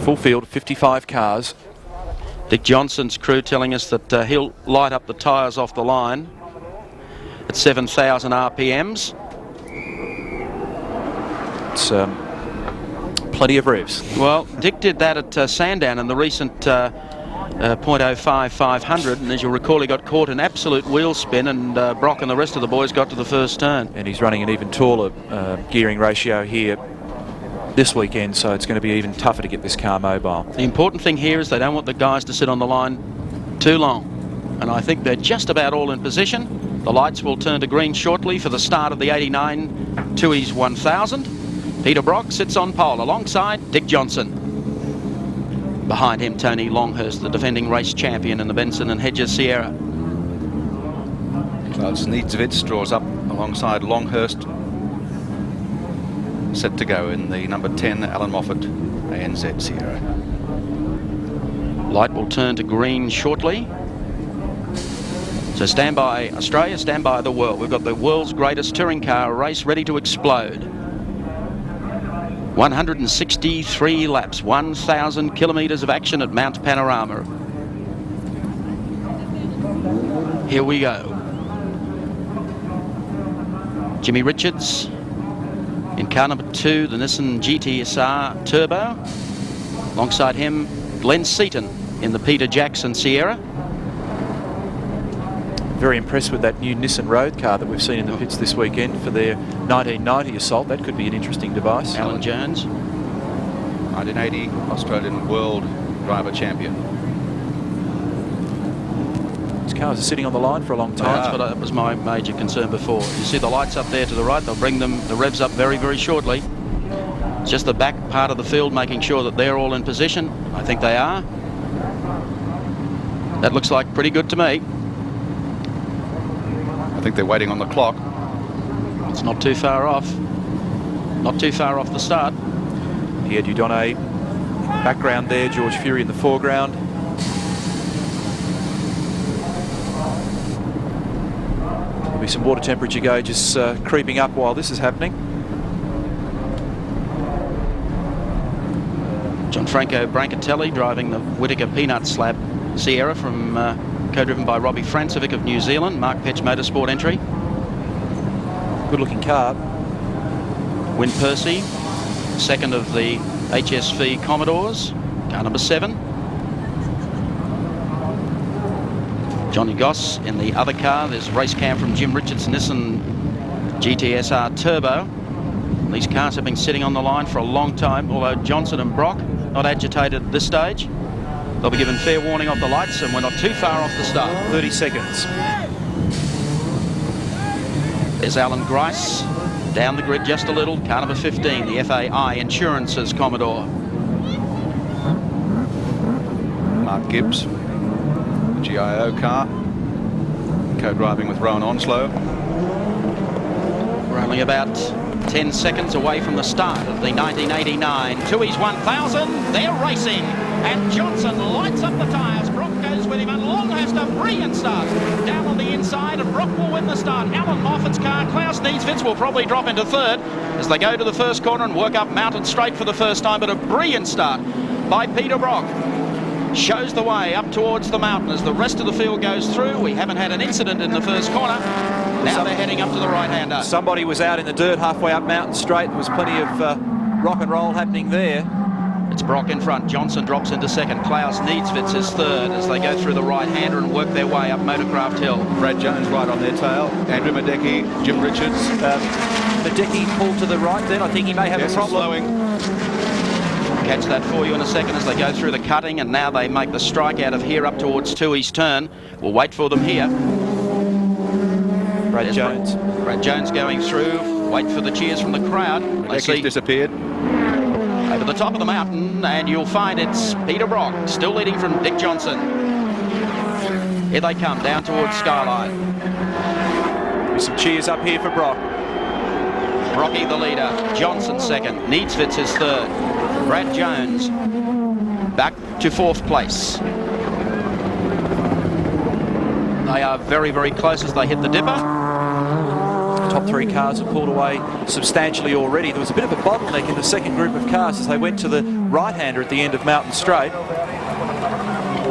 Full field, 55 cars. Dick Johnson's crew telling us that he'll light up the tyres off the line at 7,000 RPMs. It's plenty of revs. Well, Dick did that at Sandown in the recent 0.05 500, and as you'll recall, he got caught in absolute wheel spin, and Brock and the rest of the boys got to the first turn. And he's running an even taller gearing ratio here this weekend, so it's going to be even tougher to get this car mobile. The important thing here is they don't want the guys to sit on the line too long, and I think they're just about all in position. The lights will turn to green shortly for the start of the 89 Tooheys 1000. Peter Brock sits on pole alongside Dick Johnson. Behind him, Tony Longhurst, the defending race champion in the Benson and Hedges Sierra. Klaus Niedzwitz draws up alongside Longhurst, set to go in the number 10 Alan Moffat ANZ Sierra. Light will turn to green shortly. So stand by Australia, stand by the world. We've got the world's greatest touring car race ready to explode. 163 laps, 1,000 kilometres of action at Mount Panorama. Here we go. Jimmy Richards in car number 2, the Nissan GTSR Turbo. Alongside him, Glenn Seaton in the Peter Jackson Sierra. Very impressed with that new Nissan Road car that we've seen in the pits this weekend for their 1990 Assault. That could be an interesting device. Alan Jones. 1980 Australian World Driver Champion. These cars are sitting on the line for a long time. That's what was my major concern before. You see the lights up there to the right. They'll bring the revs up very, very shortly. It's just the back part of the field making sure that they're all in position. I think they are. That looks like pretty good to me. I think they're waiting on the clock. It's not too far off. Not too far off the start. Here, Dudonne, background there, George Fury in the foreground. There'll be some water temperature gauges creeping up while this is happening. Gianfranco Brancatelli driving the Whittaker Peanut Slab Sierra from co-driven by Robbie Francevic of New Zealand, Mark Petch Motorsport entry. Good looking car. Win Percy, second of the HSV Commodores, car number 7. Johnny Goss in the other car. There's a race cam from Jim Richards Nissan GTSR Turbo. These cars have been sitting on the line for a long time, although Johnson and Brock not agitated at this stage. They'll be given fair warning off the lights, and we're not too far off the start. 30 seconds. There's Alan Grice, down the grid just a little, car number 15, the FAI Insurances Commodore. Mark Gibbs, the GIO car, co-driving with Rowan Onslow. We're only about 10 seconds away from the start of the 1989 Tooheys 1000. They're racing, and Johnson lights up the tyres. Brock goes with him, and Long has a brilliant start. Down on the inside, and Brock will win the start. Alan Moffat's car, Klaus Needsvitz, will probably drop into third as they go to the first corner and work up Mountain Straight for the first time, but a brilliant start by Peter Brock. Shows the way up towards the mountain as the rest of the field goes through. We haven't had an incident in the first corner. Now they're heading up to the right-hander. Somebody was out in the dirt halfway up Mountain Straight. There was plenty of rock and roll happening there. It's Brock in front. Johnson drops into second. Klaus Needsvitz is third as they go through the right-hander and work their way up Motorcraft Hill. Brad Jones right on their tail. Andrew Madecki, Jim Richards. Madecki pulled to the right then. I think he may have a problem. Slowing. Catch that for you in a second as they go through the cutting, and now they make the strike out of here up towards Tooheys Turn. We'll wait for them here. Brad Jones. Brad Jones going through. Wait for the cheers from the crowd. Madecki's disappeared. Over the top of the mountain, and you'll find it's Peter Brock, still leading from Dick Johnson. Here they come, down towards Skyline. With some cheers up here for Brock. Brocky the leader, Johnson second, Needsvitz is third. Brad Jones back to fourth place. They are very, very close as they hit the dipper. Top three cars have pulled away substantially already. There was a bit of a bottleneck in the second group of cars as they went to the right-hander at the end of Mountain Straight.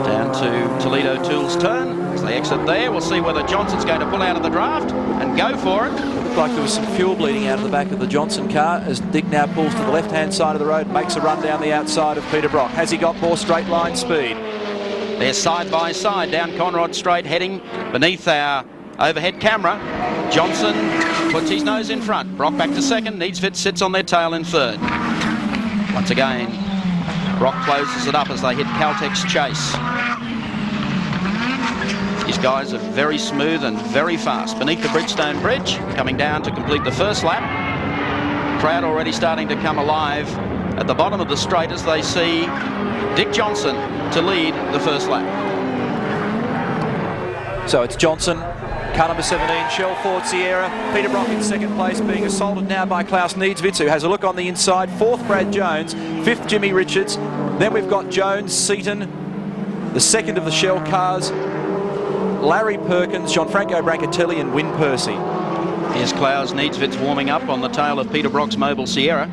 Down to Toledo Tools Turn. As they exit there, we'll see whether Johnson's going to pull out of the draft and go for it. Looked like there was some fuel bleeding out of the back of the Johnson car as Dick now pulls to the left-hand side of the road, makes a run down the outside of Peter Brock. Has he got more straight line speed? They're side by side down Conrod Straight, heading beneath our overhead camera. Johnson puts his nose in front. Brock back to second. Needsvitz sits on their tail in third. Once again, Brock closes it up as they hit Caltech's Chase. These guys are very smooth and very fast. Beneath the Bridgestone Bridge, coming down to complete the first lap. Crowd already starting to come alive at the bottom of the straight as they see Dick Johnson to lead the first lap. So it's Johnson, car number 17, Shell Ford Sierra. Peter Brock in second place, being assaulted now by Klaus Needsvitz, who has a look on the inside. Fourth, Brad Jones. Fifth, Jimmy Richards. Then we've got Jones, Seaton, the second of the Shell cars, Larry Perkins, Gianfranco Brancatelli and Win Percy. Here's Klaus Needsvitz warming up on the tail of Peter Brock's Mobile Sierra.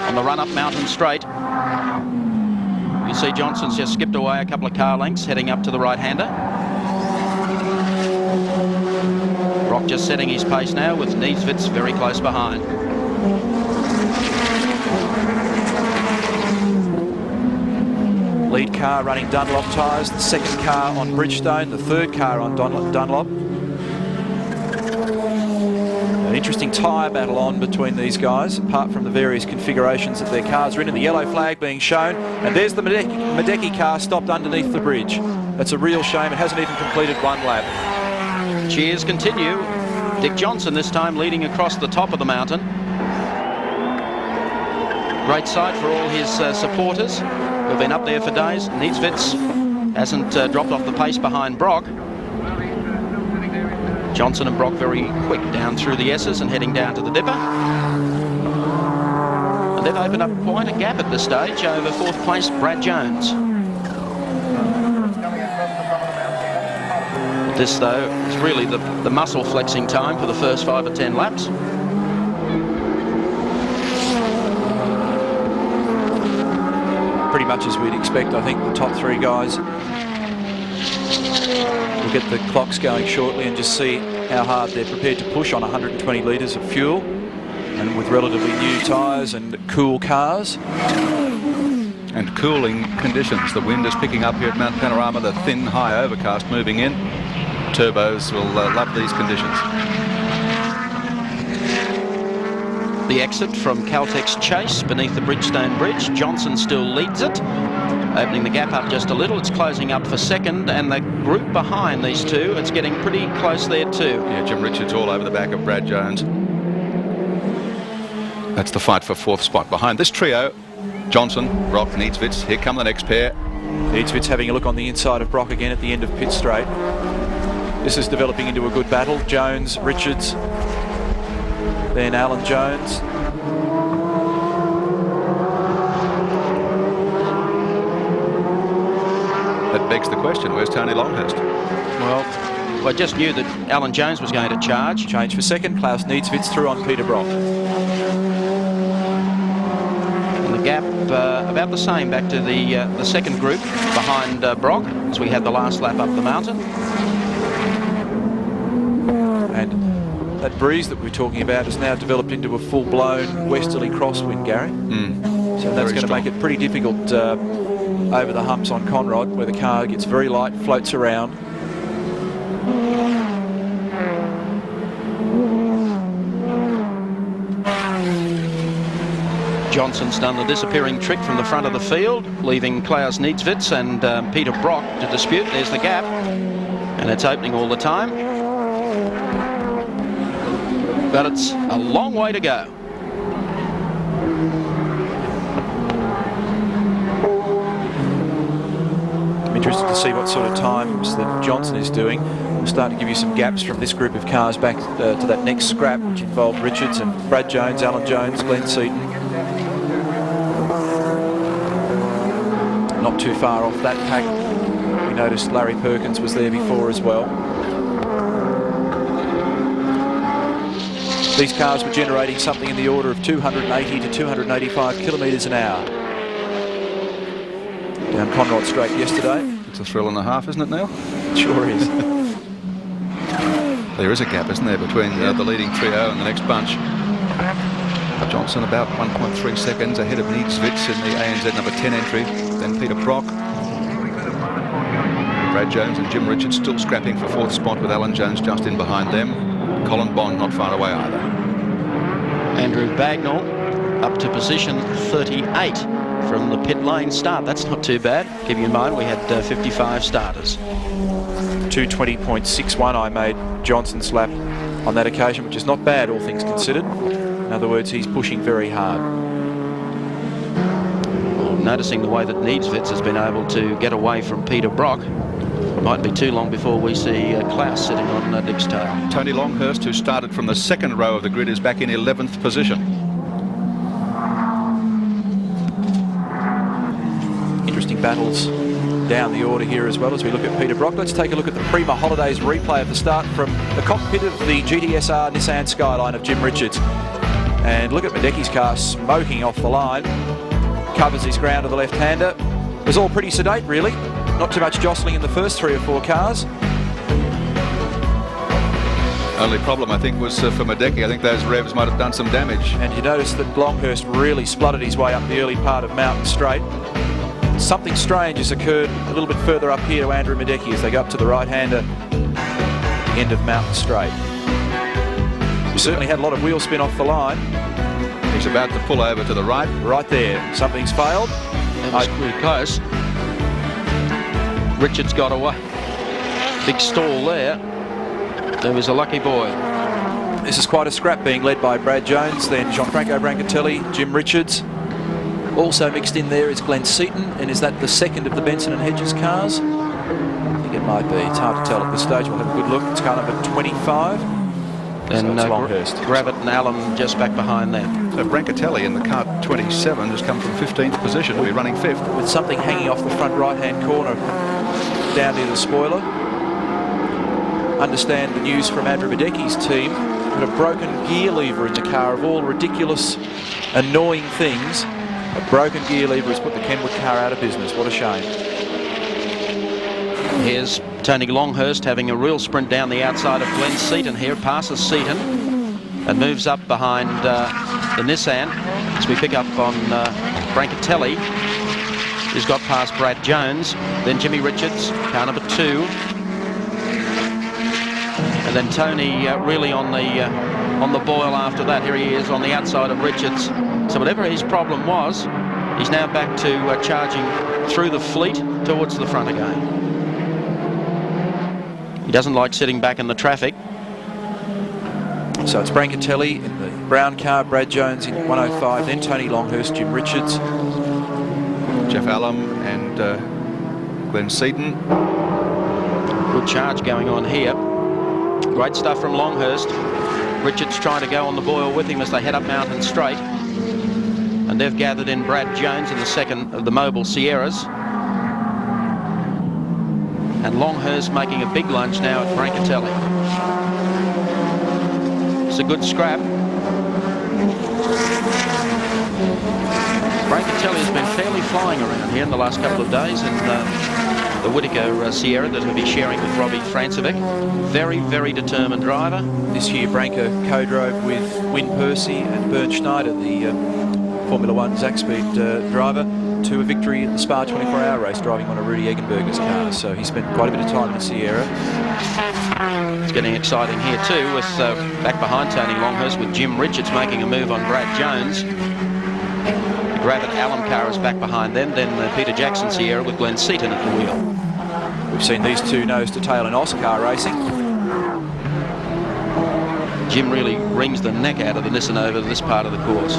On the run up Mountain Straight. You see Johnson's just skipped away a couple of car lengths heading up to the right-hander. Brock just setting his pace now with Needsvitz very close behind. lead car running Dunlop tyres, the second car on Bridgestone, the third car on Dunlop. An interesting tyre battle on between these guys, apart from the various configurations that their cars are in, and the yellow flag being shown. And there's the Medecky car stopped underneath the bridge. That's a real shame. It hasn't even completed one lap. Cheers continue. Dick Johnson this time leading across the top of the mountain. Great sight for all his supporters who've been up there for days. Niedzwitz hasn't dropped off the pace behind Brock. Johnson and Brock very quick down through the S's and heading down to the Dipper. And they've opened up quite a gap at this stage over fourth place Brad Jones. This, though, is really the muscle flexing time for the first 5 or 10 laps. Pretty much as we'd expect. I think the top 3 guys will get the clocks going shortly and just see how hard they're prepared to push on 120 litres of fuel, and with relatively new tyres and cool cars. And cooling conditions. The wind is picking up here at Mount Panorama, the thin, high overcast moving in. Turbos will love these conditions. The exit from Caltex Chase beneath the Bridgestone Bridge. Johnson still leads it, opening the gap up just a little. It's closing up for second, and the group behind these two, it's getting pretty close there too. Yeah, Jim Richards all over the back of Brad Jones. That's the fight for fourth spot. Behind this trio, Johnson, Brock, Niedzwitz. Here come the next pair. Niedzwitz having a look on the inside of Brock again at the end of pit straight. This is developing into a good battle. Jones, Richards, then Alan Jones. That begs the question, where's Tony Longhurst? Well, I just knew that Alan Jones was going to charge. Change for second. Klaus Niedzwitz through on Peter Brock. And the gap about the same back to the second group behind Brock as we had the last lap up the mountain. And that breeze that we're talking about has now developed into a full-blown westerly crosswind, Gary. So that's going to make it pretty difficult over the humps on Conrod, where the car gets very light, floats around. Johnson's done the disappearing trick from the front of the field, leaving Klaus Niedzwitz and Peter Brock to dispute. There's the gap, and it's opening all the time. But it's a long way to go. I'm interested to see what sort of times that Johnson is doing. We'll start to give you some gaps from this group of cars back to that next scrap, which involved Richards and Brad Jones, Alan Jones, Glenn Seaton. Not too far off that pack. We noticed Larry Perkins was there before as well. These cars were generating something in the order of 280 to 285 kilometres an hour. Down Conrod Straight yesterday. It's a thrill and a half, isn't it, Neil? It sure is. There is a gap, isn't there, between the leading trio and the next bunch. Johnson about 1.3 seconds ahead of Niedzwitz in the ANZ number 10 entry. Then Peter Brock. Brad Jones and Jim Richards still scrapping for fourth spot, with Alan Jones just in behind them. Colin Bond not far away either. Andrew Bagnall up to position 38 from the pit lane start. That's not too bad. Keep in mind we had 55 starters. 2:20.61 I made Johnson's lap on that occasion, which is not bad, all things considered. In other words, he's pushing very hard. Well, noticing the way that Niedzwitz has been able to get away from Peter Brock, might be too long before we see Klaus sitting on Dick's tail. Tony Longhurst, who started from the second row of the grid, is back in 11th position. Interesting battles down the order here as well as we look at Peter Brock. Let's take a look at the Prima Holidays replay of the start from the cockpit of the GTSR Nissan Skyline of Jim Richards. And look at Medecky's car smoking off the line. Covers his ground to the left-hander. It was all pretty sedate, really. Not too much jostling in the first 3 or 4 cars. Only problem, I think, was for Medecky. I think those revs might have done some damage. And you notice that Longhurst really spluttered his way up the early part of Mountain Straight. something strange has occurred a little bit further up here to Andrew Madecki as they go up to the right-hander end of Mountain Straight. We certainly had a lot of wheel spin off the line. He's about to pull over to the right. Right there. Something's failed. That was pretty close. Richards got away. Big stall there. There was a lucky boy. This is quite a scrap, being led by Brad Jones, then Gianfranco Brancatelli, Jim Richards. Also mixed in there is Glenn Seaton, and is that the second of the Benson and Hedges cars? I think it might be. It's hard to tell at this stage. We'll have a good look. It's car number 25. And so Longhurst. Gravitt and Allen just back behind them. So Brancatelli in the car 27 has come from 15th position. He'll be running 5th. With something hanging off the front right-hand corner down near the spoiler. Understand the news from Andrew Madecki's team. Got a broken gear lever in the car, of all ridiculous, annoying things. A broken gear lever has put the Kenwood car out of business. What a shame. Here's Tony Longhurst having a real sprint down the outside of Glenn Seaton here, passes Seaton and moves up behind the Nissan as we pick up on Brancatelli, who's got past Brad Jones, then Jimmy Richards, car number 2, and then Tony really on the boil after that. Here he is on the outside of Richards. So whatever his problem was, he's now back to charging through the fleet towards the front again. He doesn't like sitting back in the traffic. So it's Brancatelli in the brown car, Brad Jones in 105, then Tony Longhurst, Jim Richards, Jeff Allen and Glenn Seaton. Good charge going on here. Great stuff from Longhurst. Richards trying to go on the boil with him as they head up Mountain Straight. And they've gathered in Brad Jones in the second of the Mobile Sierras. And Longhurst making a big lunge now at Brancatelli. It's a good scrap. Brancatelli has been fairly flying around here in the last couple of days in the Whittaker Sierra that he'll be sharing with Robbie Francevic. Very, very determined driver. This year Branca co-drove with Wyn Percy and Bernd Schneider, the Formula One Zach Speed driver, to a victory at the Spa 24-hour race, driving on a Rudy Eggenberger's car. So he spent quite a bit of time in the Sierra. It's getting exciting here too, with back behind Tony Longhurst with Jim Richards making a move on Brad Jones. The Gravitt Allen car is back behind them, then the Peter Jackson Sierra with Glenn Seaton at the wheel. We've seen these two nose to tail in Oscar racing. Jim really wrings the neck out of the Nissan over this part of the course.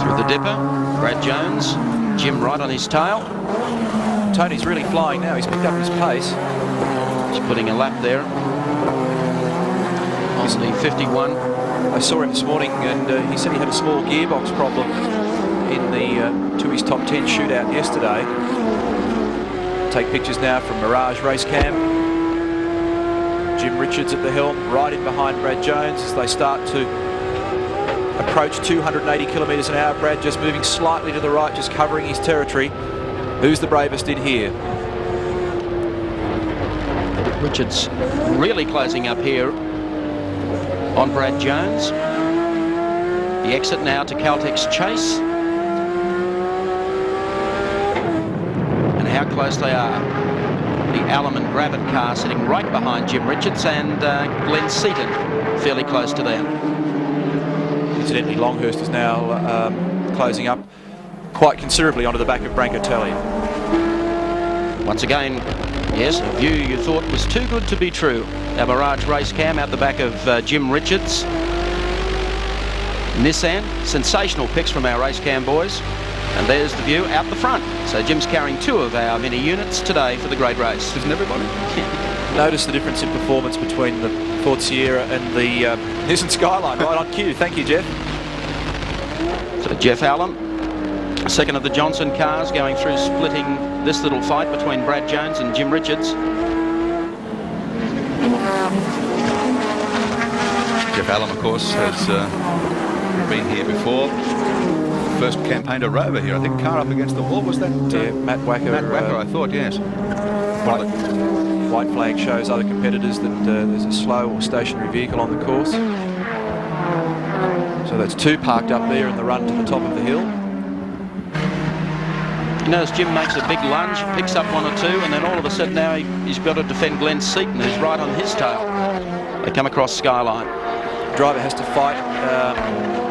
Through the dipper, Brad Jones, Jim right on his tail. Tony's really flying now, he's picked up his pace. He's putting a lap there on the 51. I saw him this morning and he said he had a small gearbox problem in the to his top 10 shootout yesterday. Take pictures now from Mirage Race Cam. Jim Richards at the helm, right in behind Brad Jones as they start to approach 280 kilometres an hour. Brad just moving slightly to the right, just covering his territory. Who's the bravest in here? Richards really closing up here on Brad Jones. The exit now to Caltech's Chase. And how close they are. The Allen and Gravitt car sitting right behind Jim Richards, and Glenn Seaton fairly close to them. Incidentally, Longhurst is now closing up quite considerably onto the back of Brancatelli. Once again, yes, a view you thought was too good to be true. Our Mirage Race Cam out the back of Jim Richards. Nissan, sensational pics from our Race Cam boys. And there's the view out the front. So Jim's carrying 2 of our mini units today for the great race. Isn't everybody? Notice the difference in performance between the Ford Sierra and the Nissan Skyline. Right on cue. Thank you, Jeff. So Jeff Allen, second of the Johnson cars, going through splitting this little fight between Brad Jones and Jim Richards. Jeff Allen, of course, has been here before. First campaign to Rover here, I think. Car up against the wall, was that? Yeah, Matt Wacker. Matt Wacker, I thought, yes. White flag shows other competitors that there's a slow or stationary vehicle on the course. So that's 2 parked up there in the run to the top of the hill. You notice Jim makes a big lunge, picks up one or two, and then all of a sudden now he's got to defend Glenn Seaton, who's right on his tail. They come across Skyline. Driver has to fight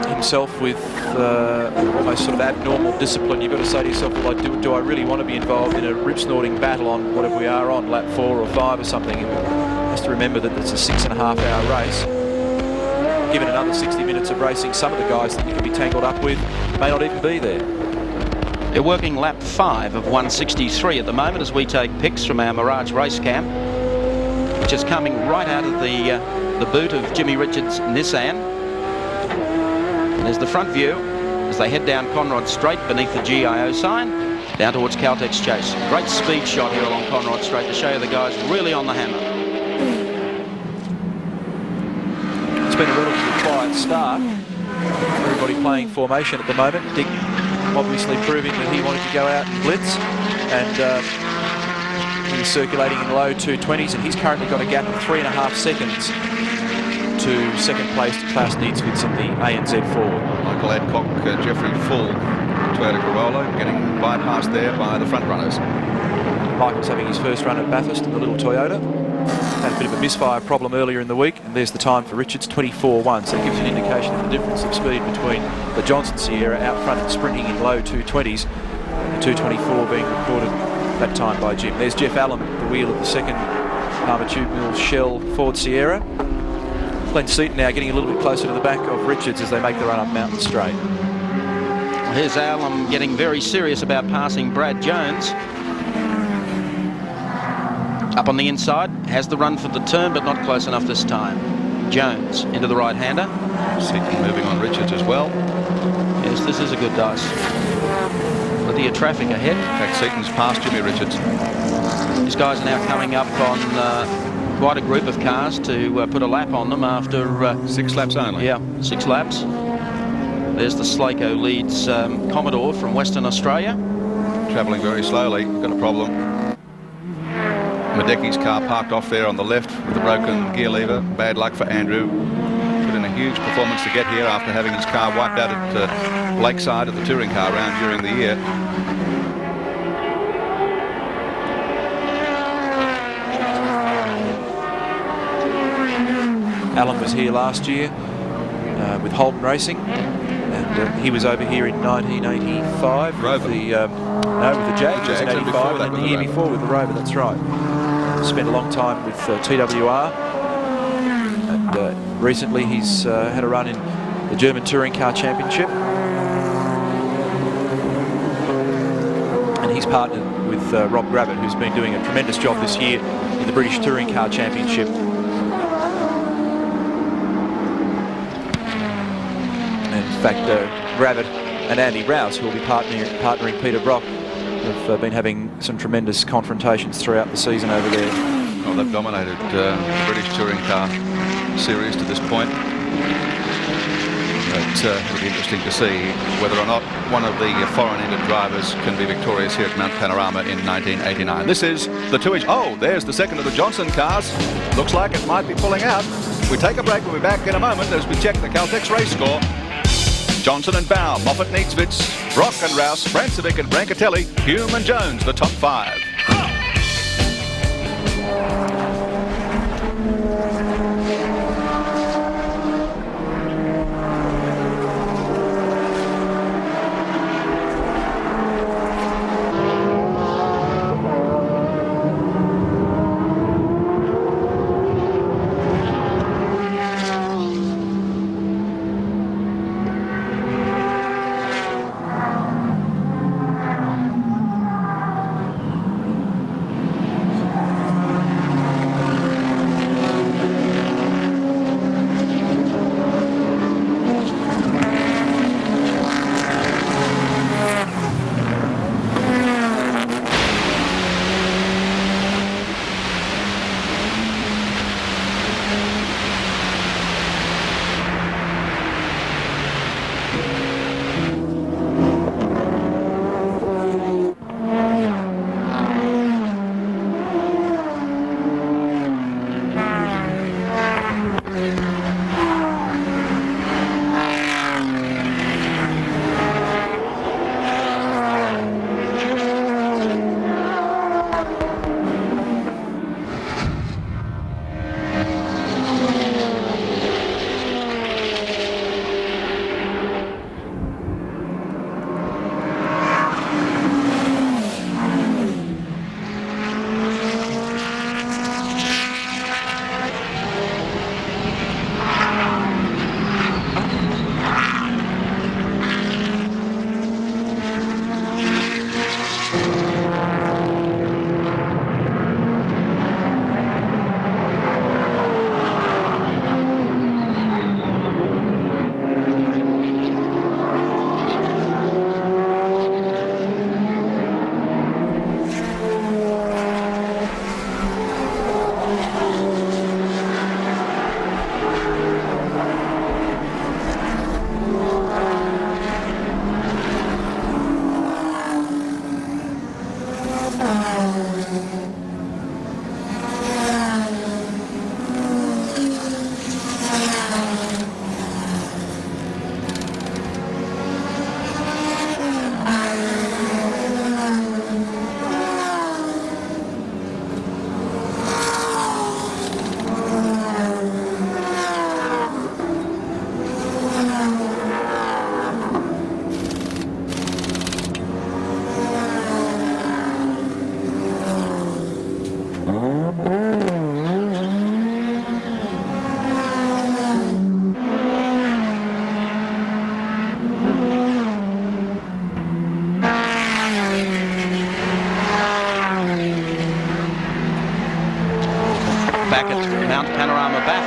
himself with almost sort of abnormal discipline. You've got to say to yourself, well, do I really want to be involved in a rip-snorting battle on whatever we are on, lap 4 or 5 or something? And has to remember that it's a 6.5-hour race. Given another 60 minutes of racing, some of the guys that you can be tangled up with may not even be there. They're working lap 5 of 163 at the moment as we take pics from our Mirage race cam, which is coming right out of the boot of Jimmy Richards' Nissan. And there's the front view as they head down Conrod Straight beneath the GIO sign down towards Caltex Chase. Great speed shot here along Conrod Straight to show you the guys really on the hammer. It's been a relatively quiet start. Everybody playing formation at the moment. Dick obviously proving that he wanted to go out and blitz, and he's circulating in low 220s, and he's currently got a gap of 3.5 seconds to second place to Klaus Niedzwitz in the ANZ Ford. Michael Adcock, Jeffrey Full, Toyota Corolla, getting bypassed there by the front runners. Michael's having his first run at Bathurst in the little Toyota. Had a bit of a misfire problem earlier in the week, and there's the time for Richards, 24.1. So it gives you an indication of the difference of speed between the Johnson Sierra out front and sprinting in low 220s, and the 224 being recorded that time by Jim. There's Jeff Allen at the wheel of the second Palmer Tube Mills Shell Ford Sierra. Glenn Seaton now getting a little bit closer to the back of Richards as they make the run up Mountain Straight. Here's Allen getting very serious about passing Brad Jones. Up on the inside, has the run for the turn, but not close enough this time. Jones into the right-hander. Seaton moving on Richards as well. Yes, this is a good dice. Plenty of traffic ahead. In fact, Seaton's passed Jimmy Richards. These guys are now coming up on quite a group of cars to put a lap on them after 6 laps only. Yeah, 6 laps. There's the Slaco Leeds Commodore from Western Australia. Travelling very slowly, got a problem. Madecki's car parked off there on the left with a broken gear lever. Bad luck for Andrew. Put in a huge performance to get here after having his car wiped out at Lakeside at the touring car round during the year. Allen was here last year with Holden Racing, and he was over here in 1985 with the Jags in 85, and then the year before with the Rover. That's right. Spent a long time with TWR, and recently he's had a run in the German Touring Car Championship, and he's partnered with Rob Gravitt, who's been doing a tremendous job this year in the British Touring Car Championship. And in fact, Gravitt and Andy Rouse, who will be partnering Peter Brock, have been having some tremendous confrontations throughout the season over there. Well, they've dominated the British Touring Car Series to this point. But it'll be interesting to see whether or not one of the foreign-ended drivers can be victorious here at Mount Panorama in 1989. This is the 2-inch. Oh, there's the second of the Johnson cars. Looks like it might be pulling out. We take a break. We'll be back in a moment as we check the Caltex race score. Johnson and Bow, Moffat and Niedzwitz, Brock and Rouse, Francevic and Brancatelli, Hume and Jones, the top 5.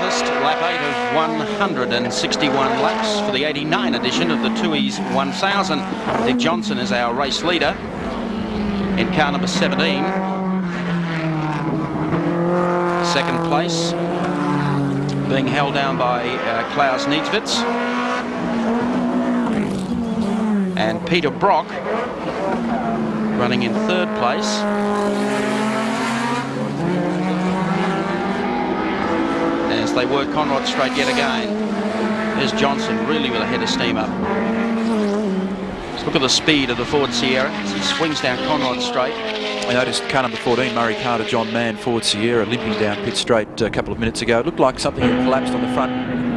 Bathurst, lap 8 of 161 laps for the 89 edition of the Tooheys 1000. Dick Johnson is our race leader in car number 17. Second place being held down by Klaus Niedzwitz and Peter Brock running in third place. As they work Conrod Straight yet again. There's Johnson really with a head of steam up. Let's look at the speed of the Ford Sierra as he swings down Conrod Straight. I noticed car number 14, Murray Carter, John Mann, Ford Sierra, limping down pit straight a couple of minutes ago. It looked like something had collapsed on the front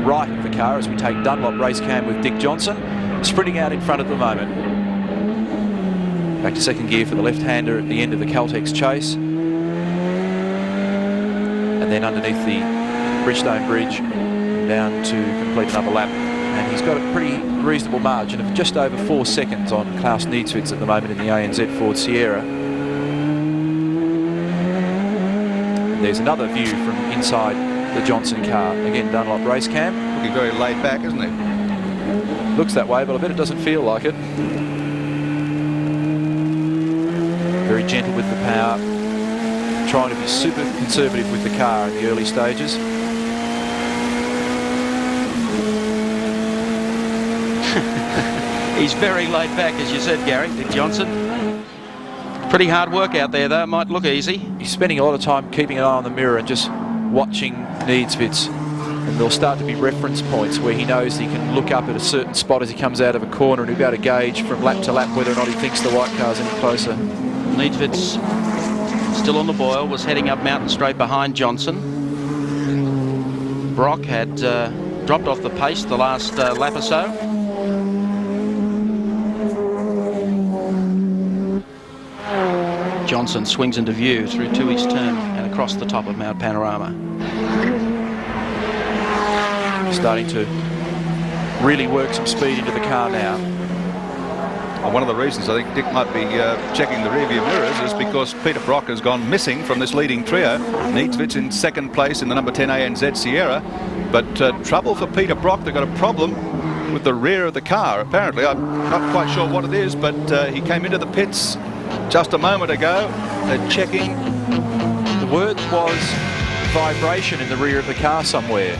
right of the car as we take Dunlop race cam with Dick Johnson, sprinting out in front at the moment. Back to second gear for the left-hander at the end of the Caltex chase. And then underneath the Bridgestone Bridge down to complete another lap. And he's got a pretty reasonable margin of just over 4 seconds on Klaus Niedzwitz at the moment in the ANZ Ford Sierra. There's another view from inside the Johnson car. Again, Dunlop race cam. Looking very laid back, isn't he? Looks that way, but I bet it doesn't feel like it. Very gentle with the power. Trying to be super conservative with the car in the early stages. He's very laid back, as you said, Gary, Dick Johnson. Pretty hard work out there, though. It might look easy. He's spending a lot of time keeping an eye on the mirror and just watching Niedzwitz. And there'll start to be reference points where he knows he can look up at a certain spot as he comes out of a corner and he'll be able to gauge from lap to lap whether or not he thinks the white car's any closer. Niedzwitz, still on the boil, was heading up Mountain Straight behind Johnson. Brock had dropped off the pace the last lap or so. Johnson swings into view through Tooheys Turn and across the top of Mount Panorama. Starting to really work some speed into the car now. Well, one of the reasons I think Dick might be checking the rearview mirrors is because Peter Brock has gone missing from this leading trio. Niedzwitz in second place in the number 10 ANZ Sierra. But trouble for Peter Brock. They've got a problem with the rear of the car, apparently. I'm not quite sure what it is, but he came into the pits just a moment ago. They're checking. The word was vibration in the rear of the car somewhere.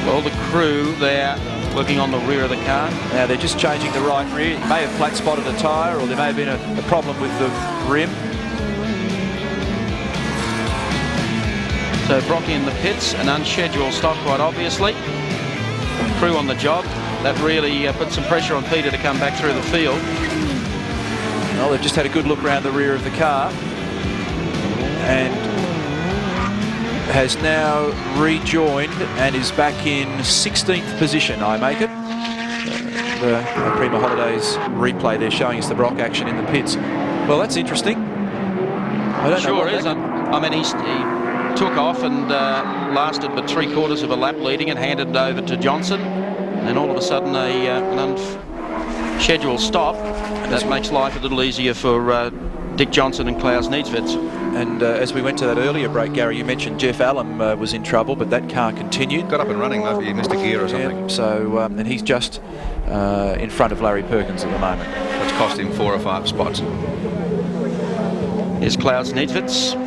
Well, the crew there working on the rear of the car. Now they're just changing the right rear. It may have flat spotted a tyre, or there may have been a problem with the rim. So Brock in the pits, an unscheduled stop quite obviously. Crew on the job. That really put some pressure on Peter to come back through the field. Well, they've just had a good look around the rear of the car and has now rejoined and is back in 16th position, I make it. The Prima Holidays replay, they're showing us the Brock action in the pits. Well, that's interesting. I don't know. Sure is. I mean, he took off and lasted but 3/4 of a lap leading and handed it over to Johnson. And then all of a sudden an unscheduled stop. And that makes life a little easier for Dick Johnson and Klaus Niedzwitz. And as we went to that earlier break, Gary, you mentioned Jeff Allen was in trouble, but that car continued. Got up and running, maybe he missed a gear or something. Yeah, so, and he's just in front of Larry Perkins at the moment. Which cost him 4 or 5 spots. Here's Klaus Niedzwitz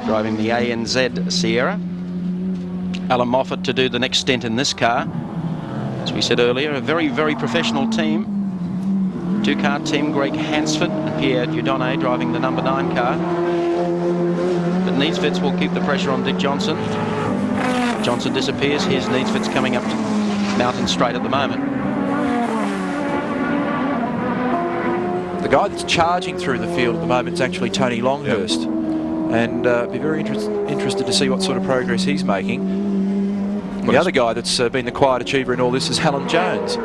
driving the ANZ Sierra. Alan Moffat to do the next stint in this car. As we said earlier, a very, very professional team. Two-car team, Greg Hansford and Pierre Dieudonné driving the number 9 car. But Niedzwitz will keep the pressure on Dick Johnson. Johnson disappears. Here's Niedzwitz coming up to Mountain Straight at the moment. The guy that's charging through the field at the moment is actually Tony Longhurst. Yep. And be very interested to see what sort of progress he's making. The other guy that's been the quiet achiever in all this is Alan Jones.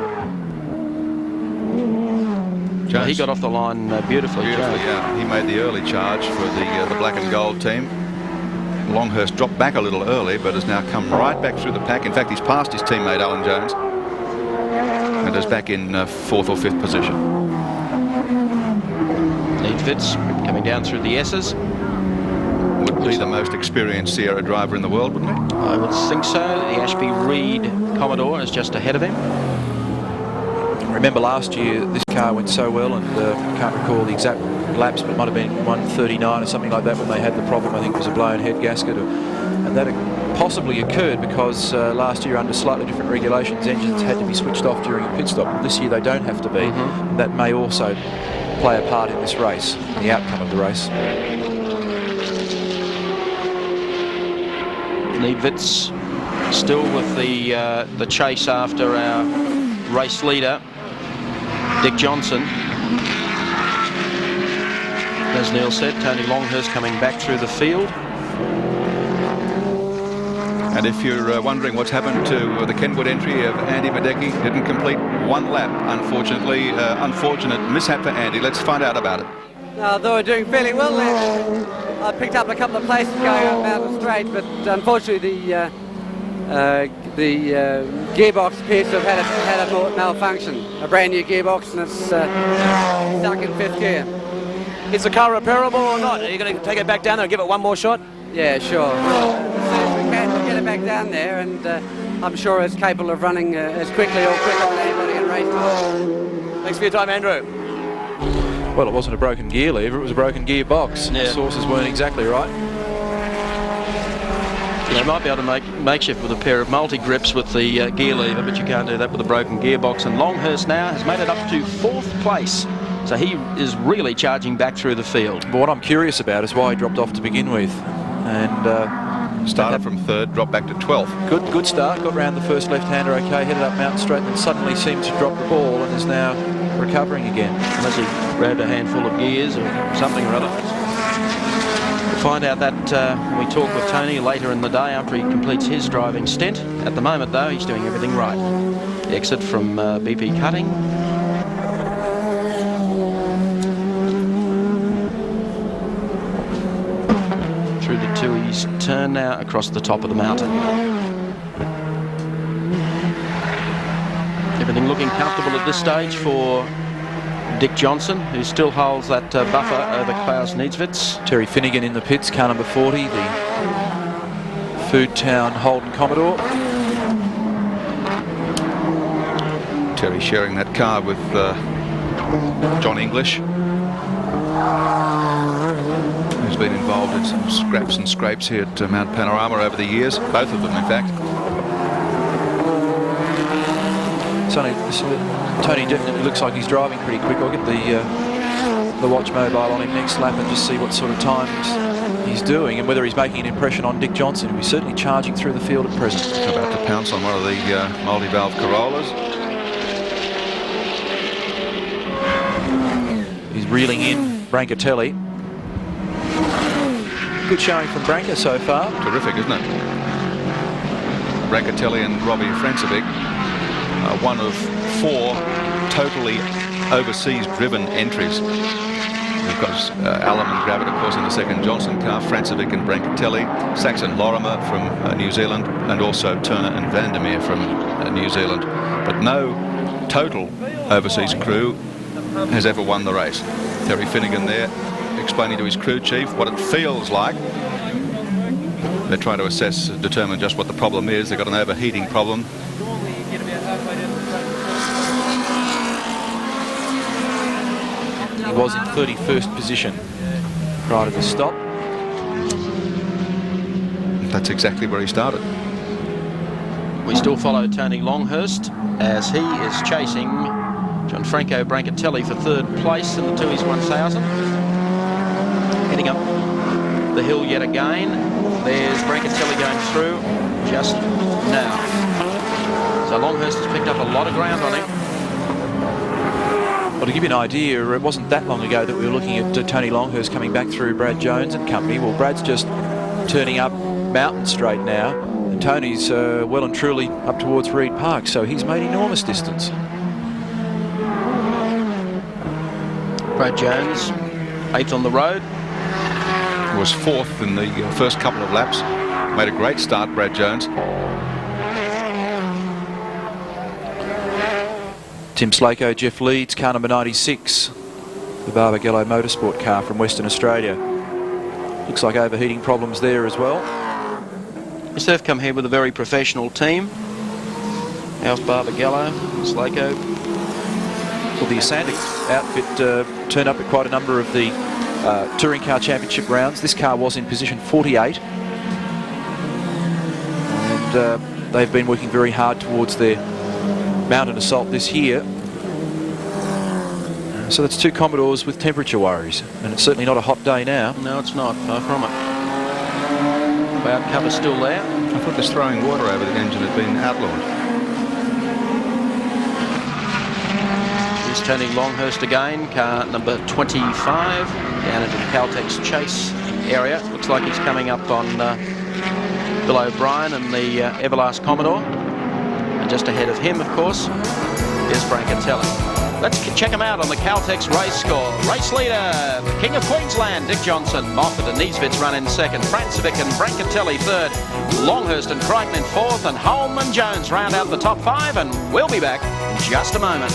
He got off the line beautifully. Yeah. He made the early charge for the black and gold team. Longhurst dropped back a little early, but has now come right back through the pack. In fact, he's passed his teammate Alan Jones and is back in 4th or 5th position. Niedzwitz coming down through the S's. would be the most experienced Sierra driver in the world, wouldn't he? I would think so. The Ashby Reed Commodore is just ahead of him. Remember last year this car went so well, and I can't recall the exact laps, but it might have been 1:39 or something like that when they had the problem. I think it was a blown head gasket, and that possibly occurred because last year, under slightly different regulations, engines had to be switched off during a pit stop. This year they don't have to be. And that may also play a part in this race, the outcome of the race. Neidwitz still with the chase after our race leader, Dick Johnson. As Neil said, Tony Longhurst coming back through the field. And if you're wondering what's happened to the Kenwood entry of Andy Madecki, didn't complete one lap, unfortunately. Unfortunate mishap for Andy. Let's find out about it. They were doing fairly well there. I picked up a couple of places going up Mountain Straight, but unfortunately the gearbox appears to have had a malfunction. A brand new gearbox, and it's stuck in 5th gear. Is the car repairable or not? Are you going to take it back down there and give it one more shot? Yeah, sure. As soon as we can, get it back down there, and I'm sure it's capable of running as quickly or quicker than anybody in race time. Thanks for your time, Andrew. Well, it wasn't a broken gear lever, it was a broken gearbox. Yeah. The sources weren't exactly right. You might be able to make makeshift with a pair of multi-grips with the gear lever, but you can't do that with a broken gearbox. And Longhurst now has made it up to 4th place. So he is really charging back through the field. But what I'm curious about is why he dropped off to begin with. And started from 3rd, dropped back to 12th. Good start, got round the first left-hander okay, headed up Mountain Straight, and then suddenly seemed to drop the ball and is now recovering again. Unless he grabbed a handful of gears or something or other. We'll find out that when we talk with Tony later in the day after he completes his driving stint. At the moment, though, he's doing everything right. Exit from BP Cutting. Through the Tui's turn now across the top of the mountain. Everything looking comfortable at this stage for Dick Johnson, who still holds that buffer over Klaus Neidwitz. Terry Finnegan in the pits, car number 40, the Food Town Holden Commodore. Terry sharing that car with John English, who's been involved in some scraps and scrapes here at Mount Panorama over the years, both of them in fact. Tony definitely looks like he's driving pretty quick. I'll get the watch mobile on him next lap and just see what sort of times he's doing and whether he's making an impression on Dick Johnson, who is certainly charging through the field at present. About to pounce on one of the multi-valve Corollas. He's reeling in Brancatelli. Good showing from Branca so far. Terrific, isn't it? Brancatelli and Robbie Francevic, one of 4 totally overseas driven entries. We've got Allen and Gravitt, of course, in the second Johnson car, Francevic and Brancatelli, Saxon Lorimer from New Zealand, and also Turner and Vandermeer from New Zealand. But no total overseas crew has ever won the race. Terry Finnegan there explaining to his crew chief what it feels like. They're trying to determine just what the problem is. They've got an overheating problem. He was in 31st position prior to the stop. That's exactly where he started. We still follow Tony Longhurst as he is chasing Gianfranco Brancatelli for 3rd place in the Tui's 1000. Heading up the hill yet again. There's Brancatelli going through just now. So Longhurst has picked up a lot of ground on him. Well, to give you an idea, it wasn't that long ago that we were looking at Tony Longhurst coming back through Brad Jones and company. Well, Brad's just turning up Mountain Straight now, and Tony's well and truly up towards Reed Park, so he's made enormous distance. Brad Jones, 8th on the road. Was 4th in the first couple of laps. Made a great start, Brad Jones. Tim Slako, Jeff Leeds, car number 96, the Barbagallo Motorsport car from Western Australia. Looks like overheating problems there as well. Yes, they've come here with a very professional team. Alf Barbagallo, Slako. Well, the Isantic outfit turned up at quite a number of the Touring Car Championship rounds. This car was in position 48. And they've been working very hard towards their mountain assault this year. So that's two Commodores with temperature worries. And it's certainly not a hot day now. No, it's not. Far from it. Cloud cover still there. I thought this throwing water over the engine had been outlawed. Here's Tony Longhurst again, car number 25, down into the Caltex Chase area. Looks like he's coming up on Bill O'Brien and the Everlast Commodore. And just ahead of him, of course, is Brancatelli. Let's check him out on the Caltex race score. Race leader, the King of Queensland, Dick Johnson. Moffat and Nieswitz run in second. Francevic and Brancatelli third. Longhurst and Crichton in fourth. And Holm and Jones round out the top five. And we'll be back in just a moment.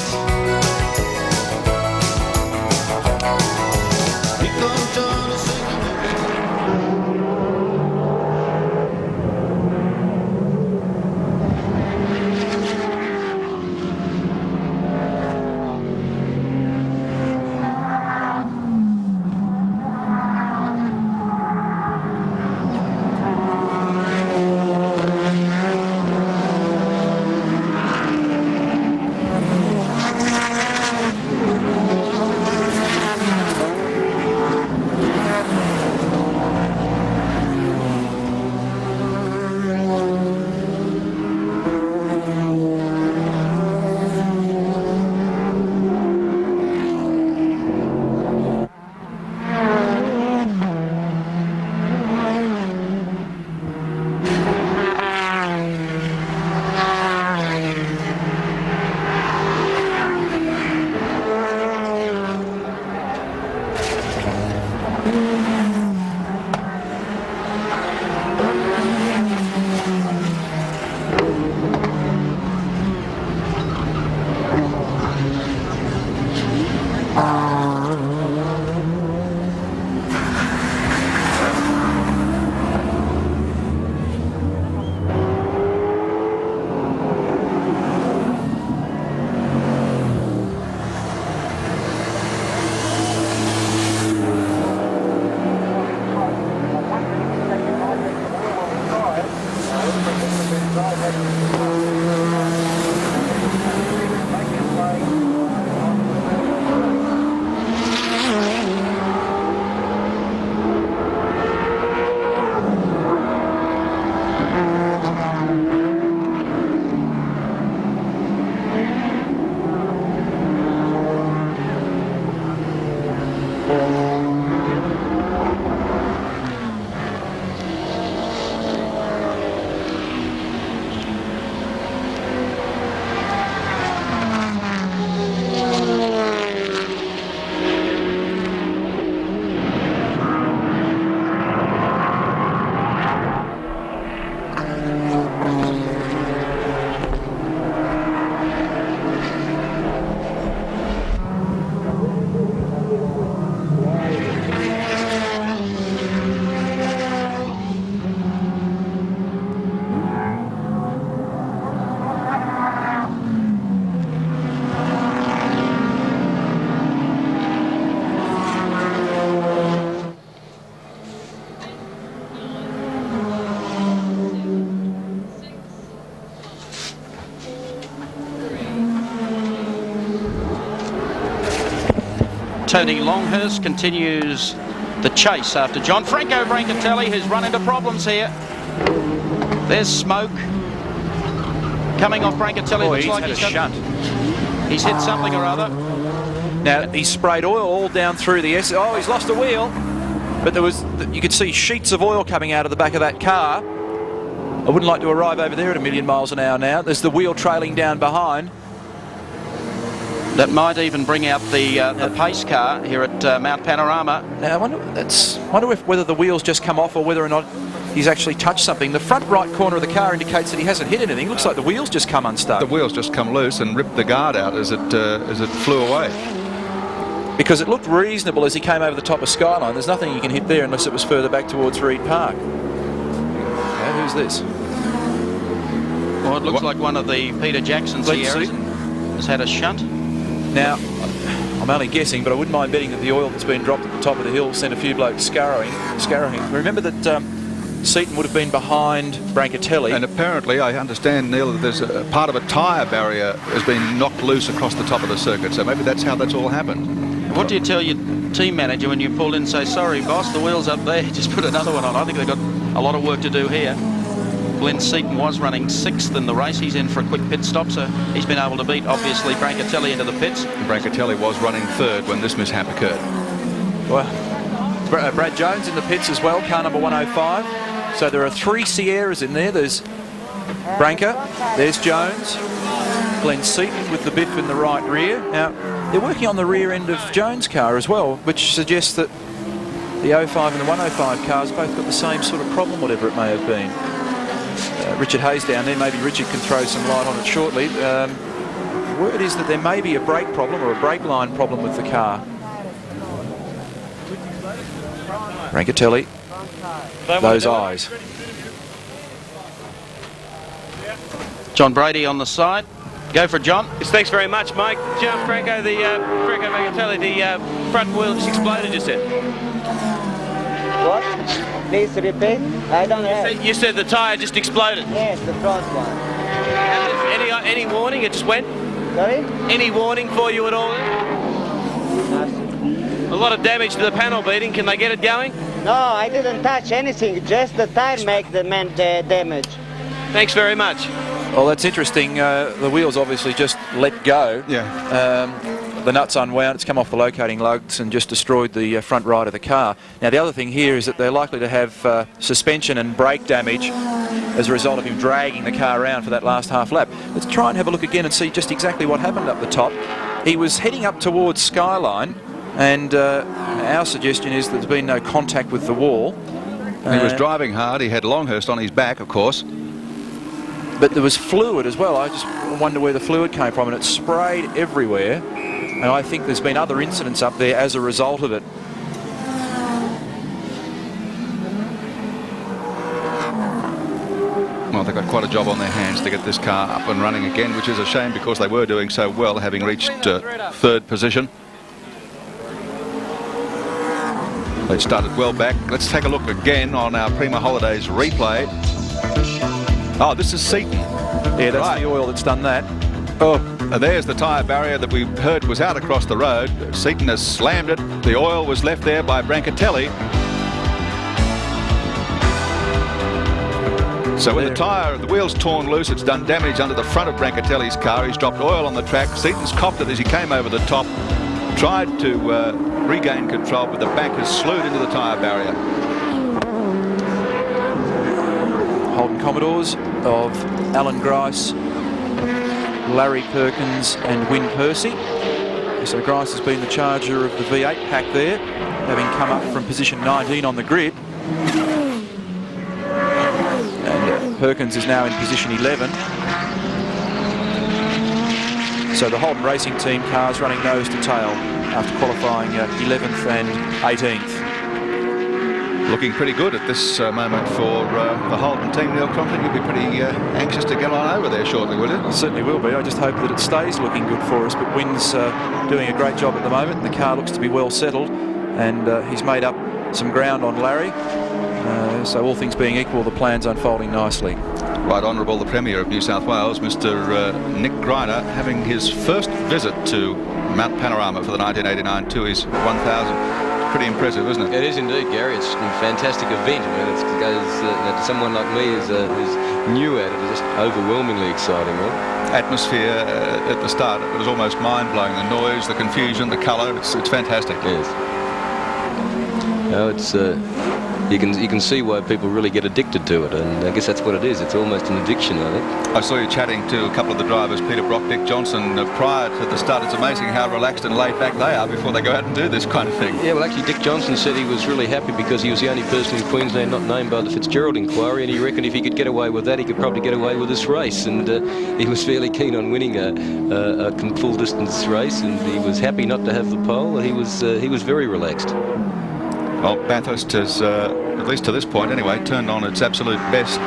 Tony Longhurst continues the chase after John Franco Brancatelli, who's run into problems here. There's smoke coming off Brancatelli. Looks like he's had a shunt. He's hit something or other. Now, he sprayed oil all down through the S. Oh, he's lost a wheel. But there was, you could see sheets of oil coming out of the back of that car. I wouldn't like to arrive over there at 1,000,000 miles an hour now. There's the wheel trailing down behind. That might even bring out the pace car here at Mount Panorama. Now, I wonder whether the wheels just come off or whether or not he's actually touched something. The front right corner of the car indicates that he hasn't hit anything. Looks like the wheels just come unstuck. The wheels just come loose and ripped the guard out as it flew away. because it looked reasonable as he came over the top of Skyline. There's nothing you can hit there unless it was further back towards Reed Park. Okay, who's this? Well, it looks like one of the Peter Jackson Sierras has had a shunt. Now, I'm only guessing, but I wouldn't mind betting that the oil that's been dropped at the top of the hill sent a few blokes scurrying. Remember that Seaton would have been behind Brancatelli. And apparently, I understand, Neil, that there's a part of a tyre barrier has been knocked loose across the top of the circuit, so maybe that's how that's all happened. What do you tell your team manager when you pull in and say, sorry, boss, the wheel's up there, just put another one on? I think they've got a lot of work to do here. Glenn Seaton was running 6th in the race. He's in for a quick pit stop, so he's been able to beat, obviously, Brancatelli into the pits. And Brancatelli was running 3rd when this mishap occurred. Well, Brad Jones in the pits as well, car number 105. So there are 3 Sierras in there. There's Branca, there's Jones, Glenn Seaton with the biff in the right rear. Now, they're working on the rear end of Jones' car as well, which suggests that the 05 and the 105 cars both got the same sort of problem, whatever it may have been. Richard Hayes down there, maybe Richard can throw some light on it shortly. Word is that there may be a brake problem or a brake line problem with the car. Brancatelli, those eyes. John Brady on the side. Go for John. Yes, thanks very much, Mike. John Franco, Franco Brancatelli, the front wheel just exploded, you said. What? Please repeat. I don't know. You said the tyre just exploded. Yes, the front one. Any warning? It just went? Sorry? Any warning for you at all? Nothing. A lot of damage to the panel beating. Can they get it going? No, I didn't touch anything. Just the tire make the damage. Thanks very much. Well, that's interesting. The wheels obviously just let go. Yeah. The nut's unwound, it's come off the locating lugs and just destroyed the front right of the car. Now, the other thing here is that they're likely to have suspension and brake damage as a result of him dragging the car around for that last half lap. Let's try and have a look again and see just exactly what happened up the top. He was heading up towards Skyline, and our suggestion is that there's been no contact with the wall. He was driving hard. He had Longhurst on his back, of course. But there was fluid as well. I just wonder where the fluid came from, and it sprayed everywhere. And I think there's been other incidents up there as a result of it. Well, they've got quite a job on their hands to get this car up and running again, which is a shame because they were doing so well, having reached 3rd position. They started well back. Let's take a look again on our Prima Holidays replay. Oh, this is Seaton. Yeah, that's right. The oil that's done that. Oh, there's the tyre barrier that we heard was out across the road. Seaton has slammed it. The oil was left there by Brancatelli. So when the wheel's torn loose, it's done damage under the front of Brancatelli's car. He's dropped oil on the track. Seaton's copped it as he came over the top. Tried to regain control, but the back has slewed into the tyre barrier. Holden Commodores of Alan Grice, Larry Perkins and Wynne Percy. So Grice has been the charger of the V8 pack there, having come up from position 19 on the grid. And Perkins is now in position 11. So the Holden Racing Team cars running nose to tail after qualifying 11th and 18th. Looking pretty good at this moment for the Holden team. Neil Crompton, you'll be pretty anxious to get on over there shortly, will you? I certainly will be. I just hope that it stays looking good for us. But Wynn's doing a great job at the moment. The car looks to be well settled, and he's made up some ground on Larry. So all things being equal, the plan's unfolding nicely. Right Honourable the Premier of New South Wales, Mr Nick Greiner, having his first visit to Mount Panorama for the 1989 Tooheys 1000. Pretty impressive, isn't it? It is indeed, Gary. It's a fantastic event. I mean, it goes to someone like me who's new at it, it's just overwhelmingly exciting, right? Atmosphere at the start, it was almost mind-blowing. The noise, the confusion, the colour, it's fantastic. Yes. No, it's you can see why people really get addicted to it, and I guess that's what it is. It's almost an addiction, I think. I saw you chatting to a couple of the drivers, Peter Brock, Dick Johnson, prior to the start. It's amazing how relaxed and laid back they are before they go out and do this kind of thing. Yeah, well, actually, Dick Johnson said he was really happy because he was the only person in Queensland not named by the Fitzgerald inquiry, and he reckoned if he could get away with that, he could probably get away with this race. And he was fairly keen on winning a full distance race, and he was happy not to have the pole. He was very relaxed. Well, Bathurst has, at least to this point anyway, turned on its absolute best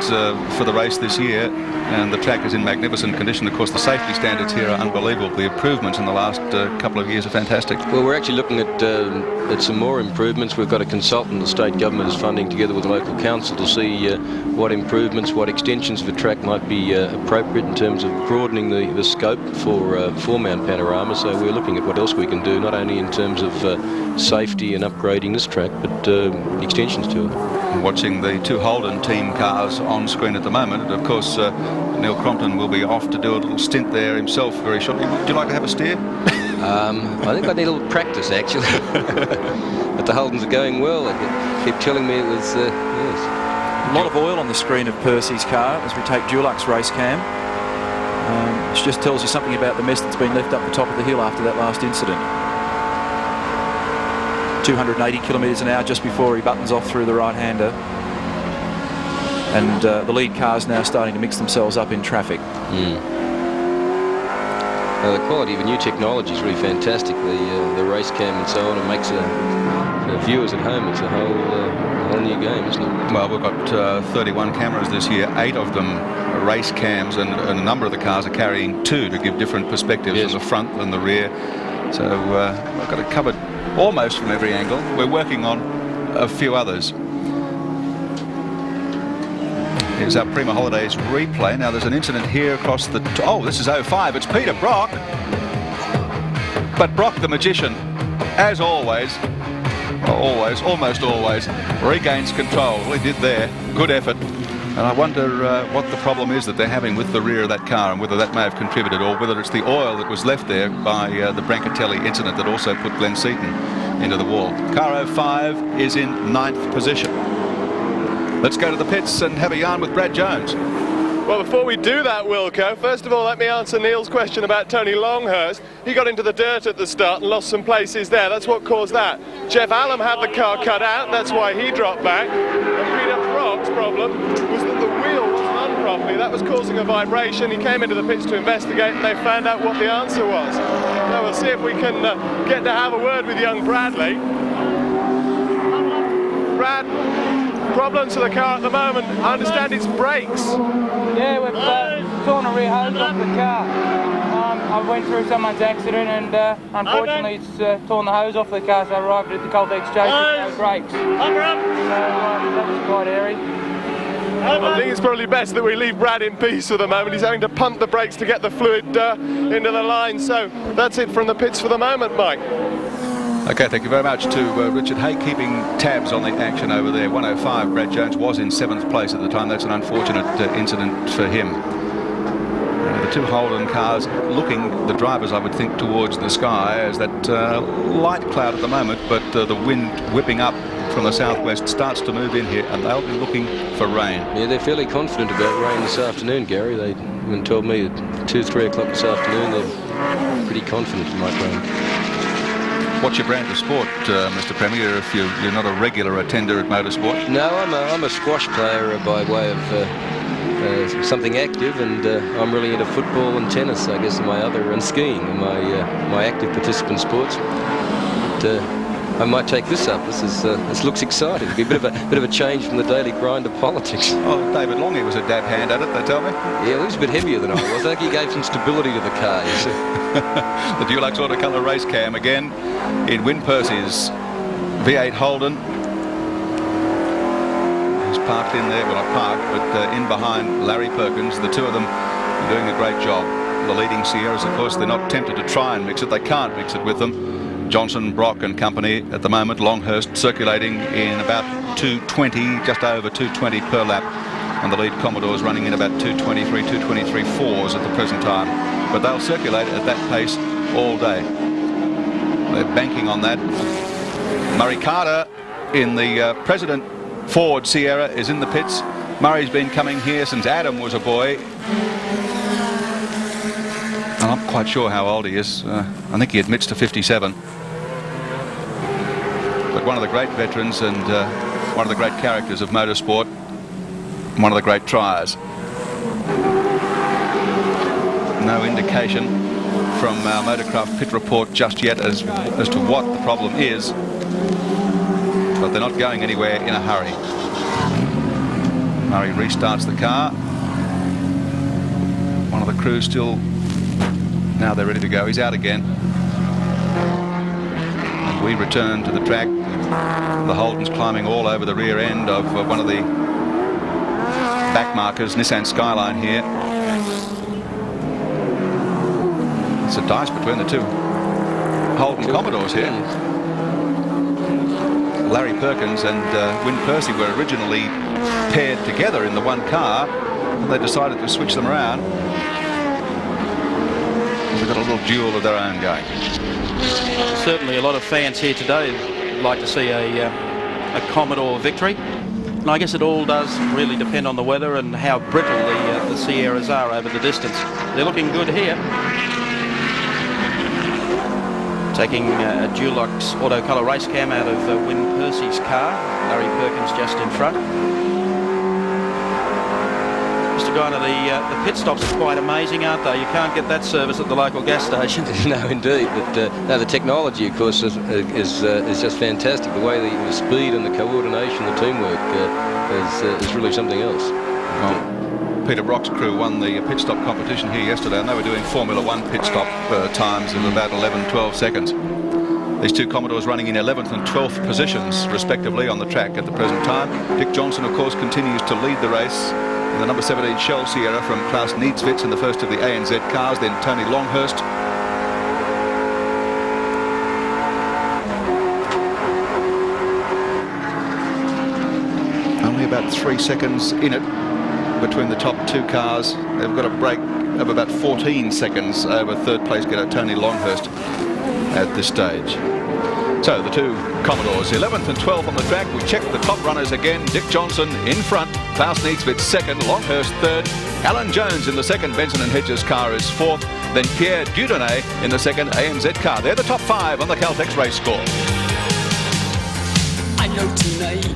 for the race this year, and the track is in magnificent condition. Of course, the safety standards here are unbelievable. The improvements in the last couple of years are fantastic. Well, we're actually looking at some more improvements. We've got a consultant the state government is funding together with the local council to see what improvements, what extensions of the track might be appropriate in terms of broadening the scope for Mount Panorama. So we're looking at what else we can do, not only in terms of safety and upgrading this track, but extensions to it. Watching the two Holden team cars on screen at the moment, and of course Neil Crompton will be off to do a little stint there himself very shortly. Would you like to have a steer? I think I need a little practice, actually. But the Holdens are going well. They keep telling me it was, yes. A lot of oil on the screen of Percy's car as we take Dulux race cam. Which just tells you something about the mess that's been left up the top of the hill after that last incident. 280 kilometres an hour just before he buttons off through the right-hander. And the lead car's now starting to mix themselves up in traffic. The quality of the new technology is really fantastic. The race cam and so on, it makes viewers at home, it's a whole new game, isn't it? Well, we've got 31 cameras this year, 8 of them are race cams, and a number of the cars are carrying 2 to give different perspectives, yes, from the front and the rear. So we've got it covered almost from every angle. We're working on a few others. Here's our Prima Holidays replay. Now there's an incident here across the... Oh, this is 05. It's Peter Brock. But Brock, the magician, as always, almost always, regains control. Well, he did there. Good effort. And I wonder what the problem is that they're having with the rear of that car, and whether that may have contributed, or whether it's the oil that was left there by the Brancatelli incident that also put Glenn Seaton into the wall. Car 05 is in 9th position. Let's go to the pits and have a yarn with Brad Jones. Well, before we do that, Wilco, first of all, let me answer Neil's question about Tony Longhurst. He got into the dirt at the start and lost some places there. That's what caused that. Jeff Allam had the car cut out. That's why he dropped back. And Peter Brock's problem was that the wheel wasn't on properly. That was causing a vibration. He came into the pits to investigate, and they found out what the answer was. Now we'll see if we can get to have a word with young Bradley. Brad, problems with the car at the moment. I understand it's brakes. Yeah, we've torn a rear hose off the car. I went through someone's accident, and unfortunately it's torn the hose off the car, so I arrived at the Coldex chase with no brakes. So that's quite airy. I think it's probably best that we leave Brad in peace for the moment. He's having to pump the brakes to get the fluid into the line. So that's it from the pits for the moment, Mike. Okay, thank you very much to Richard Hay, keeping tabs on the action over there. 105, Brad Jones was in 7th place at the time. That's an unfortunate incident for him. The two Holden cars looking, the drivers, I would think, towards the sky as that light cloud at the moment, but the wind whipping up from the southwest starts to move in here, and they'll be looking for rain. Yeah, they're fairly confident about rain this afternoon, Gary. They even told me at 2-3 o'clock this afternoon they're pretty confident it might rain. What's your brand of sport, Mr. Premier, if you're not a regular attender at motorsport? No, I'm a squash player by way of something active, and I'm really into football and tennis, I guess, and skiing are my active participant sports. But, I might take this up. This looks exciting. It'll be a bit of a change from the daily grind of politics. Oh, David Longy was a dab hand at it, they tell me. Yeah, well, he was a bit heavier than I was. I think he gave some stability to the car. You see. The Dulux Autocolour race cam again in Win Percy's V8 Holden. He's parked in there, well, not parked, but in behind Larry Perkins. The two of them are doing a great job. The leading Sierras, of course, they're not tempted to try and mix it. They can't mix it with them. Johnson, Brock and company at the moment. Longhurst circulating in about 220, just over 220 per lap. And the lead Commodore's running in about 223, 223.4s at the present time. But they'll circulate at that pace all day. They're banking on that. Murray Carter in the President Ford Sierra is in the pits. Murray's been coming here since Adam was a boy. I'm not quite sure how old he is. I think he admits to 57. But one of the great veterans and one of the great characters of motorsport. One of the great triers. No indication from our Motorcraft pit report just yet as to what the problem is. But they're not going anywhere in a hurry. Murray restarts the car. One of the crew still, now they're ready to go. He's out again. And we return to the track. The Holden's climbing all over the rear end of one of the back markers, Nissan Skyline here. It's a dice between the two Holden Commodores here. Larry Perkins and Wyn Percy were originally paired together in the one car. They decided to switch them around. They've got a little duel of their own going. Certainly a lot of fans here today would like to see a Commodore victory. And I guess it all does really depend on the weather and how brittle the Sierras are over the distance. They're looking good here. Taking a Dulux auto colour race cam out of Wyn Percy's car. Larry Perkins just in front. Mr. Guiner, the pit stops are quite amazing, aren't they? You can't get that service at the local gas station. No, indeed. But no, the technology, of course, is just fantastic. The way the speed and the coordination, the teamwork is really something else. Well, Peter Brock's crew won the pit stop competition here yesterday, and they were doing Formula 1 pit stop times of about 11-12 seconds. These two Commodores running in 11th and 12th positions, respectively, on the track at the present time. Dick Johnson, of course, continues to lead the race. The number 17 Shell Sierra from Klaus Niedzwitz in the first of the ANZ cars, then Tony Longhurst. Only about 3 seconds in it between the top two cars. They've got a break of about 14 seconds over third place getter Tony Longhurst at this stage. So the two Commodores, 11th and 12th on the track. We check the top runners again. Dick Johnson in front, Klaus Niedzwitz second, Longhurst third, Alan Jones in the second Benson and Hedges car is fourth, then Pierre Dieudonné in the second ANZ car. They're the top five on the Caltex race score. I know tonight.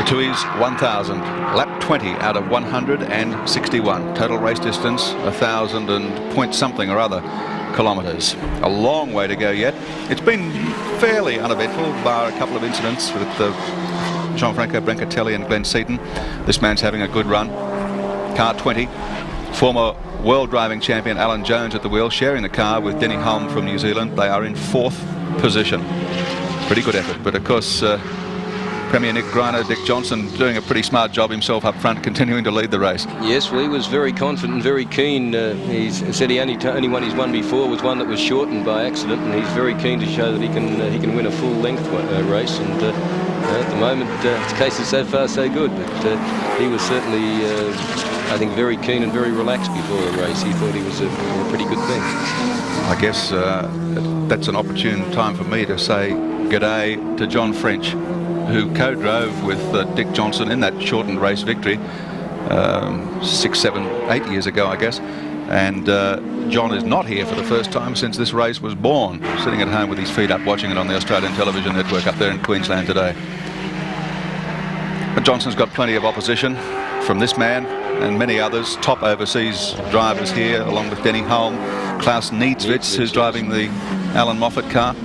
Tui's 1000, lap 20 out of 161. Total race distance 1,000 and point something or other kilometres. A long way to go yet. It's been fairly uneventful, bar a couple of incidents with Gianfranco Brancatelli and Glenn Seaton. This man's having a good run. Car 20, former world driving champion Alan Jones at the wheel, sharing the car with Denny Hulme from New Zealand. They are in 4th position. Pretty good effort, but of course Premier Nick Greiner, Dick Johnson doing a pretty smart job himself up front, continuing to lead the race. Yes, well, he was very confident and very keen. He said he only one he's won before was one that was shortened by accident, and he's very keen to show that he can win a full length race. And at the moment, the case is so far so good. But he was certainly, I think, very keen and very relaxed before the race. He thought he was a pretty good thing. I guess that's an opportune time for me to say g'day to John French, who co-drove with Dick Johnson in that shortened race victory 6, 7, 8 years ago, I guess. And John is not here for the first time since this race was born, sitting at home with his feet up watching it on the Australian television network up there in Queensland today. But Johnson's got plenty of opposition from this man and many others, top overseas drivers here, along with Denny Hulme, Klaus Niedzwitz, who's driving the Alan Moffat car.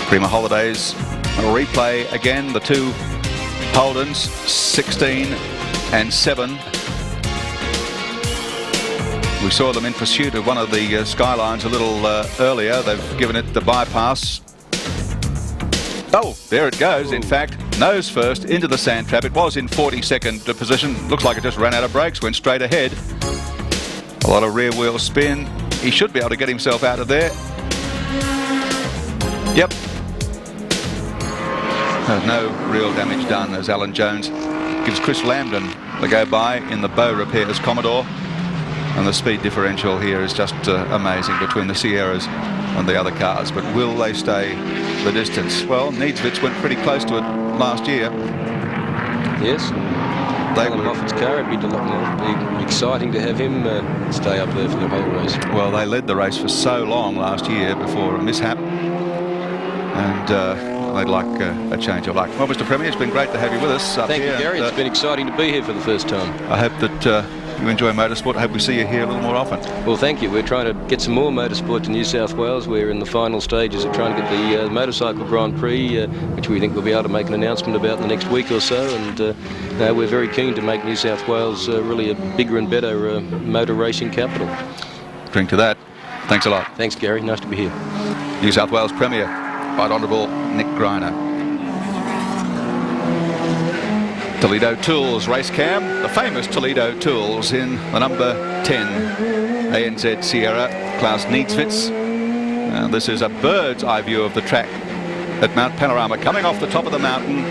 Prima Holidays replay again, the two Holdens, 16 and 7. We saw them in pursuit of one of the Skylines a little earlier. They've given it the bypass. Oh, there it goes. In fact, nose first into the sand trap. It was in 42nd position. Looks like it just ran out of brakes, went straight ahead. A lot of rear wheel spin. He should be able to get himself out of there. Yep. No real damage done as Alan Jones gives Chris Lambden the go-by in the Bow Repairs Commodore. And the speed differential here is just amazing between the Sierras and the other cars. But will they stay the distance? Well, Niedzwitz went pretty close to it last year. Yes. Alan Moffat's car, it'd be a lot more exciting to have him stay up there for the whole race. Well, they led the race for so long last year before a mishap. And they'd like a change of luck. Well, Mr. Premier, it's been great to have you with us up here. Thank you, Gary. It's been exciting to be here for the first time. I hope that you enjoy motorsport. I hope we see you here a little more often. Well, thank you. We're trying to get some more motorsport to New South Wales. We're in the final stages of trying to get the Motorcycle Grand Prix, which we think we'll be able to make an announcement about in the next week or so. And we're very keen to make New South Wales really a bigger and better motor racing capital. Drink to that. Thanks a lot. Thanks, Gary. Nice to be here. New South Wales Premier, Right Honourable Nick Greiner. Toledo Tools race cam, the famous Toledo Tools in the number 10 ANZ Sierra, Klaus Niedzwitz. This is a bird's eye view of the track at Mount Panorama, coming off the top of the mountain.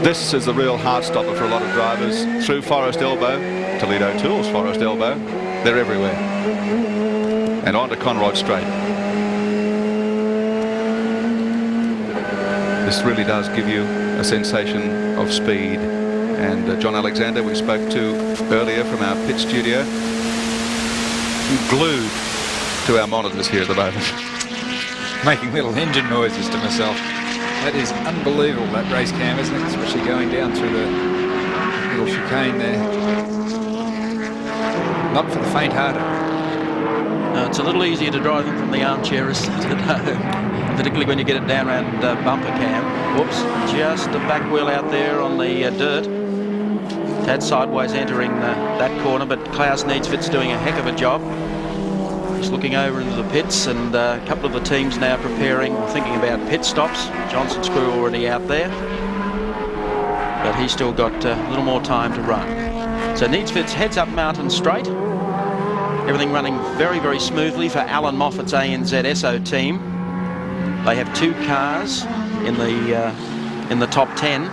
This is the real heart stopper for a lot of drivers. Through Forest Elbow, Toledo Tools Forest Elbow, they're everywhere. And on to Conrod Straight. This really does give you a sensation of speed. And John Alexander, we spoke to earlier from our pit studio, glued to our monitors here at the moment. Making little engine noises to myself. That is unbelievable, that race cam, isn't it? Especially going down through the little chicane there. Not for the faint-hearted. It's a little easier to drive them from the armchair as at home, particularly when you get it down around bumper cam. Whoops, just a back wheel out there on the dirt. Tad sideways entering that corner, but Klaus Niedzwitz doing a heck of a job. Just looking over into the pits, and a couple of the teams now preparing or thinking about pit stops. Johnson's crew already out there, but he's still got a little more time to run. So Niedzwitz heads up Mountain Straight. Everything running very, very smoothly for Alan Moffat's ANZ SO team. They have two cars in the top 10,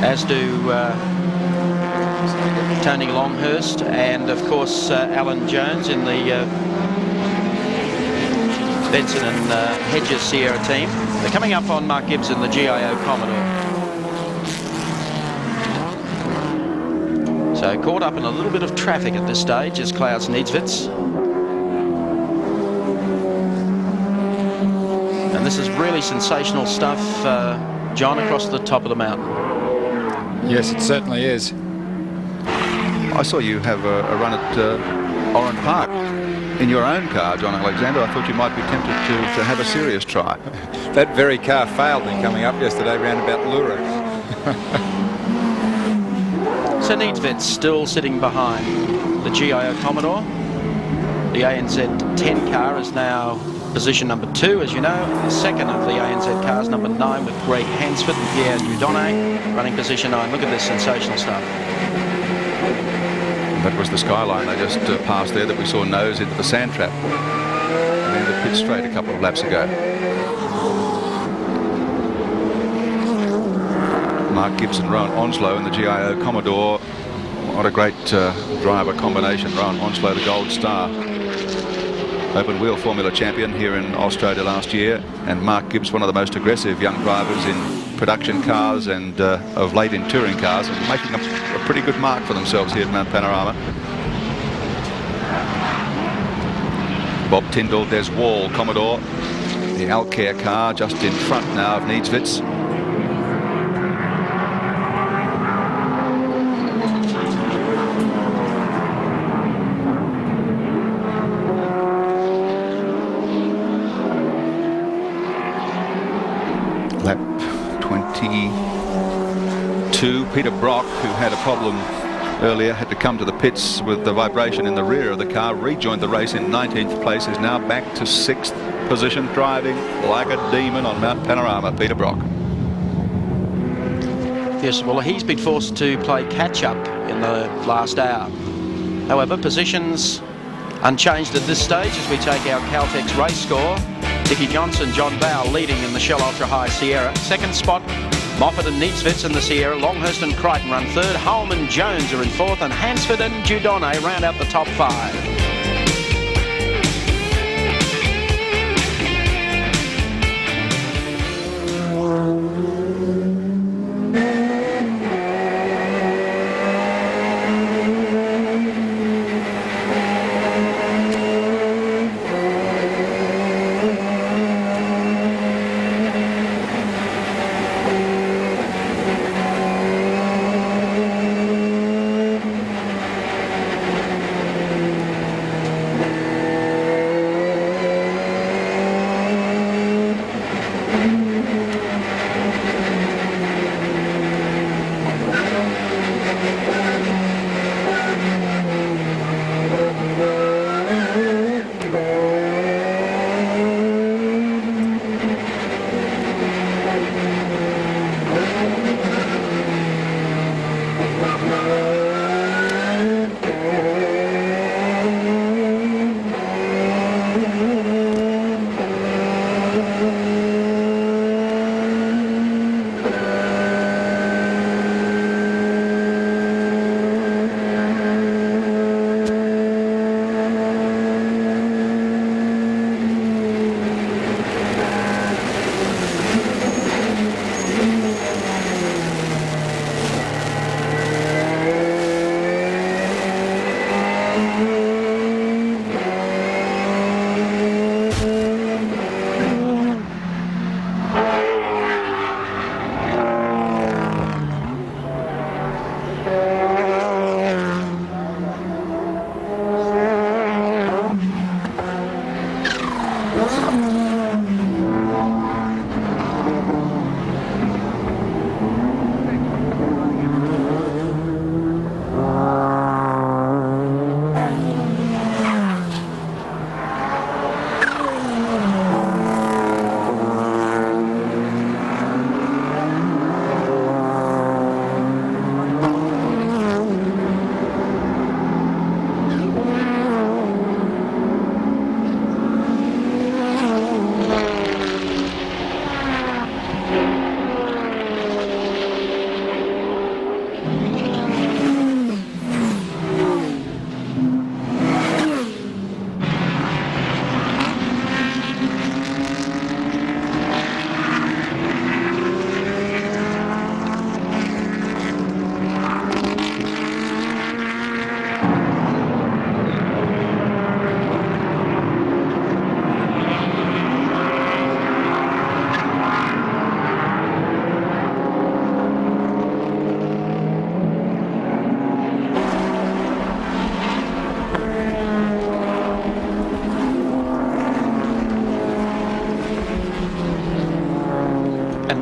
as do Tony Longhurst and of course Alan Jones in the Benson and Hedges Sierra team. They're coming up on Mark Gibson, the GIO Commodore. So caught up in a little bit of traffic at this stage is Klaus Niedzwitz. this is really sensational stuff, John, across the top of the mountain. Yes, it certainly is. I saw you have a run at Oran Park in your own car, John Alexander. I thought you might be tempted to have a serious try. That very car failed me coming up yesterday round about Lura. So Needsvets still sitting behind the GIO Commodore. The ANZ 10 car is now position number 2, as you know. The second of the ANZ cars, number 9, with Greg Hansford and Pierre Dudonné running position 9. Look at this sensational stuff. That was the Skyline they just passed there that we saw nose into the sand trap and then the pit straight a couple of laps ago. Mark Gibbs and Rowan Onslow in the GIO Commodore. What a great driver combination. Rowan Onslow, the Gold Star open wheel Formula champion here in Australia last year, and Mark Gibbs, one of the most aggressive young drivers in production cars and of late in touring cars, and making a pretty good mark for themselves here at Mount Panorama. Bob Tyndall, Des Wall Commodore, the Alcare car just in front now of Needsvets. Lap 22, Peter Brock, who had a problem earlier, had to come to the pits with the vibration in the rear of the car, rejoined the race in 19th place, is now back to 6th position, driving like a demon on Mount Panorama. Peter Brock. Yes, well, he's been forced to play catch-up in the last hour. However, positions unchanged at this stage as we take our Caltex race score. Dickie Johnson, John Bow leading in the Shell Ultra High Sierra. Second spot, Moffat and Needsvets in the Sierra. Longhurst and Crichton run third. Holman Jones are in fourth, and Hansford and Dudonné round out the top 5.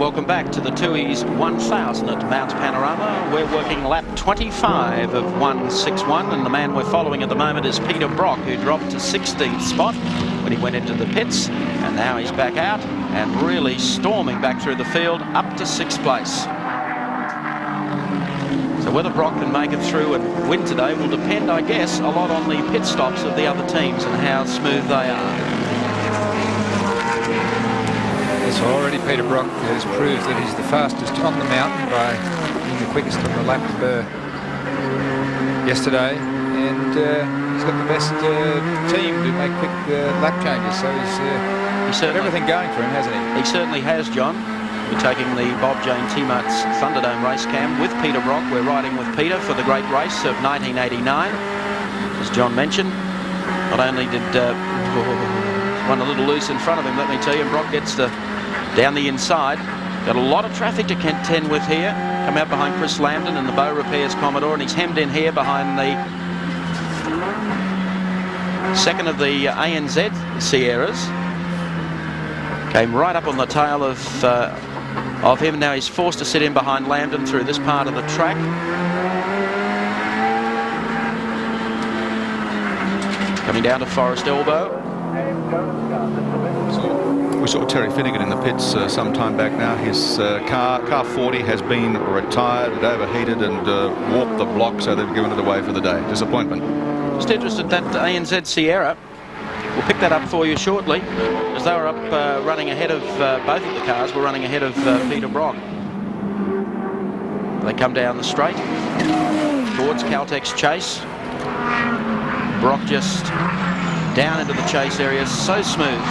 Welcome back to the Tui's 1000 at Mount Panorama. We're working lap 25 of 161, and the man we're following at the moment is Peter Brock, who dropped to 16th spot when he went into the pits, and now he's back out and really storming back through the field up to 6th place. So whether Brock can make it through and win today will depend, I guess, a lot on the pit stops of the other teams and how smooth they are. Yes, already Peter Brock has proved that he's the fastest on the mountain by being the quickest on the lap yesterday, and he's got the best team to make quick lap changes, so he's got everything going for him, hasn't he? He certainly has, John. We're taking the Bob Jane T-Mart's Thunderdome race cam with Peter Brock. We're riding with Peter for the great race of 1989. As John mentioned, not only did run a little loose in front of him, let me tell you, and Brock gets down the inside. Got a lot of traffic to contend with here. Come out behind Chris Lambden and the Bow Repairs Commodore, and he's hemmed in here behind the second of the ANZ Sierras. Came right up on the tail of him. Now he's forced to sit in behind Lambden through this part of the track. Coming down to Forest Elbow. We saw Terry Finnegan in the pits some time back now. His car 40 has been retired. It overheated and warped the block, so they've given it away for the day. Disappointment. Just interested, that ANZ Sierra, we'll pick that up for you shortly, as they were up running ahead of both of the cars, were running ahead of Peter Brock. They come down the straight towards Caltech's chase. Brock just down into the chase area, so smooth.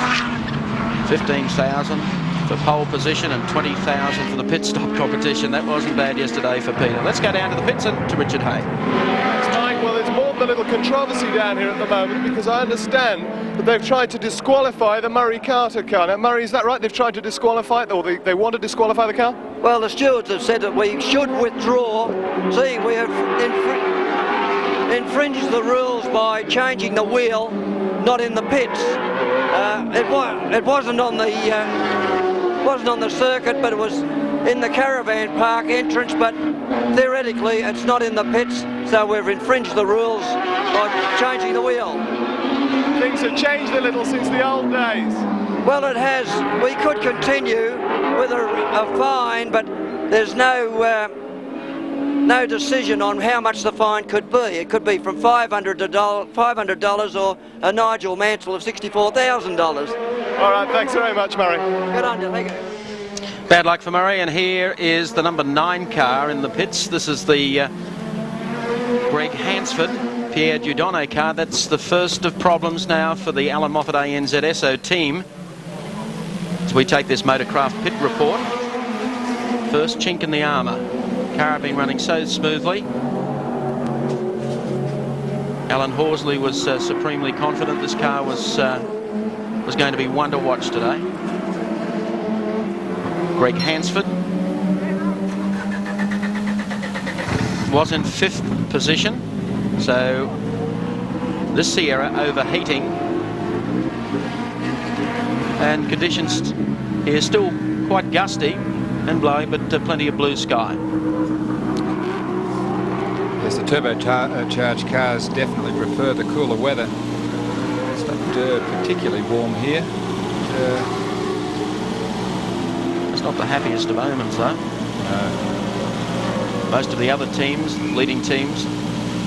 15,000 for pole position and 20,000 for the pit stop competition. That wasn't bad yesterday for Peter. Let's go down to the pits and to Richard Hay. Mike, well, there's more than a little controversy down here at the moment, because I understand that they've tried to disqualify the Murray Carter car. Now, Murray, is that right? They've tried to disqualify it, or they want to disqualify the car? Well, the stewards have said that we should withdraw. See, we have infringed the rules by changing the wheel, not in the pits. It wasn't on the circuit, but it was in the caravan park entrance. But theoretically, it's not in the pits, so we've infringed the rules by changing the wheel. Things have changed a little since the old days. Well, it has. We could continue with a fine, but there's no decision on how much the fine could be. It could be from $500 or a Nigel Mansell of $64,000. All right, thanks very much, Murray. Good on you, thank you. Bad luck for Murray, and here is the number 9 car in the pits. This is the Greg Hansford, Pierre Dieudonné car. That's the first of problems now for the Alan Moffat ANZ SO team. As we take this Motorcraft pit report, first chink in the armour. Car been running so smoothly. Alan Horsley was supremely confident this car was going to be one to watch today. Greg Hansford was in 5th position, so this Sierra overheating, and conditions here still quite gusty and blowing, but plenty of blue sky. Yes, the turbocharged cars definitely prefer the cooler weather. It's not particularly warm here. It's not the happiest of omens, though. Most of the other teams, leading teams,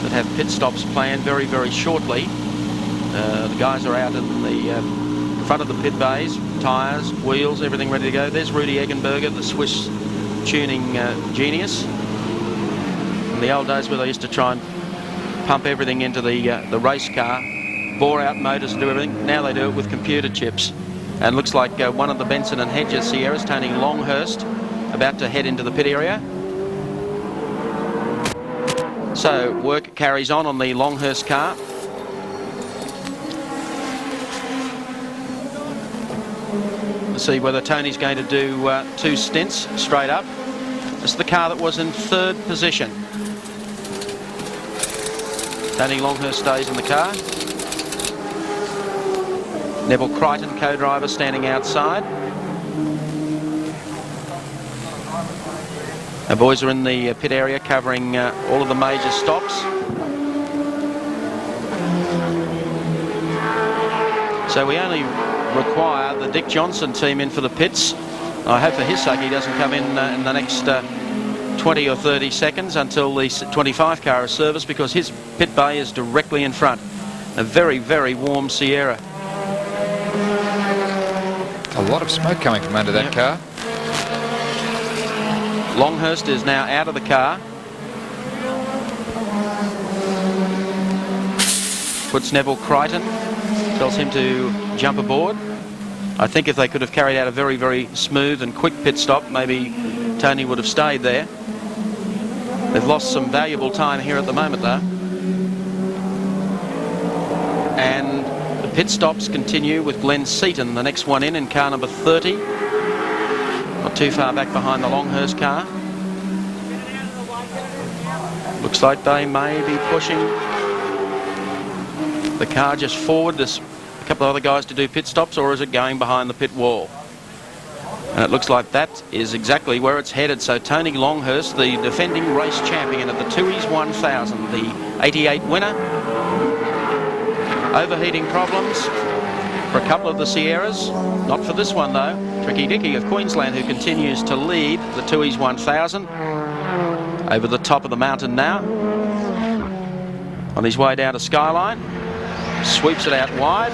that have pit stops planned very, very shortly. The guys are out in the front of the pit bays, tyres, wheels, everything ready to go. There's Rudy Eggenberger, the Swiss tuning genius. In the old days where they used to try and pump everything into the race car, bore out motors and do everything, now they do it with computer chips. And looks like one of the Benson and Hedges Sierras, Tony Longhurst, about to head into the pit area. So work carries on the Longhurst car. Let's see whether Tony's going to do 2 stints straight up. This is the car that was in 3rd position. Tony Longhurst stays in the car. Neville Crichton, co-driver, standing outside. Our boys are in the pit area covering all of the major stops. So we only require the Dick Johnson team in for the pits. I hope for his sake he doesn't come in the next 20 or 30 seconds until the 25 car is serviced, because his pit bay is directly in front. A very, very warm Sierra. A lot of smoke coming from under that car. Longhurst is now out of the car. Puts Neville Crichton, tells him to jump aboard. I think if they could have carried out a very, very smooth and quick pit stop, maybe Tony would have stayed there. They've lost some valuable time here at the moment, though. And the pit stops continue with Glenn Seaton, the next one in car number 30. Not too far back behind the Longhurst car. Looks like they may be pushing the car just forward. There's a couple of other guys to do pit stops, or is it going behind the pit wall? And it looks like that is exactly where it's headed. So Tony Longhurst, the defending race champion of the Tooheys 1000, the 88 winner. Overheating problems for a couple of the Sierras. Not for this one, though. Tricky Dicky of Queensland, who continues to lead the Tooheys 1000. Over the top of the mountain now. On his way down to Skyline. Sweeps it out wide.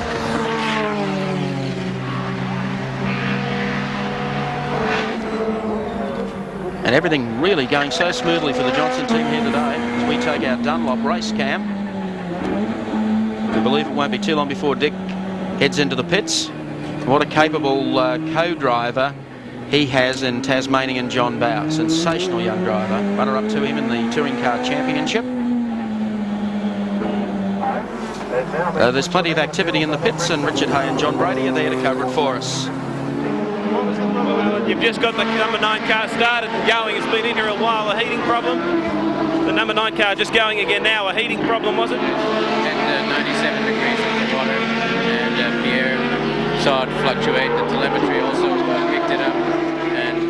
And everything really going so smoothly for the Johnson team here today as we take our Dunlop race cam. We believe it won't be too long before Dick heads into the pits. What a capable co-driver he has in Tasmanian John Bow. Sensational young driver. Runner-up to him in the Touring Car Championship. There's plenty of activity in the pits, and Richard Hay and John Brady are there to cover it for us. You've just got the number 9 car started and going. It's been in here a while. A heating problem. The number 9 car just going again now. A heating problem, was it? At 97 degrees in the water, and Pierre saw it fluctuate. The telemetry also picked it up. And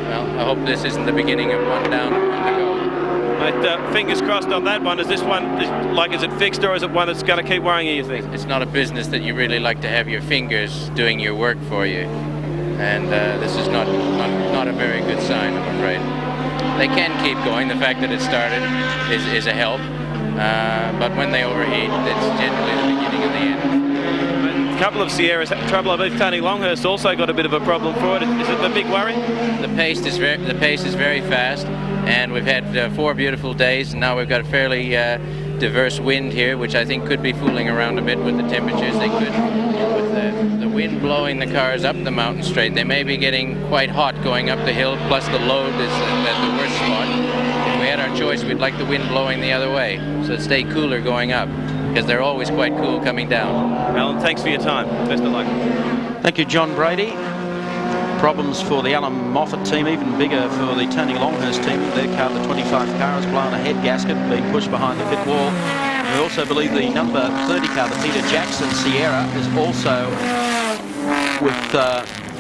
well, I hope this isn't the beginning of one down on the go. But fingers crossed on that one. Is this one, is it fixed, or is it one that's going to keep worrying you, think? It's not a business that you really like to have your fingers doing your work for you. And this is not a very good sign, I'm afraid. They can keep going. The fact that it started is a help. But when they overheat, it's generally the beginning of the end. A couple of Sierras had trouble. I believe Tony Longhurst also got a bit of a problem for it. Is it a big worry? The pace is very fast, and we've had 4 beautiful days, and now we've got a fairly diverse wind here, which I think could be fooling around a bit with the temperatures. They could, with the wind blowing the cars up the mountain straight. They may be getting quite hot going up the hill, plus the load is at the worst spot. If we had our choice, we'd like the wind blowing the other way, so it'd stay cooler going up, because they're always quite cool coming down. Alan, thanks for your time. Best of luck. Thank you, John Brady. Problems for the Alan Moffat team, even bigger for the Tony Longhurst team. Their car, the 25 car, has blown a head gasket, being pushed behind the pit wall. We also believe the number 30 car, the Peter Jackson Sierra, is also with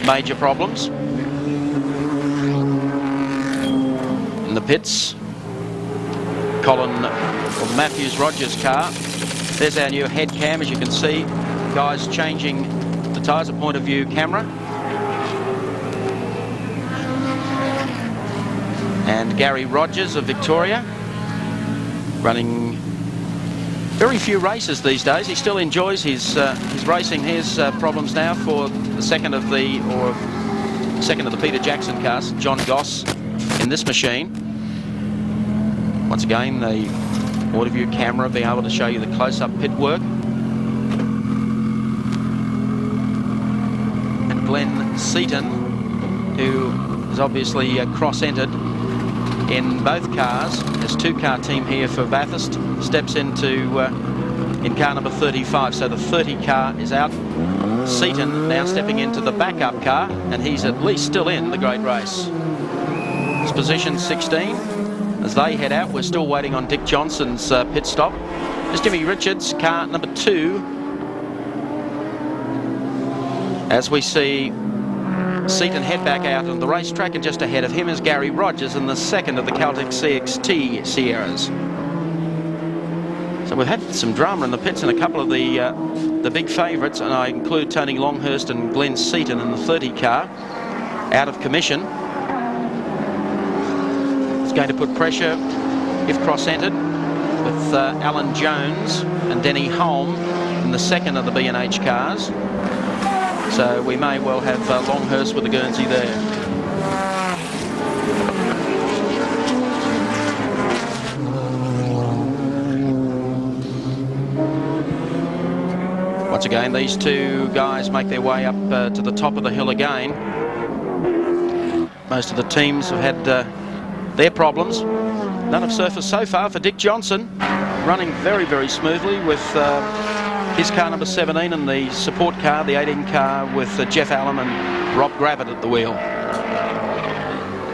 major problems. In the pits, the Matthews Rogers car. There's our new head cam, as you can see. Guys changing the tyres, a point of view camera. And Gary Rogers of Victoria, running very few races these days. He still enjoys his racing. Here's problems now for the second of the Peter Jackson cars, John Goss, in this machine. Once again, the point of view camera being able to show you the close-up pit work. And Glenn Seaton, who is obviously cross-entered in both cars. There's 2-car team here for Bathurst. Steps into in car number 35. So the 30 car is out. Seaton now stepping into the backup car, and he's at least still in the great race. It's position 16. As they head out, we're still waiting on Dick Johnson's pit stop. There's Jimmy Richards, car number 2. As we see Seaton head back out on the racetrack, and just ahead of him is Gary Rogers in the second of the Caltex CXT Sierras. So we've had some drama in the pits and a couple of the big favourites, and I include Tony Longhurst and Glenn Seaton in the 30 car, out of commission. It's going to put pressure, if cross-entered, with Alan Jones and Denny Holm in the second of the B&H cars. So we may well have Longhurst with the Guernsey there. Once again, these two guys make their way up to the top of the hill again. Most of the teams have had their problems. None have surfaced so far for Dick Johnson, running very, very smoothly with his car number 17 and the support car, the 18 car, with Jeff Allen and Rob Gravitt at the wheel.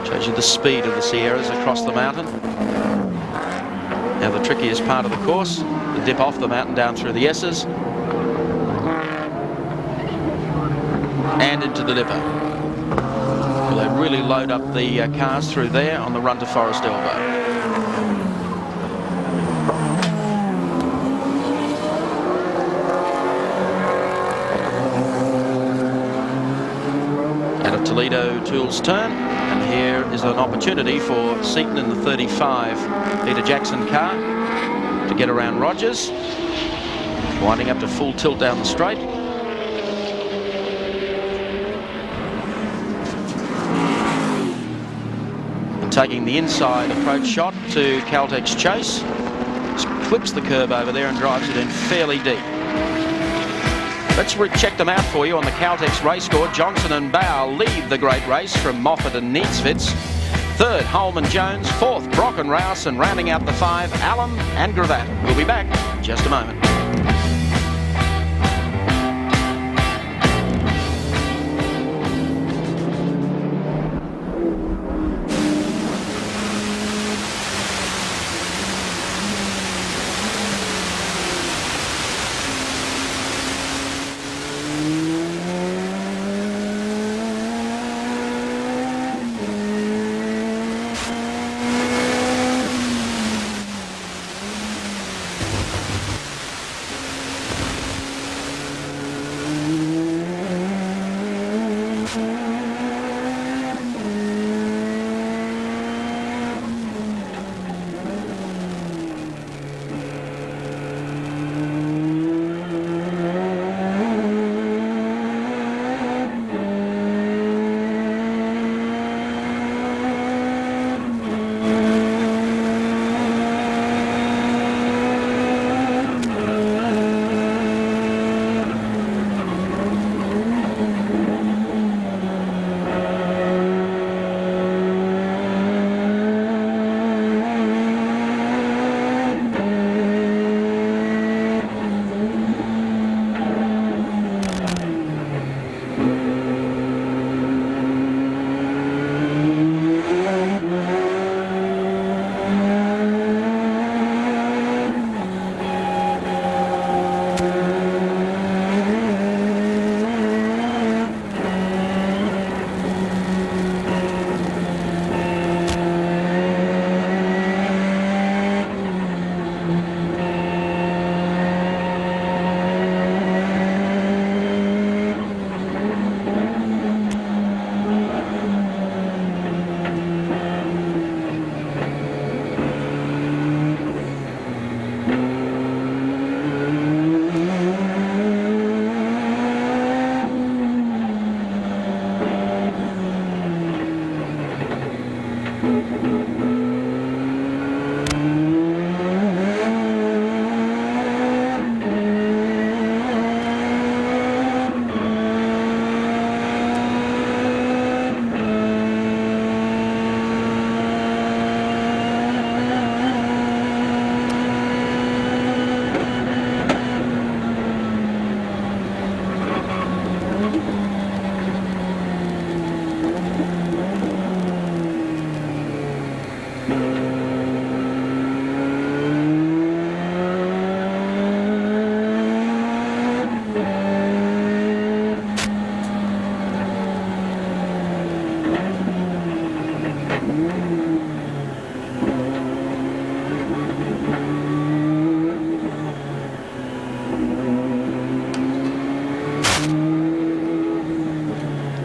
Shows you the speed of the Sierras across the mountain. Now the trickiest part of the course, the dip off the mountain down through the S's and into the Dipper. Well, they really load up the cars through there on the run to Forest Elbow. Toledo Tools turn, and here is an opportunity for Seaton in the 35 Peter Jackson car to get around Rogers, winding up to full tilt down the straight. And taking the inside approach shot to Caltex Chase, just clips the curb over there and drives it in fairly deep. Let's check them out for you on the Caltex race score. Johnson and Bow lead the great race from Moffat and Neatsvitz. Third, Holman Jones. Fourth, Brock and Rouse. And rounding out the five, Allen and Gravatt. We'll be back in just a moment.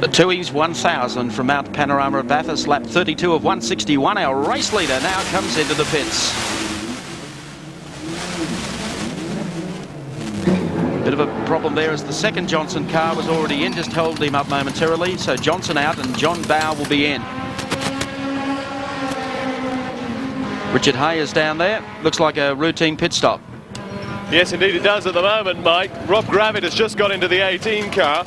The Tui's 1000 from Mount Panorama at Bathurst, lap 32 of 161. Our race leader now comes into the pits. Bit of a problem there as the second Johnson car was already in, just held him up momentarily. So Johnson out and John Bowe will be in. Richard Hay is down there. Looks like a routine pit stop. Yes, indeed it does at the moment, Mike. Rob Gravitt has just got into the 18 car.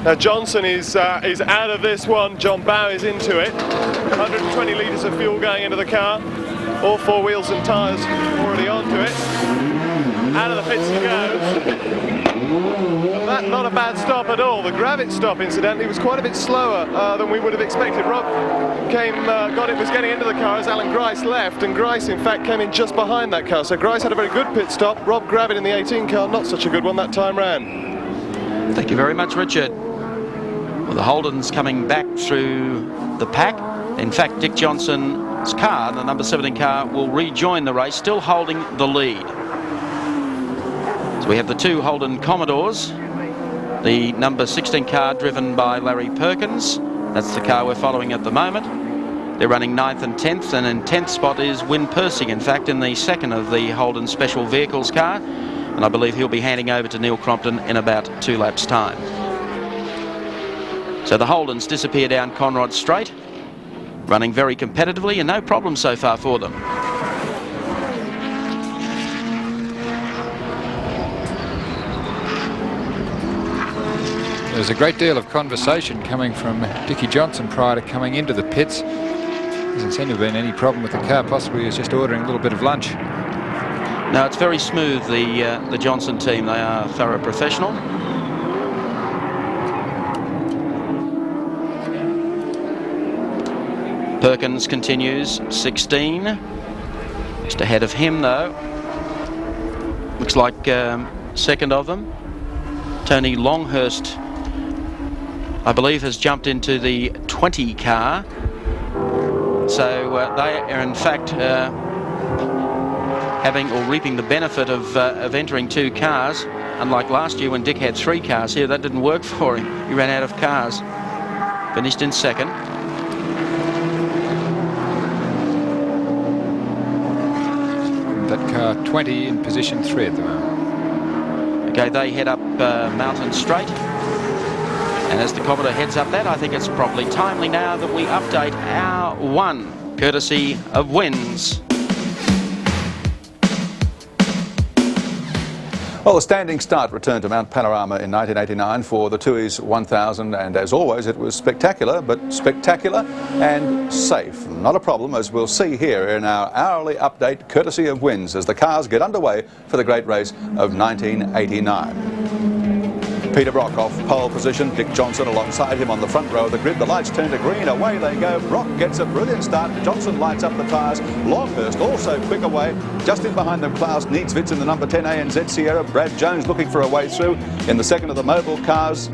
Now Johnson is out of this one. John Bowe is into it. 120 litres of fuel going into the car. All four wheels and tyres already onto it. Out of the pits he goes. And that's not a bad stop at all. The Gravitt stop, incidentally, was quite a bit slower than we would have expected. Rob was getting into the car as Alan Grice left, and Grice, in fact, came in just behind that car. So Grice had a very good pit stop. Rob Gravitt in the 18 car, not such a good one that time round. Thank you very much, Richard. Well, the Holden's coming back through the pack. In fact, Dick Johnson's car, the number 17 car, will rejoin the race, still holding the lead. So we have the two Holden Commodores, the number 16 car driven by Larry Perkins. That's the car we're following at the moment. They're running 9th and 10th, and in 10th spot is Win Persing, in fact, in the second of the Holden Special Vehicles car. And I believe he'll be handing over to Neil Crompton in about 2 laps' time. So the Holdens disappear down Conrod Straight, running very competitively and no problem so far for them. There was a great deal of conversation coming from Dickie Johnson prior to coming into the pits. Doesn't seem to have been any problem with the car. Possibly he was just ordering a little bit of lunch. No, it's very smooth, the Johnson team. They are thorough professional. Perkins continues, 16. Just ahead of him, though. Looks like second of them. Tony Longhurst, I believe, has jumped into the 20 car. So they are, in fact, having or reaping the benefit of entering 2 cars. Unlike last year when Dick had 3 cars here, that didn't work for him. He ran out of cars. Finished in second. That car 20 in position 3 at the moment. Okay, they head up Mountain Straight. And as the Commodore heads up that, I think it's probably timely now that we update our 1, courtesy of Wins. Well, the standing start returned to Mount Panorama in 1989 for the Tui's 1000, and as always it was spectacular, but spectacular and safe. Not a problem, as we'll see here in our hourly update courtesy of Wins as the cars get underway for the great race of 1989. Peter Brock off pole position, Dick Johnson alongside him on the front row of the grid. The lights turn to green, away they go. Brock gets a brilliant start. Johnson lights up the tyres. Longhurst also quick away. Just in behind them, Klaus Niedzwitz in the number 10 ANZ Sierra. Brad Jones looking for a way through in the second of the mobile cars,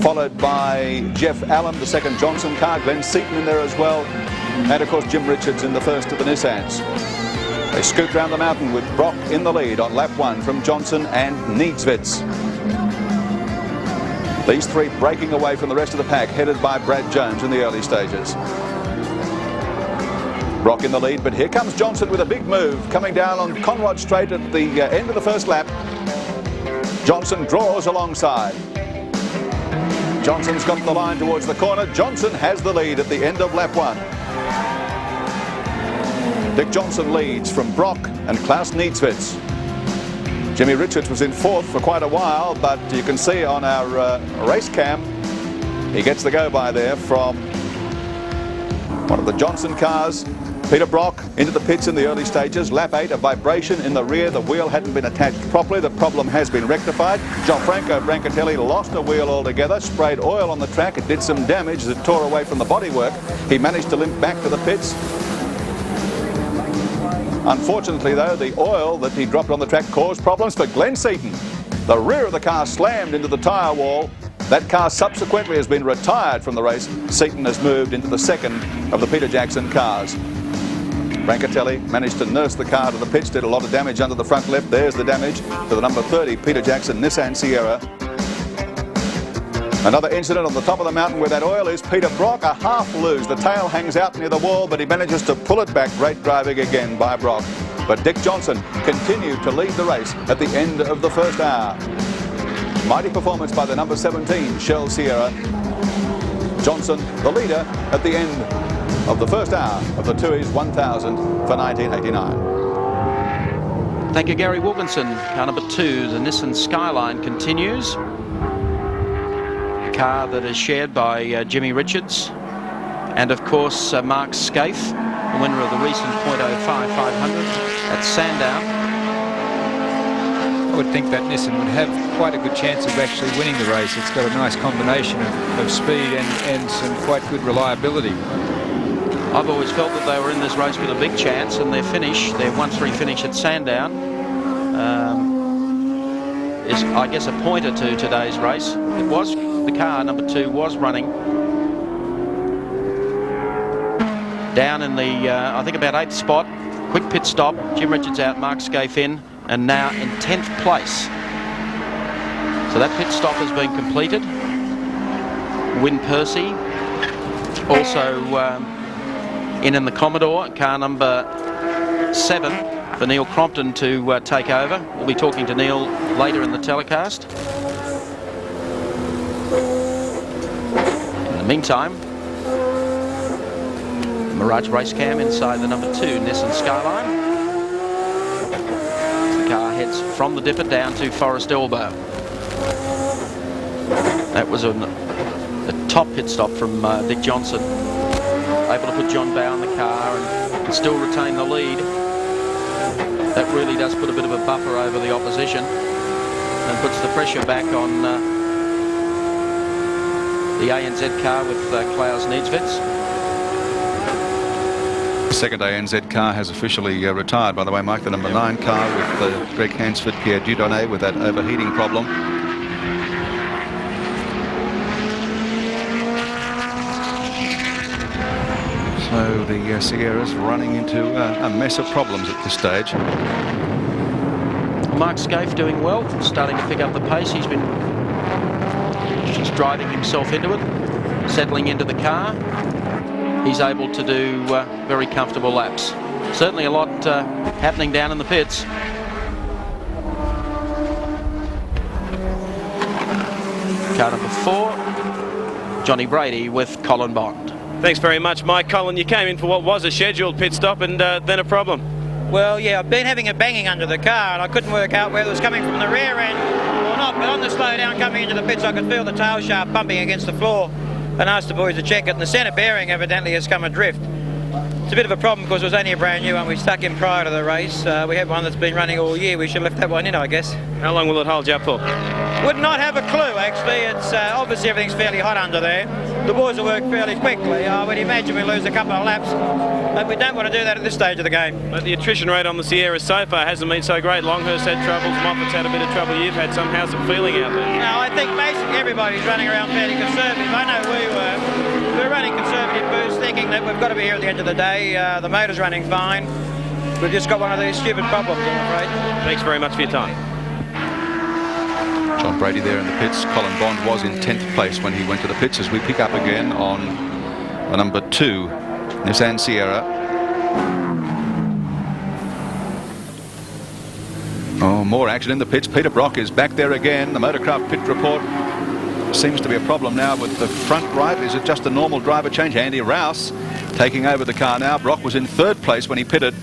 followed by Jeff Allen, the second Johnson car. Glenn Seaton in there as well. And of course Jim Richards in the first of the Nissans. They scoot round the mountain with Brock in the lead on lap 1 from Johnson and Niedzwitz. These 3 breaking away from the rest of the pack, headed by Brad Jones in the early stages. Brock in the lead, but here comes Johnson with a big move, coming down on Conrod Straight at the end of the first lap. Johnson draws alongside. Johnson's got the line towards the corner. Johnson has the lead at the end of lap 1. Dick Johnson leads from Brock and Klaus Niedzwitz. Jimmy Richards was in 4th for quite a while, but you can see on our race cam, he gets the go-by there from one of the Johnson cars. Peter Brock into the pits in the early stages. Lap 8, a vibration in the rear. The wheel hadn't been attached properly. The problem has been rectified. Gianfranco Brancatelli lost a wheel altogether, sprayed oil on the track. It did some damage as it tore away from the bodywork. He managed to limp back to the pits. Unfortunately, though, the oil that he dropped on the track caused problems for Glenn Seaton. The rear of the car slammed into the tyre wall. That car subsequently has been retired from the race. Seaton has moved into the second of the Peter Jackson cars. Brancatelli managed to nurse the car to the pits, did a lot of damage under the front left. There's the damage to the number 30 Peter Jackson Nissan Sierra. Another incident on the top of the mountain where that oil is. Peter Brock, a half lose. The tail hangs out near the wall, but he manages to pull it back. Great driving again by Brock. But Dick Johnson continued to lead the race at the end of the first hour. Mighty performance by the number 17, Shell Sierra. Johnson, the leader, at the end of the first hour of the Tooheys 1000 for 1989. Thank you, Gary Wilkinson. Car number 2, the Nissan Skyline, continues. A car that is shared by Jimmy Richards and, of course, Mark Scaife, the winner of the recent .05 500 at Sandown. I would think that Nissan would have quite a good chance of actually winning the race. It's got a nice combination of speed and some quite good reliability. I've always felt that they were in this race with a big chance, and their 1-3 finish at Sandown is, I guess, a pointer to today's race. It was, the car, number 2, was running down in the, I think, about 8th spot. Quick pit stop, Jim Richards out, Mark Scaife in, and now in 10th place. So that pit stop has been completed. Win Percy also in the Commodore, car number 7 for Neil Crompton to take over. We'll be talking to Neil later in the telecast. In the meantime, Mirage Race Cam inside the number 2 Nissan Skyline. The car heads from the dipper down to Forest Elbow. That was a top pit stop from Dick Johnson. Able to put John Bow in the car and still retain the lead. That really does put a bit of a buffer over the opposition and puts the pressure back on the ANZ car with Klaus Niedzwitz. The second ANZ car has officially retired, by the way, Mike. The number 9 car with Greg Hansford, Pierre Dudonné with that overheating problem. So the Sierra's running into a mess of problems at this stage. Mark Scaife doing well, starting to pick up the pace. He's driving himself into it, settling into the car. He's able to do very comfortable laps. Certainly a lot happening down in the pits. Car number 4, Johnny Brady with Colin Bond. Thanks very much, Mike. Colin, you came in for what was a scheduled pit stop and then a problem. Well, yeah, I've been having a banging under the car and I couldn't work out whether it was coming from the rear end or not, but on the slowdown coming into the pits I could feel the tail shaft bumping against the floor and asked the boys to check it, and the centre bearing evidently has come adrift. It's a bit of a problem because it was only a brand new one. We stuck in prior to the race. We have one that's been running all year. We should have left that one in, I guess. How long will it hold you up for? Would not have a clue, actually. It's obviously everything's fairly hot under there. The boys will work fairly quickly. I would imagine we lose a couple of laps, but we don't want to do that at this stage of the game. But the attrition rate on the Sierra so far hasn't been so great. Longhurst had troubles, Moffat's had a bit of trouble. You've had somehow some feeling out there. No, I think basically everybody's running around fairly conservative. I know we were. We're running conservative boosts, thinking that we've got to be here at the end of the day. The motor's running fine. We've just got one of these stupid problems, I'm afraid. Thanks very much for your time. John Brady there in the pits. Colin Bond was in 10th place when he went to the pits, as we pick up again on the number 2 Nissan Sierra. Oh, more action in the pits. Peter Brock is back there again. The Motorcraft pit report seems to be a problem now with the front right. Is it just a normal driver change? Andy Rouse taking over the car now. Brock was in 3rd place when he pitted.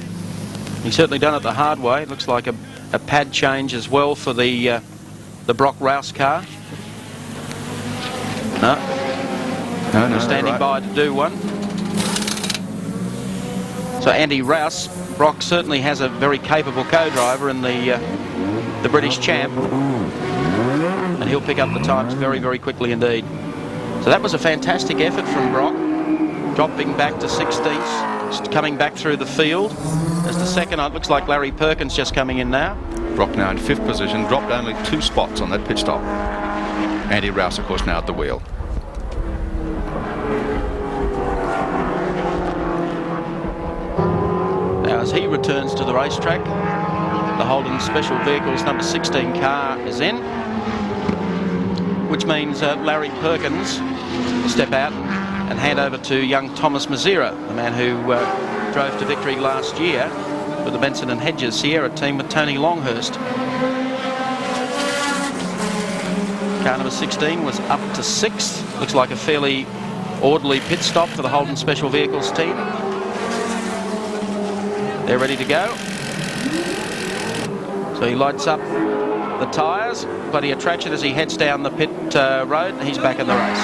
He's certainly done it the hard way. It looks like a pad change as well for the Brock Rouse car. No, standing by to do one. So Andy Rouse, Brock certainly has a very capable co-driver in the British champ, and he'll pick up the times very, very quickly indeed. So that was a fantastic effort from Brock, dropping back to 16th, coming back through the field. As the second, it looks like Larry Perkins just coming in now. Brock now in 5th position, dropped only 2 spots on that pit stop. Andy Rouse, of course, now at the wheel. Now, as he returns to the racetrack, the Holden Special Vehicles number 16 car is in. which means Larry Perkins will step out and hand over to young Thomas Mazira, the man who drove to victory last year with the Benson and Hedges Sierra team with Tony Longhurst. Car number 16 was up to 6th. Looks like a fairly orderly pit stop for the Holden Special Vehicles team. They're ready to go. So he lights up the tyres, plenty of traction as he heads down the pit road, and he's back in the race.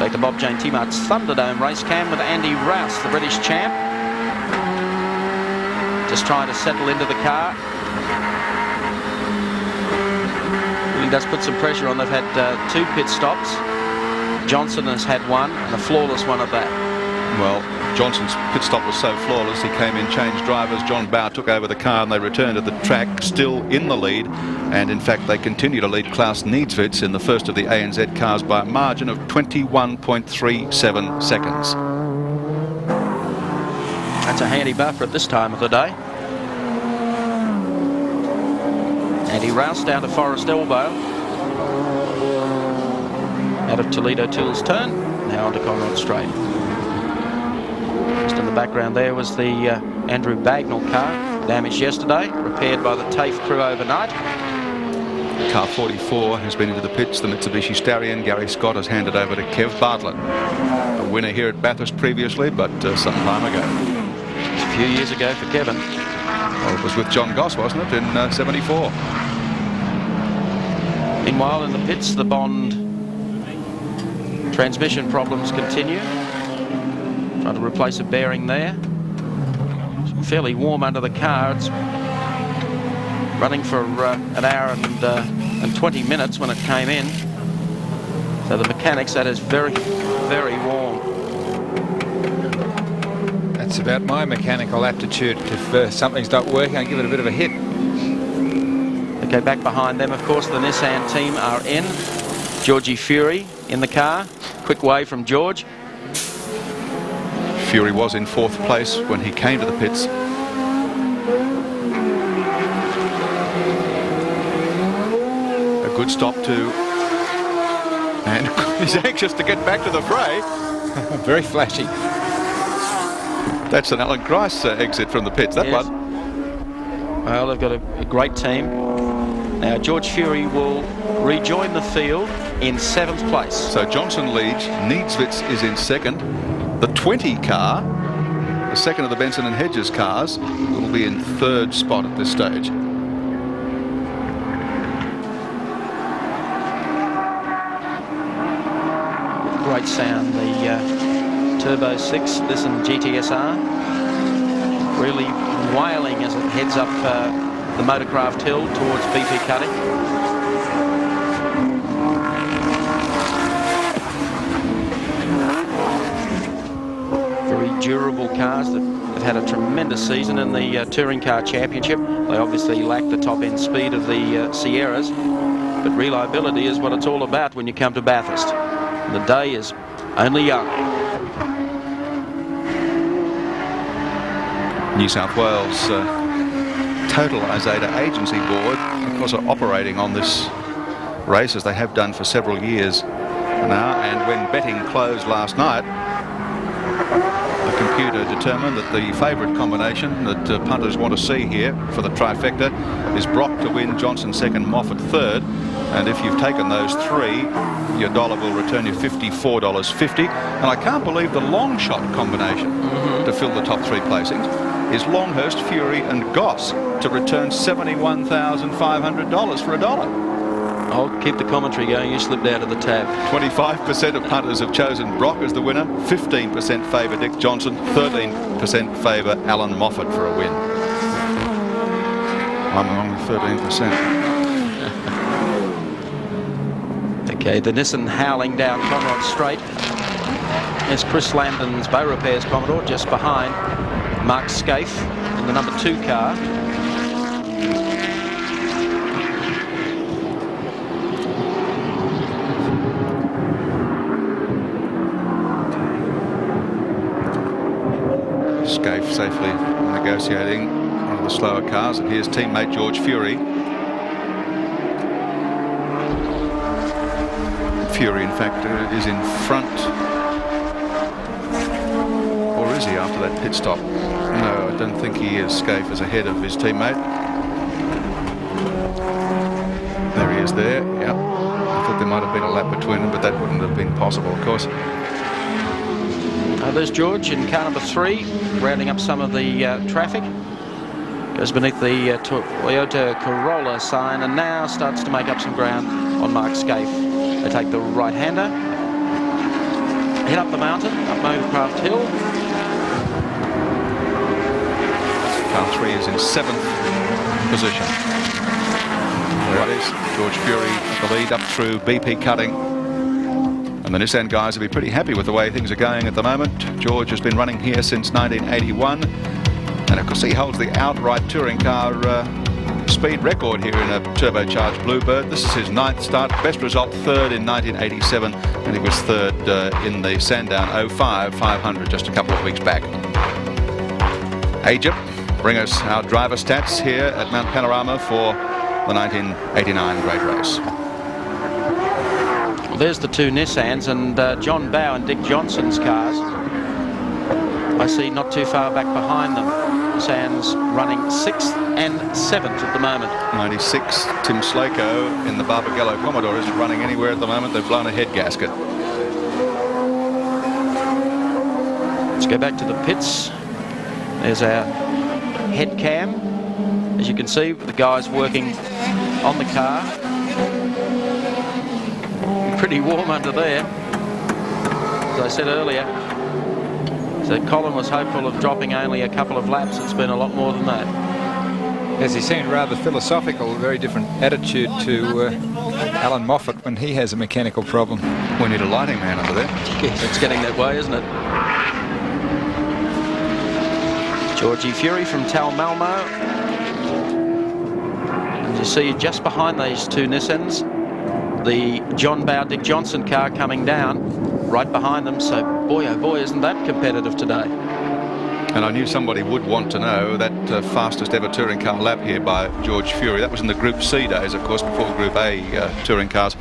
Take the Bob Jane T-Mart's Thunderdome race cam with Andy Rouse, the British champ. Just trying to settle into the car. Really does put some pressure on. They've had 2 pit stops. Johnson has had 1, and a flawless one at that. Well, Johnson's pit stop was so flawless, he came in, changed drivers, John Bowe took over the car, and they returned to the track still in the lead. And in fact, they continue to lead Klaus Niedzwitz in the first of the ANZ cars by a margin of 21.37 seconds. That's a handy buffer at this time of the day. Andy Rouse down to Forest Elbow. Out of Toledo Till's turn, now onto Conrod Straight. Just in the background there was the Andrew Bagnall car, damaged yesterday, repaired by the TAFE crew overnight. Car 44 has been into the pits, the Mitsubishi Starion. Gary Scott has handed over to Kev Bartlett. A winner here at Bathurst previously, but some time ago. It's a few years ago for Kevin. Well, it was with John Goss, wasn't it, in 74. Meanwhile, in the pits, the Bond transmission problems continue. Trying to replace a bearing there. It's fairly warm under the car. It's running for an hour and 20 minutes when it came in. So the mechanics, that is very, very warm. That's about my mechanical aptitude. If something's not working, I give it a bit of a hit. Okay, back behind them, of course, the Nissan team are in. Georgie Fury in the car. Quick wave from George. Fury was in 4th place when he came to the pits. A good stop too. And he's anxious to get back to the fray. Very flashy. That's an Alan Grice exit from the pits, that one. Well, they've got a great team. Now, George Fury will rejoin the field in 7th place. So Johnson leads, Niedzwitz is in 2nd. The 20 car, the second of the Benson and Hedges cars, will be in 3rd spot at this stage. Great sound, the Turbo 6, Nissan GTSR. Really wailing as it heads up the Motorcraft Hill towards BP Cutting. Very durable cars that have had a tremendous season in the Touring Car Championship. They obviously lack the top-end speed of the Sierras, but reliability is what it's all about when you come to Bathurst. And the day is only young. New South Wales Total Azada Agency Board, of course, are operating on this race as they have done for several years now, and when betting closed last night, the computer determined that the favourite combination that punters want to see here for the trifecta is Brock to win, Johnson 2nd, Moffat 3rd, and if you've taken those 3, your dollar will return you $54.50. And I can't believe the long shot combination to fill the top 3 placings is Longhurst, Fury and Goss to return $71,500 for a dollar. I'll keep the commentary going. You slipped out of the tab. 25% of punters have chosen Brock as the winner. 15% favour Dick Johnson. 13% favour Alan Moffat for a win. I'm only 13%. Okay, the Nissan howling down Conrod Straight. There's Chris Lambden's Bow Repairs Commodore just behind Mark Scaife in the number 2 car. Scaife safely negotiating one of the slower cars, and here's teammate George Fury. Fury, in fact, is in front. Or is he after that pit stop? No, I don't think he is. Scaife is ahead of his teammate. There he is there, yeah. I thought there might have been a lap between them, but that wouldn't have been possible, of course. There's George in car number 3, rounding up some of the traffic. Goes beneath the Toyota Corolla sign and now starts to make up some ground on Mark Scaife. They take the right-hander, head up the mountain, up Movecraft Hill. Car 3 is in 7th position. There it is, George Fury at the lead up through BP Cutting. And the Nissan guys will be pretty happy with the way things are going at the moment. George has been running here since 1981. And of course he holds the outright touring car speed record here in a turbocharged Bluebird. This is his 9th start, best result 3rd in 1987, and he was 3rd in the Sandown 05 500 just a couple of weeks back. Egypt bring us our driver stats here at Mount Panorama for the 1989 Great Race. Well, there's the 2 Nissans and John Bow and Dick Johnson's cars. I see not too far back behind them. Nissans running 6th and 7th at the moment. 96, Tim Slako in the Barbagallo Commodore isn't running anywhere at the moment. They've blown a head gasket. Let's go back to the pits. There's our head cam. As you can see, the guys working on the car. Pretty warm under there, as I said earlier. So Colin was hopeful of dropping only a couple of laps. It's been a lot more than that. Yes, he seemed rather philosophical, a very different attitude to Alan Moffat when he has a mechanical problem. We need a lighting man under there. Yes, it's getting that way, isn't it? Georgie Fury from Tal Malmo. And you see just behind these 2 Nissans, the John Bow, Dick Johnson car coming down right behind them. So boy, oh boy, isn't that competitive today. And I knew somebody would want to know that fastest ever touring car lap here by George Fury. That was in the Group C days, of course, before Group A touring cars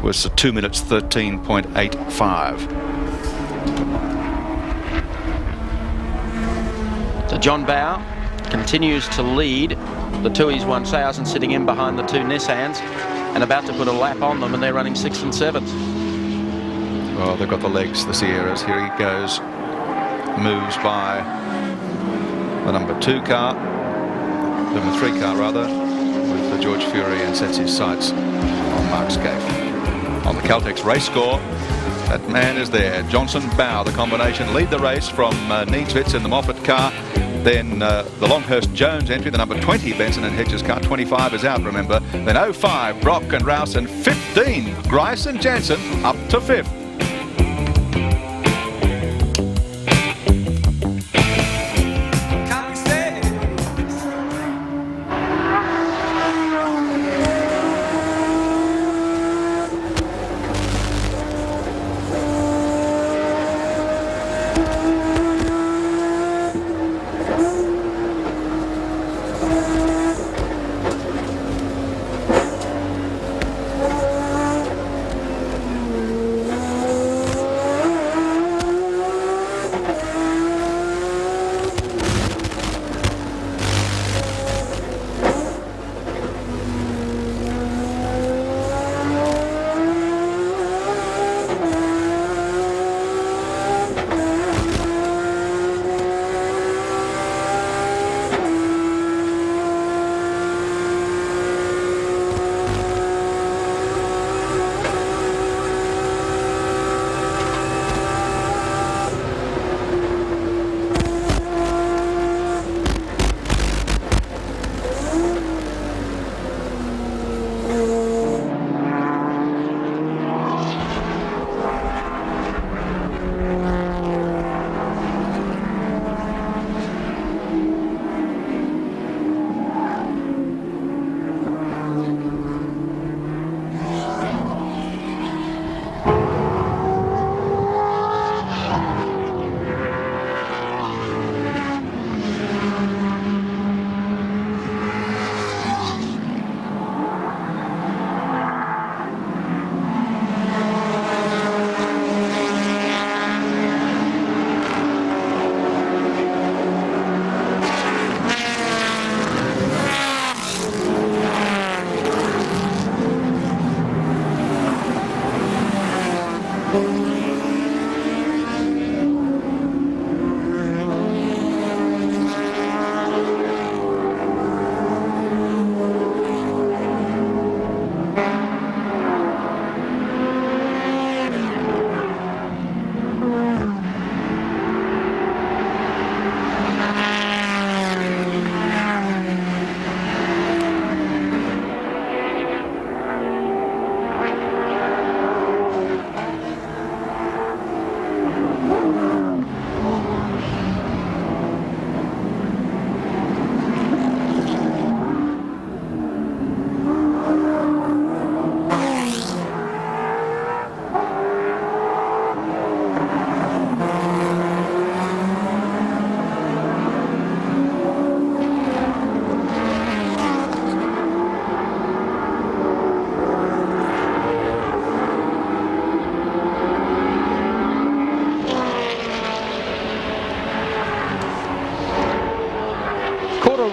was 2 minutes 13.85. So John Bow continues to lead the Tui's 1000, sitting in behind the 2 Nissans and about to put a lap on them, and they're running 6th and 7th. Well, they've got the legs, the Sierras. Here he goes. Moves by the number 2 car, number 3 car rather, with the George Fury, and sets his sights on Mark Scaife. On the Caltex race score, that man is there. Johnson, Bow, the combination, lead the race from Neenswitz in the Moffat car. Then the Longhurst Jones entry, the number 20 Benson and Hedges car. 25 is out, remember. Then 05, Brock and Rouse, and 15, Grice and Jansen up to 5th.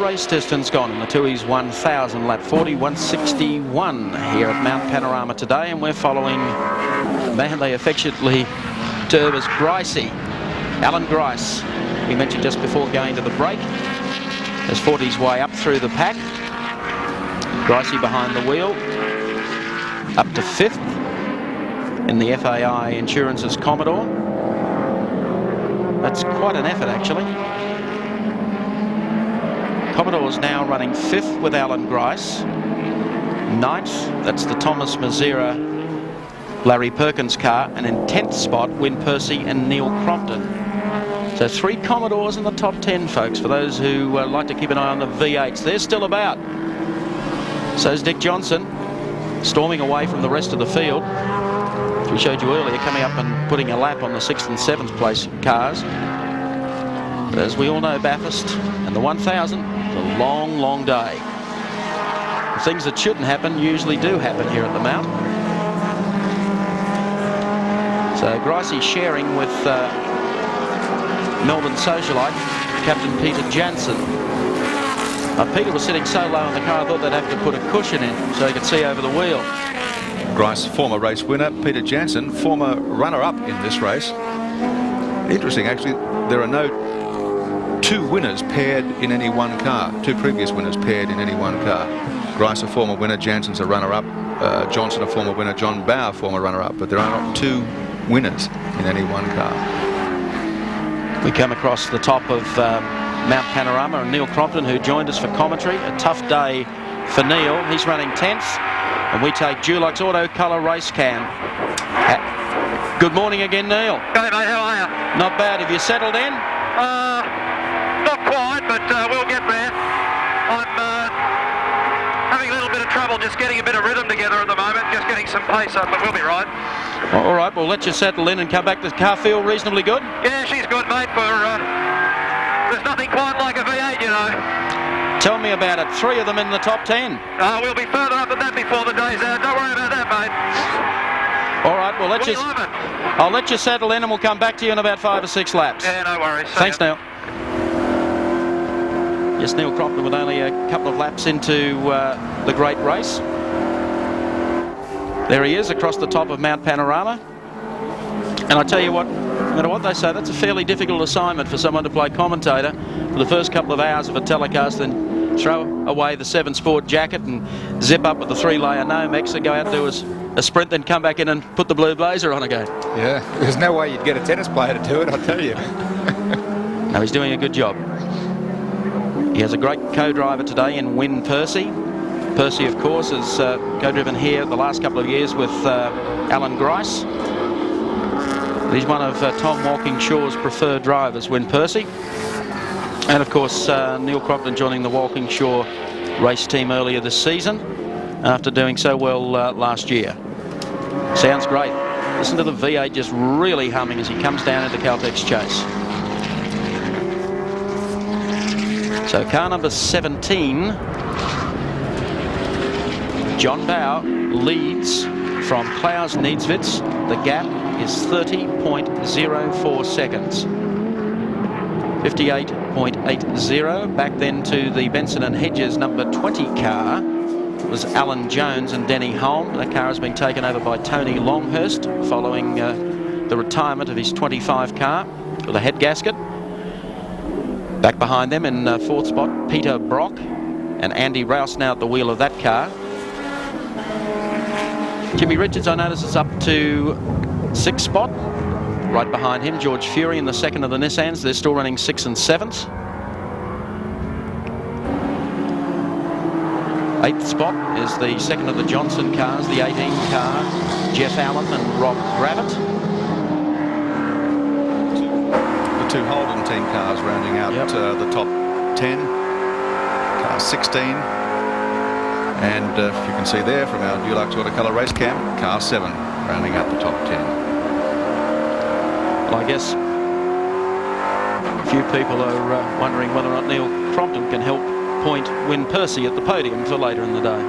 race distance gone in the Tooheys 1000 lap 40.161 here at Mount Panorama today, and we're following the man they affectionately term as Gricey. Alan Grice, we mentioned just before going to the break, has fought his way up through the pack. Gricey behind the wheel, up to 5th in the FAI Insurance's Commodore. That's quite an effort, actually. Commodore's now running 5th with Alan Grice. 9th, that's the Thomas Mazera Larry Perkins car, and in 10th spot, Win Percy and Neil Crompton. So 3 Commodores in the top 10, folks, for those who like to keep an eye on the V8s. They're still about. So's Dick Johnson, storming away from the rest of the field. We showed you earlier, coming up and putting a lap on the 6th and 7th place cars. But as we all know, Bathurst and the 1000 is a long, long day. The things that shouldn't happen usually do happen here at the Mount. So Gricey sharing with Melbourne socialite Captain Peter Jansen. Peter was sitting so low in the car, I thought they'd have to put a cushion in so he could see over the wheel. Grice, former race winner. Peter Jansen, former runner-up in this race. Interesting, actually, there are no 2 winners paired in any one car. 2 previous winners paired in any one car. Grice, a former winner. Jansen's a runner-up. Johnson, a former winner. John Bauer, former runner-up. But there are not 2 winners in any one car. We come across the top of Mount Panorama, and Neil Crompton, who joined us for commentary. A tough day for Neil. He's running 10th, and we take Dulux Auto Colour Race Cam. Good morning again, Neil. Hey mate, how are you? Not bad. Have you settled in? Not quite, but we'll get there. I'm having a little bit of trouble just getting a bit of rhythm together at the moment, just getting some pace up, but we'll be right. All right, we'll let you settle in and come back. Does the car feel reasonably good? Yeah, she's good, mate. There's nothing quite like a V8, you know. Tell me about it. 3 of them in the top 10. We'll be further up than that before the day's out. Don't worry about that, mate. All right, well, I'll let you settle in, and we'll come back to you in about 5 or 6 laps. Yeah, no worries. Thanks, Neil. Yes, Neil Crompton with only a couple of laps into the great race. There he is across the top of Mount Panorama. And I tell you what, no matter what they say, that's a fairly difficult assignment for someone to play commentator for the first couple of hours of a telecast, then throw away the 7 Sport jacket and zip up with the 3-layer Nomex and go out and do a sprint, then come back in and put the blue blazer on again. Yeah, there's no way you'd get a tennis player to do it, I'll tell you. No, he's doing a good job. He has a great co-driver today in Win Percy. Percy, of course, has co-driven here the last couple of years with Alan Grice. He's one of Tom Walkingshaw's preferred drivers, Win Percy. And, of course, Neil Crompton joining the Walkingshaw race team earlier this season after doing so well last year. Sounds great. Listen to the V8 just really humming as he comes down into Caltex Chase. So car number 17, John Bauer leads from Klaus Niedzwitz. The gap is 30.04 seconds. 58.80. Back then to the Benson and Hedges number 20 car was Alan Jones and Denny Holm. That car has been taken over by Tony Longhurst following the retirement of his 25 car with a head gasket. Back behind them in 4th spot, Peter Brock and Andy Rouse now at the wheel of that car. Jimmy Richards, I notice, is up to 6th spot. Right behind him, George Fury in the 2nd of the Nissans. They're still running 6th and 7th. 8th spot is the 2nd of the Johnson cars, the 18 car, Jeff Allen and Rob Gravitt. The 2 Holden team cars rounding out the top 10. Car 16. And if you can see there from our Dulux Auto Colour race cam, car 7 rounding out the top 10. Well, I guess a few people are wondering whether or not Neil Crompton can help point Win Percy at the podium for later in the day.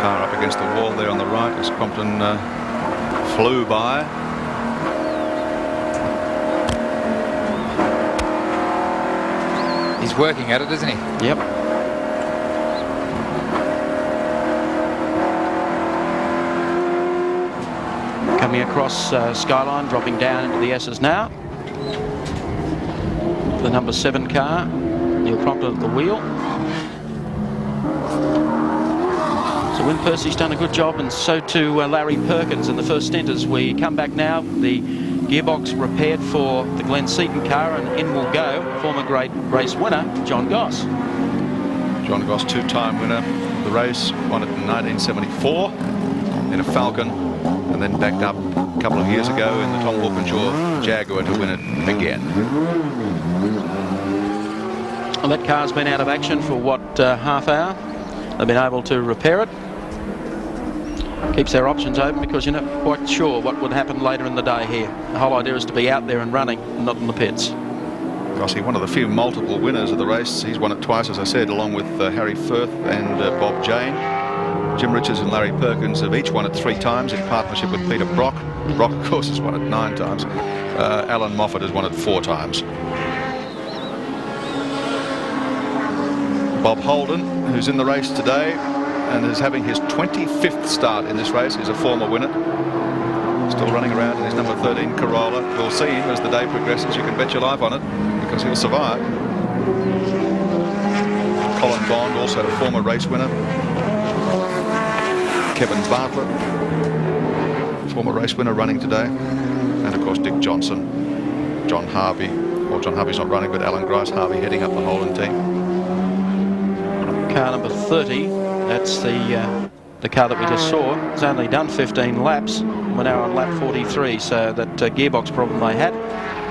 Car up against the wall there on the right as Crompton flew by. He's working at it, isn't he? Yep. Coming across Skyline, dropping down into the S's now. The number 7 car, Neil Proctor at the wheel. So Win Percy's done a good job, and so too Larry Perkins in the first stint. As we come back now, the gearbox repaired for the Glenn Seaton car, and in will go former great race winner John Goss. John Goss, two-time winner of the race, won it in 1974 in a Falcon, and then backed up a couple of years ago in the Tom Walkinshaw Jaguar to win it again. Well, that car's been out of action for what, half hour? They've been able to repair it. Keeps their options open because you're not quite sure what would happen later in the day here. The whole idea is to be out there and running, not in the pits. Gossie, one of the few multiple winners of the race. He's won it twice, as I said, along with Harry Firth and Bob Jane. Jim Richards and Larry Perkins have each won it 3 times in partnership with Peter Brock. Brock, of course, has won it 9 times. Alan Moffat has won it 4 times. Bob Holden, who's in the race today and is having his 25th start in this race, is a former winner. Still running around in his number 13 Corolla. We'll see him as the day progresses. You can bet your life on it, because he'll survive. Colin Bond, also a former race winner. Kevin Bartlett, former race winner, running today. And of course Dick Johnson, John Harvey. Well, John Harvey's not running, but Alan Grice Harvey heading up the Holden team. Car number 30, that's the car that we just saw. It's only done 15 laps. We're now on lap 43, so that gearbox problem they had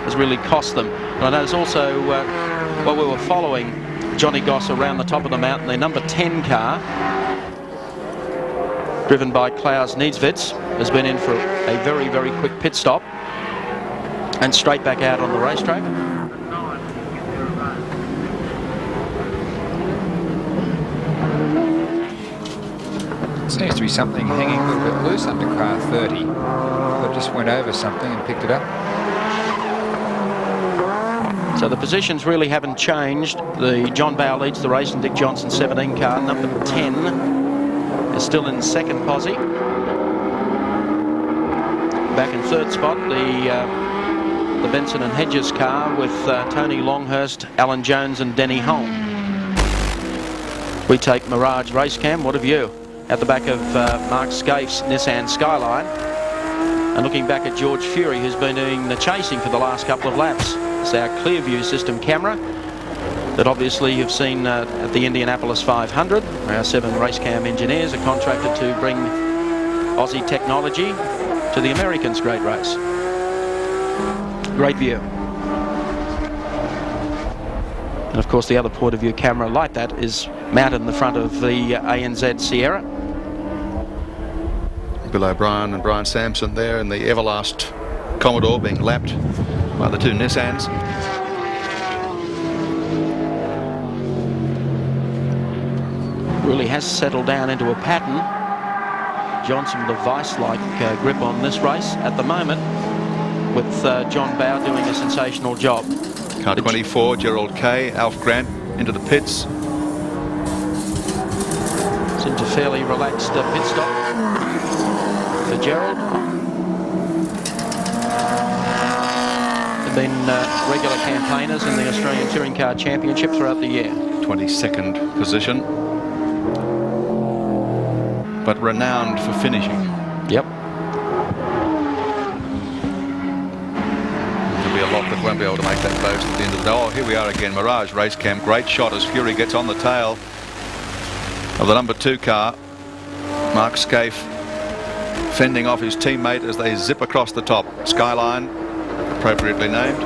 has really cost them. And I know there's also, while we were following Johnny Goss around the top of the mountain, their number 10 car, driven by Klaus Niedzwitz, has been in for a very, very quick pit stop and straight back out on the racetrack. Seems to be something hanging a little bit loose under car 30. They just went over something and picked it up. So the positions really haven't changed. The John Bow leads the race and Dick Johnson 17 car. Number 10 is still in second posse. Back in third spot, the Benson and Hedges car with Tony Longhurst, Alan Jones and Denny Holm. We take Mirage Racecam. What have you? At the back of Mark Scaife's Nissan Skyline, and looking back at George Fury, who's been doing the chasing for the last couple of laps. It's our Clearview system camera that obviously you've seen at the Indianapolis 500. Our 7 Racecam engineers are contracted to bring Aussie technology to the Americans' great race. Great view. And of course the other point of view camera like that is mounted in the front of the ANZ Sierra. Bill O'Brien and Brian Sampson there in the Everlast Commodore being lapped by the 2 Nissans. Really has settled down into a pattern. Johnson with a vice-like grip on this race at the moment, with John Bow doing a sensational job. Car 24, Gerald Kay, Alf Grant into the pits. It's into fairly relaxed pit stop for Gerald. They've been regular campaigners in the Australian Touring Car Championship throughout the year. 22nd position, but renowned for finishing. Yep. There'll be a lot that won't be able to make that boast at the end of the day. Oh, here we are again, Mirage Racecam. Great shot as Fury gets on the tail of the number 2 car. Mark Scaife fending off his teammate as they zip across the top. Skyline, appropriately named.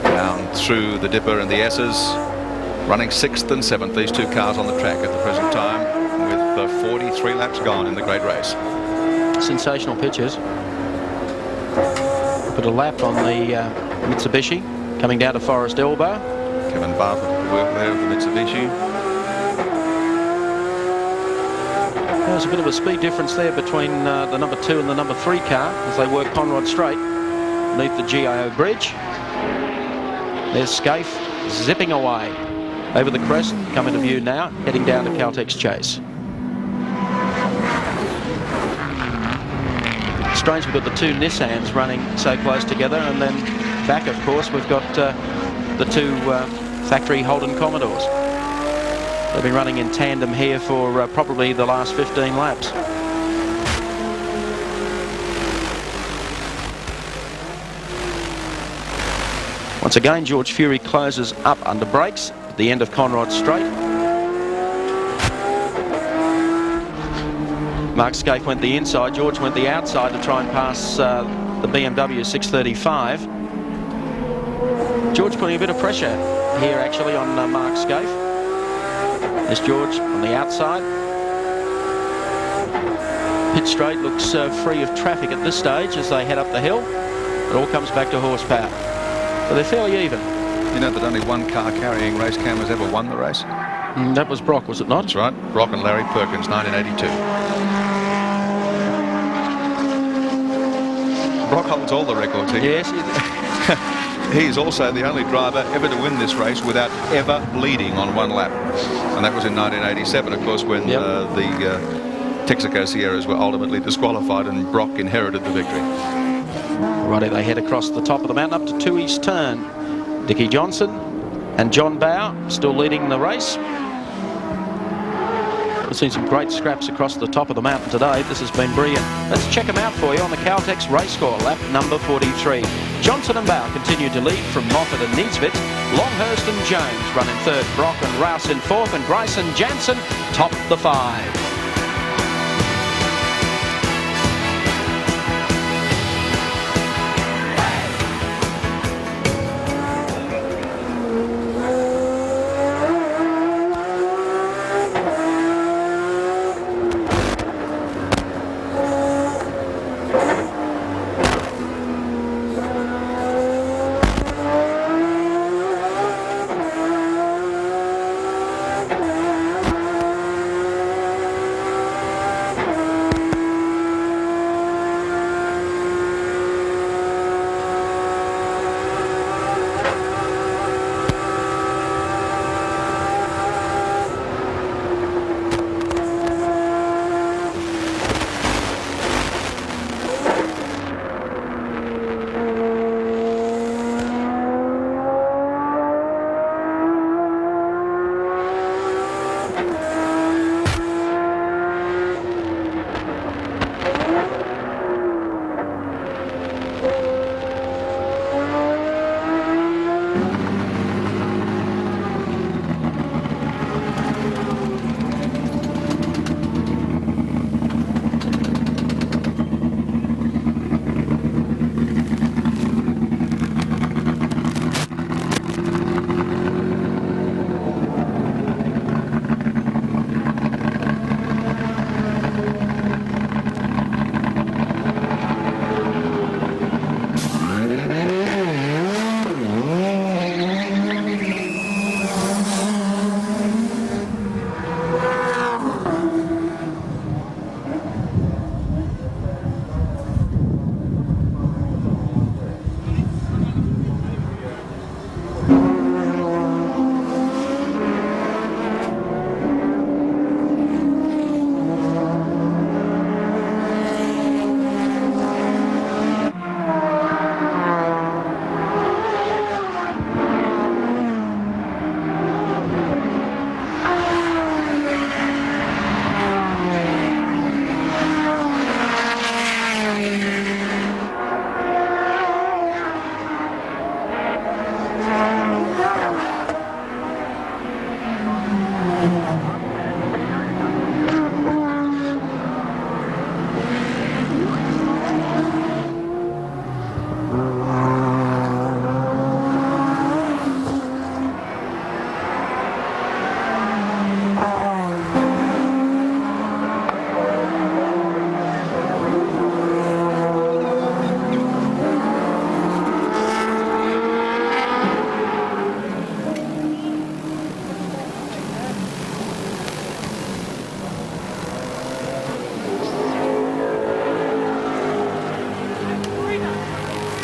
Down through the Dipper and the S's. Running 6th and 7th, these 2 cars on the track at the present time, with 43 laps gone in the great race. Sensational pictures. Put a lap on the Mitsubishi coming down to Forest Elbow. Kevin Bartlett at the work there of the Mitsubishi. There's a bit of a speed difference there between the number 2 and the number 3 car as they work Conrod Straight beneath the GIO bridge. There's Scaife zipping away over the crest, come into view now, heading down to Caltex Chase. Strange we've got the two Nissans running so close together, and then back, of course, we've got the two factory Holden Commodores. They've been running in tandem here for probably the last 15 laps. Once again, George Fury closes up under brakes at the end of Conrod Straight. Mark Scaife went the inside, George went the outside to try and pass the BMW 635. George putting a bit of pressure here actually on Mark Scaife. There's George on the outside. Pit Straight looks free of traffic at this stage as they head up the hill. It all comes back to horsepower. So they're fairly even. You know that only one car carrying race cam has ever won the race? That was Brock, was it not? That's right. Brock and Larry Perkins, 1982. Brock holds all the records here. Yes. He's also the only driver ever to win this race without ever leading on one lap. And that was in 1987, of course, when the Texaco Sierras were ultimately disqualified and Brock inherited the victory. Righty, they head across the top of the mountain up to Tooheys Turn. Dickie Johnson and John Bow still leading the race. We've seen some great scraps across the top of the mountain today. This has been brilliant. Let's check them out for you on the Caltex race score, lap number 43. Johnson and Bow continue to lead from Moffat and Neesmith. Longhurst and Jones run in third. Brock and Rouse in fourth, and Grayson Jansen top the five.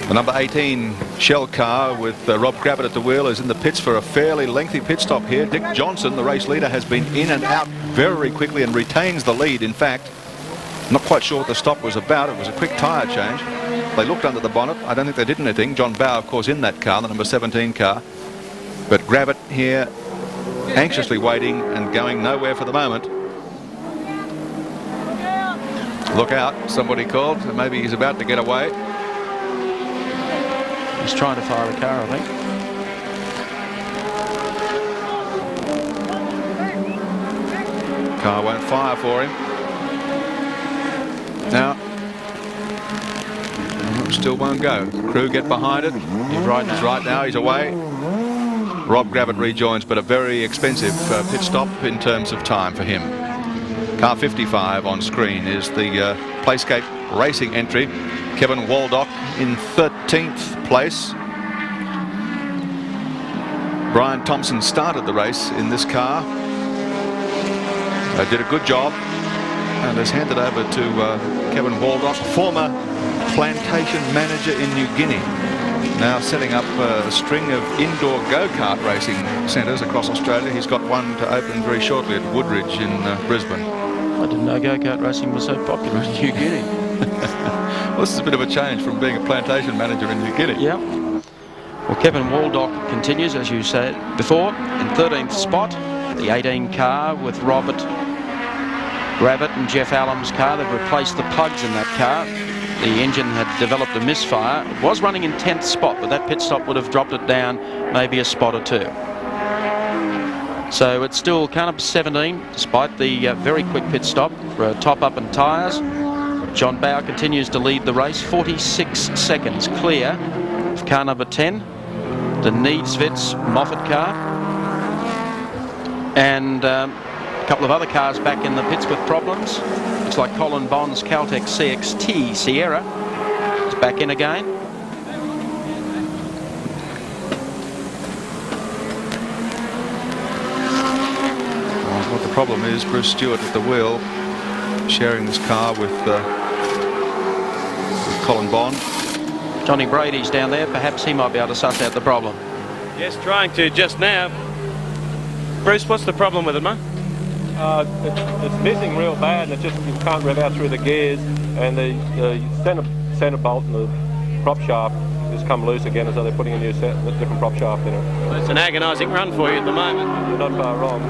The number 18 Shell car with Rob Gravitt at the wheel is in the pits for a fairly lengthy pit stop here. Dick Johnson, the race leader, has been in and out very quickly and retains the lead. In fact, not quite sure what the stop was about. It was a quick tyre change. They looked under the bonnet. I don't think they did anything. John Bow, of course, in that car, the number 17 car. But Gravitt here anxiously waiting and going nowhere for the moment. Look out, somebody called. Maybe he's about to get away. He's trying to fire the car, I think. Car won't fire for him. Now, still won't go. Crew get behind it. He's right now. He's right now. He's away. Rob Gravitt rejoins, but a very expensive pit stop in terms of time for him. Car 55 on screen is the Playscape Racing entry. Kevin Waldock in 13th place. Brian Thompson started the race in this car. Did a good job and has handed over to Kevin Waldock, former plantation manager in New Guinea. Now setting up a string of indoor go-kart racing centres across Australia. He's got one to open very shortly at Woodridge in Brisbane. I didn't know go-kart racing was so popular in New Guinea. Well, this is a bit of a change from being a plantation manager in New Guinea. Yeah. Well, Kevin Waldock continues, as you said before, in 13th spot. The 18 car with Robert Gravitt and Jeff Allam's car. They've replaced the plugs in that car. The engine had developed a misfire. It was running in 10th spot, but that pit stop would have dropped it down maybe a spot or two. So it's still kind of 17, despite the very quick pit stop for a top-up and tyres. John Bow continues to lead the race, 46 seconds clear of car number 10, the Needsvits Moffat car. And a couple of other cars back in the pits with problems. Looks like Colin Bond's Caltech CXT Sierra is back in again. What the problem is, Bruce Stewart at the wheel, sharing this car with Colin Bond. Johnny Brady's down there. Perhaps he might be able to suss out the problem. Yes, trying to just now. Bruce, what's the problem with it, mate? It's missing real bad, and it just you can't rev out through the gears, and the centre bolt and the prop shaft has come loose again, as though they're putting a different prop shaft in it. Well, it's an agonising run for you at the moment. You're not far wrong.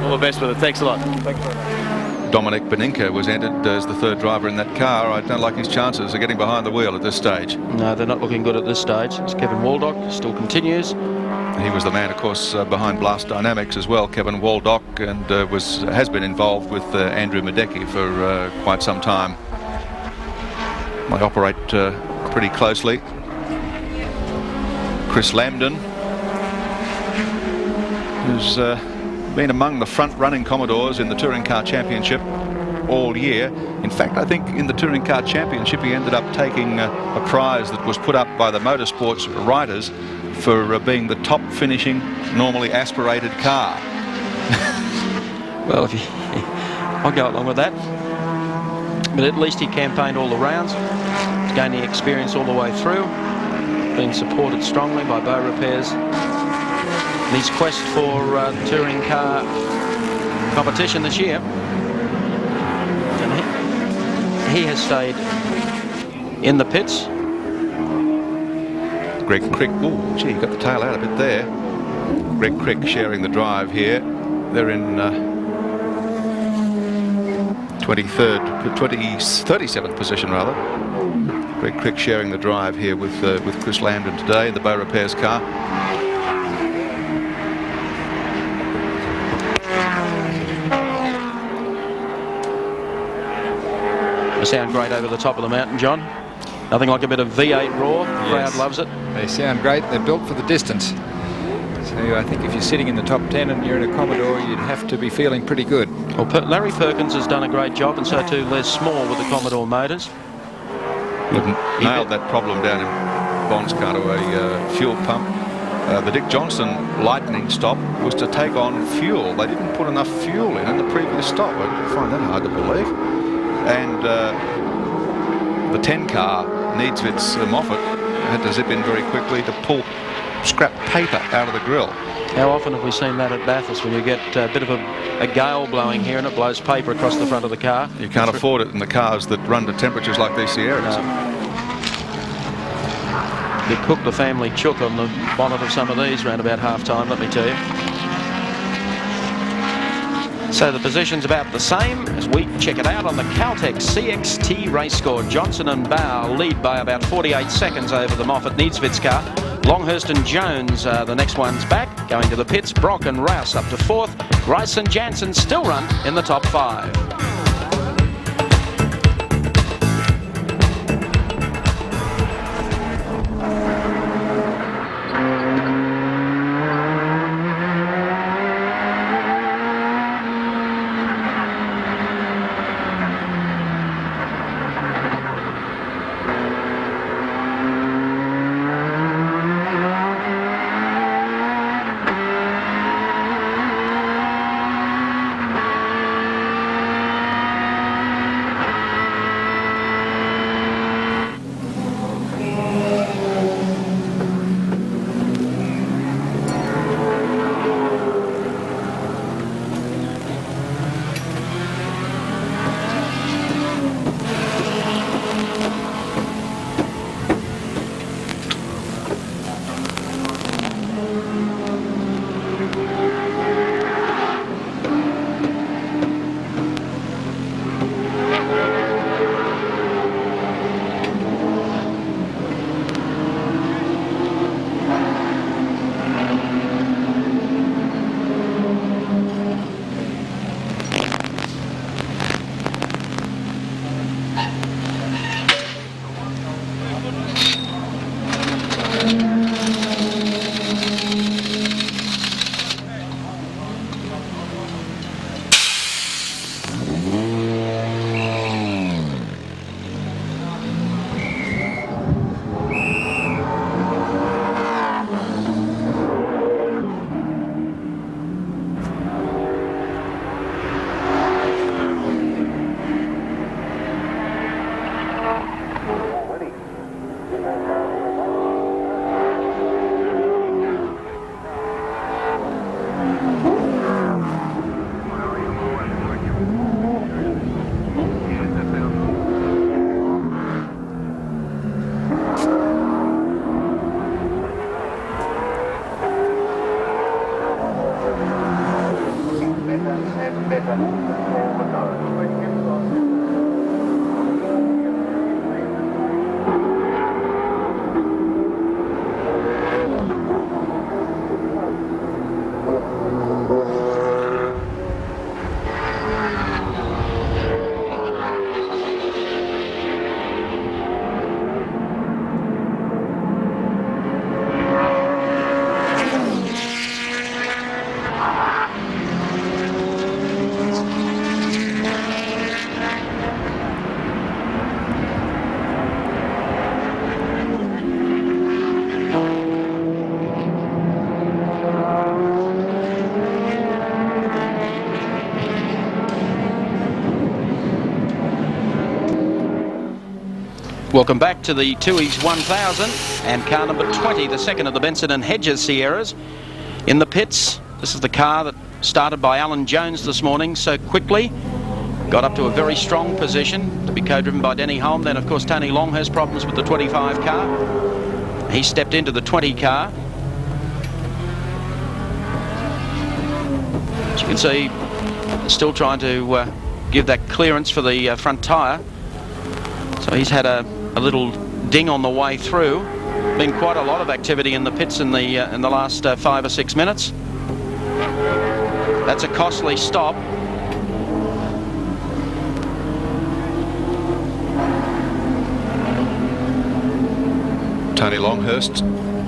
All the best with it. Thanks a lot. Thanks very much. Dominic Beninka was entered as the third driver in that car. I don't like his chances of getting behind the wheel at this stage. No, they're not looking good at this stage. It's Kevin Waldock still continues. He was the man, of course, behind Blast Dynamics as well, Kevin Waldock, and has been involved with Andrew Madecki for quite some time. They operate pretty closely. Chris Lambden, who's been among the front-running Commodores in the Touring Car Championship all year. In fact, I think in the Touring Car Championship he ended up taking a prize that was put up by the motorsports writers for being the top finishing, normally aspirated car. Well, I'll go along with that. But at least he campaigned all the rounds, gaining experience all the way through, being supported strongly by Bow Repairs. And his quest for touring car competition this year. And he has stayed in the pits. Greg Crick, oh gee, got the tail out a bit there. Greg Crick sharing the drive here. They're in 37th position rather. Greg Crick sharing the drive here with Chris Lambden today in the Bow Repairs car. They sound great over the top of the mountain, John. Nothing like a bit of V8 roar. The crowd loves it. They sound great. They're built for the distance. So I think if you're sitting in the top 10 and you're in a Commodore, you'd have to be feeling pretty good. Well, Larry Perkins has done a great job, and so too Les Small with the Commodore motors. Nailed that problem down in Bond's car to a fuel pump. The Dick Johnson lightning stop was to take on fuel. They didn't put enough fuel in the previous stop. I find that hard to believe. And the 10 car, Needsvits Moffat, had to zip in very quickly to pull scrap paper out of the grill. How often have we seen that at Bathurst, when you get a bit of a gale blowing here and it blows paper across the front of the car? You can't afford it in the cars that run to temperatures like these Sierras. You cook the family chook on the bonnet of some of these round about half-time, let me tell you. So the position's about the same as we check it out on the Caltex CXT race score. Johnson and Bow lead by about 48 seconds over the Moffat Needsvitz car. Longhurst and Jones, the next one's back, going to the pits. Brock and Rouse up to 4th. Grice and Jansen still run in the top 5. Welcome back to the Tooheys 1000 and car number 20, the second of the Benson and Hedges Sierras. In the pits, this is the car that started by Alan Jones this morning so quickly. Got up to a very strong position to be co-driven by Denny Holm. Then, of course, Tony Longhurst problems with the 25 car. He stepped into the 20 car. As you can see, still trying to give that clearance for the front tyre. So he's had a little ding on the way through. Been quite a lot of activity in the pits in the last 5 or 6 minutes. That's a costly stop. Tony Longhurst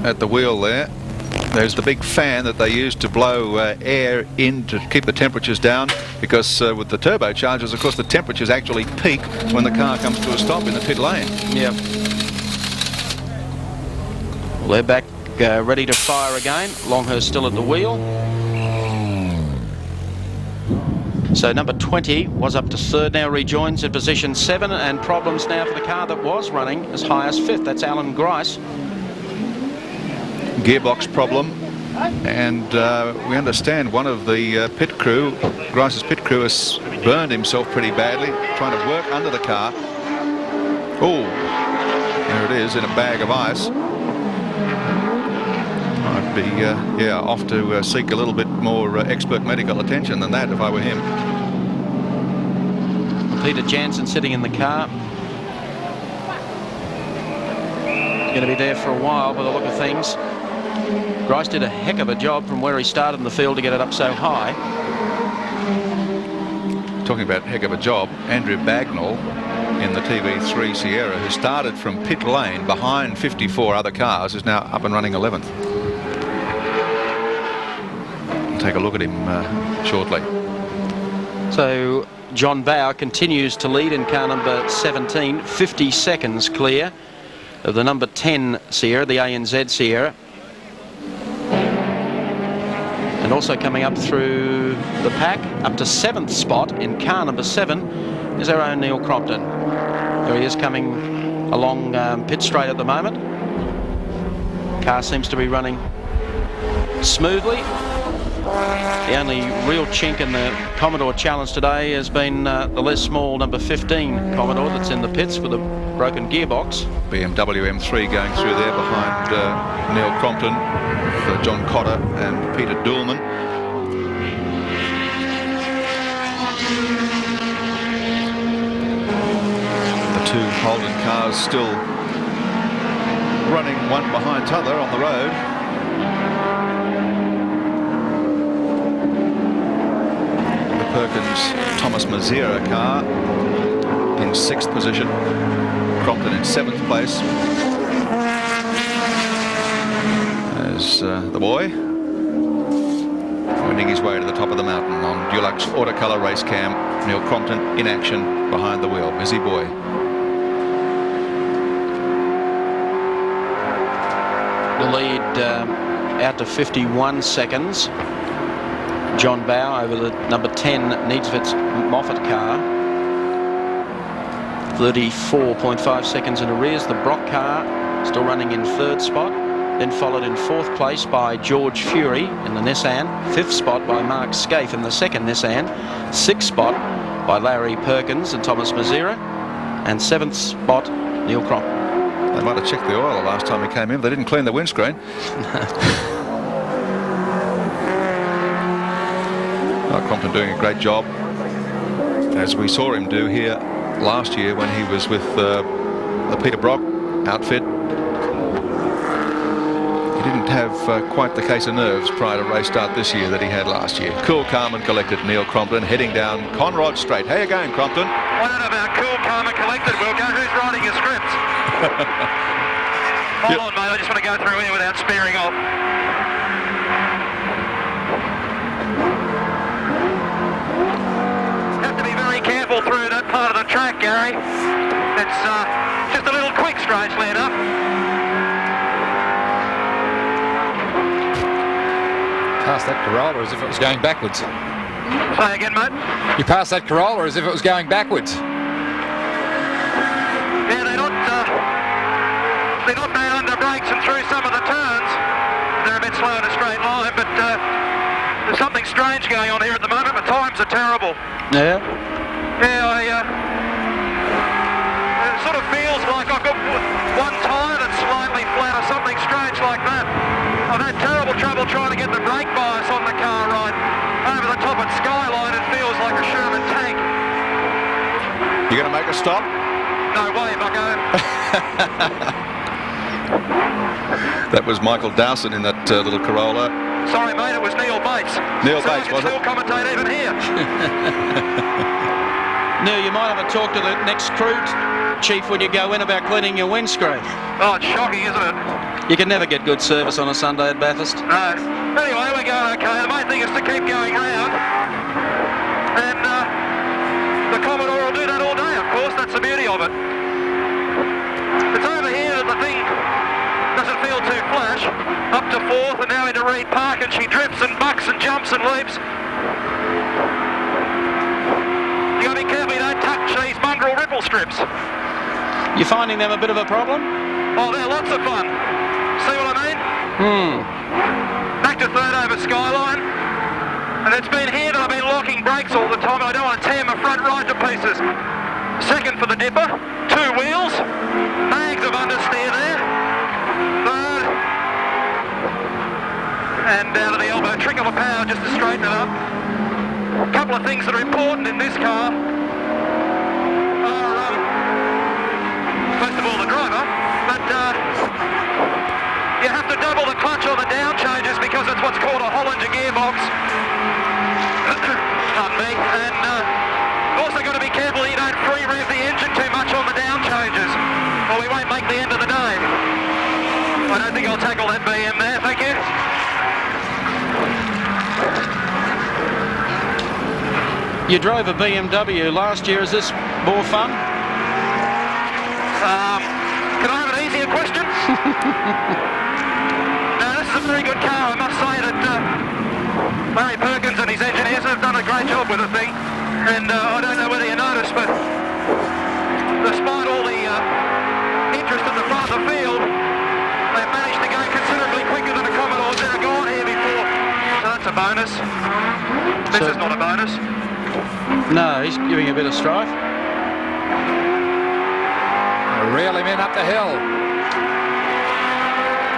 at the wheel there. There's the big fan that they use to blow air in to keep the temperatures down, because with the turbochargers, of course, the temperatures actually peak when the car comes to a stop in the pit lane. Yeah. Well, they're back ready to fire again. Longhurst still at the wheel. So number 20 was up to 3rd, now rejoins in position 7, and problems now for the car that was running as high as 5th. That's Alan Grice. gearbox problem, and we understand one of the pit crew, Grice's pit crew, has burned himself pretty badly trying to work under the car. Oh, there it is, in a bag of ice. I'd be yeah, off to seek a little bit more expert medical attention than that if I were him. Peter Jansen sitting in the car. He's going to be there for a while by the look of things. Grice did a heck of a job from where he started in the field to get it up so high. Talking about heck of a job, Andrew Bagnall in the TV3 Sierra, who started from pit lane behind 54 other cars, is now up and running 11th. We'll take a look at him shortly. So John Bower continues to lead in car number 17, 50 seconds clear of the number 10 Sierra, the ANZ Sierra. And also coming up through the pack, up to 7th spot in car number 7 is our own Neil Crompton. There he is coming along pit straight at the moment. Car seems to be running smoothly. The only real chink in the Commodore Challenge today has been the less small number 15 Commodore that's in the pits with a broken gearbox. BMW M3 going through there behind Neil Crompton, John Cotter and Peter Doolman. The two Holden cars still running one behind t'other on the road. Perkins Thomas Mazera car in 6th position, Crompton in 7th place as the boy winding his way to the top of the mountain on Dulux Autocolour race cam. Neil Crompton in action behind the wheel. Busy boy. The lead out to 51 seconds. John Bower over the number 10 Needsvitz Moffat car. 34.5 seconds in arrears. The Brock car still running in 3rd spot. Then followed in 4th place by George Fury in the Nissan. 5th spot by Mark Scaife in the 2nd Nissan. 6th spot by Larry Perkins and Thomas Mazera. And 7th spot, Neil Crompton. They might have checked the oil the last time he came in. They didn't clean the windscreen. Crompton doing a great job, as we saw him do here last year when he was with the Peter Brock outfit. He didn't have quite the case of nerves prior to race start this year that he had last year. Cool, calm and collected Neil Crompton heading down Conrod Straight. How you going, Crompton? What about cool, calm and collected, Wilco? Who's writing your scripts? Hold on, mate, I just want to go through here without sparing off. Careful through that part of the track, Gary. It's just a little quick, strangely enough. Passed that Corolla as if it was going backwards. Say again, mate? You passed that Corolla as if it was going backwards. Yeah, they're not bad under brakes and through some of the turns. They're a bit slow in a straight line, but there's something strange going on here at the moment. The times are terrible. Yeah. Yeah, it sort of feels like I've got one tyre that's slightly flat or something strange like that. I've had terrible trouble trying to get the brake bias on the car right. Over the top at Skyline, it feels like a Sherman tank. You going to make a stop? No way, Bucko. That was Michael Dowson in that little Corolla. Sorry, mate, it was Neil Bates. Neil Bates, was it? Still commentate even here. Neil, you might have a talk to the next crew chief when you go in about cleaning your windscreen. Oh, it's shocking, isn't it? You can never get good service on a Sunday at Bathurst. No. Anyway, we're going okay. The main thing is to keep going round. And the Commodore will do that all day, of course. That's the beauty of it. It's over here that the thing doesn't feel too flash. Up to 4th and now into Reed Park, and she drifts and bucks and jumps and leaps. You got to be careful you don't touch these mongrel ripple strips. You finding them a bit of a problem? Oh, they're lots of fun. See what I mean? Back to third over Skyline. And it's been here that I've been locking brakes all the time. I don't want to tear my front right to pieces. Second for the Dipper. 2 wheels. Bags of understeer there. Third. And out of the elbow. Trickle of power just to straighten it up. A couple of things that are important in this car are, first of all, the driver, but you have to double the clutch on the down changes because it's what's called a Hollinger gearbox. Pardon me. And also got to be careful you don't free rev the engine too much on the down changes, or we won't make the end of the day. I don't think I'll tackle that BM there, thank you. You drove a BMW last year. Is this more fun? Can I have an easier question? No, this is a very good car. I must say that Larry Perkins and his engineers have done a great job with the thing. And I don't know whether you noticed, but despite all the interest at the front of the field, they've managed to go considerably quicker than the Commodore's ever gone here before. So that's a bonus. This is not a bonus. No, he's giving a bit of strife. Reel him in up the hill.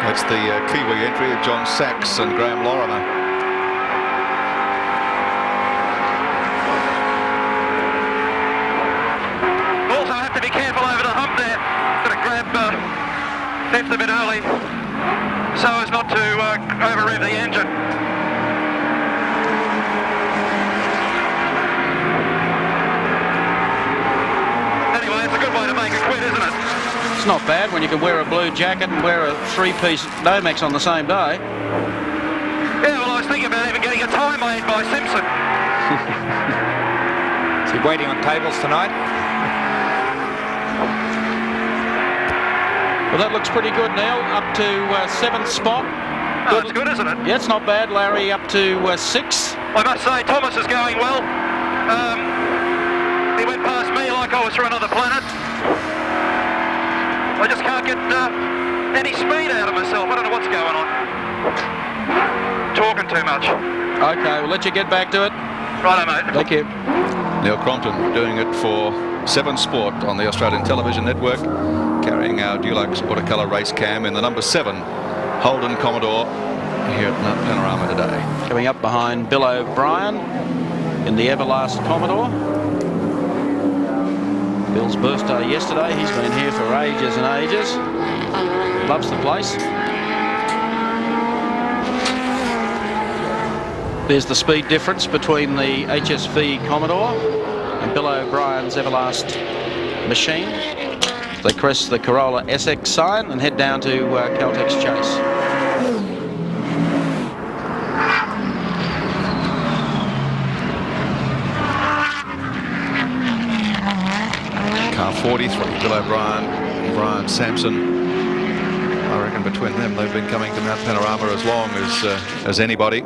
That's the Kiwi entry of John Sachs and Graham Lorimer. Also have to be careful over the hump there. Got to grab fifth a bit early so as not to over-rev the engine. Isn't it? It's not bad when you can wear a blue jacket and wear a 3-piece Nomex on the same day. Yeah, well, I was thinking about even getting a tie made by Simpson. Is he waiting on tables tonight? Well, that looks pretty good, Neil. Up to 7th spot. Oh, that's good, isn't it? Yeah, it's not bad. Larry up to 6th. I must say, Thomas is going well. He went past me like I was from another planet. I just can't get any speed out of myself. I don't know what's going on. Talking too much. Okay, we'll let you get back to it. Righto, mate. Thank you. Neil Crompton doing it for 7 Sport on the Australian Television Network, carrying our Dulux watercolour race cam in the number 7 Holden Commodore here at Mount Panorama today. Coming up behind Bill O'Brien in the Everlast Commodore. Bill's birthday yesterday. He's been here for ages and ages. Loves the place. There's the speed difference between the HSV Commodore and Bill O'Brien's Everlast machine. They crest the Corolla SX sign and head down to Caltex Chase. Car 43, Bill O'Brien and Brian Sampson. I reckon between them they've been coming to Mount Panorama as long as anybody.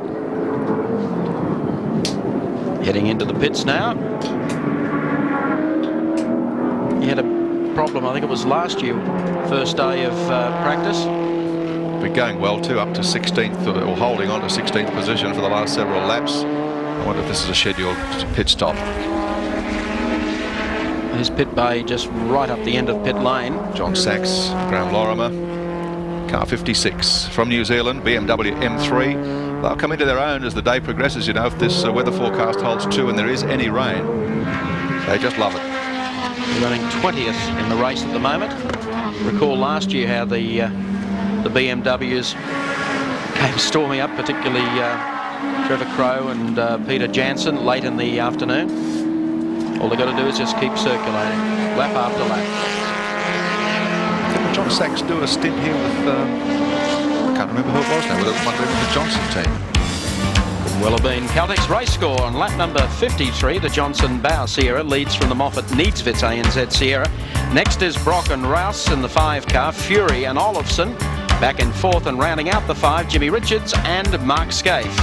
Heading into the pits now. He had a problem, I think it was last year, first day of practice. Been going well too, up to 16th, or holding on to 16th position for the last several laps. I wonder if this is a scheduled pit stop. His pit bay just right up the end of pit lane. John Sachs, Graham Lorimer, car 56 from New Zealand, BMW M3. They'll come into their own as the day progresses, you know, if this weather forecast holds true and there is any rain. They just love it. Running 20th in the race at the moment. Recall last year how the BMWs came storming up, particularly Trevor Crowe and Peter Jansen late in the afternoon. All they've got to do is just keep circulating, lap after lap. Didn't John Sachs do a stint here with, I can't remember who it was now, whether it was the Johnson team. Could well have been. Caltex race score on lap number 53. The Johnson Bauer Sierra leads from the Moffat Needsvitz ANZ Sierra. Next is Brock and Rouse in the 5 car, Fury and Olofsson. Back in 4th and rounding out the 5, Jimmy Richards and Mark Scaife.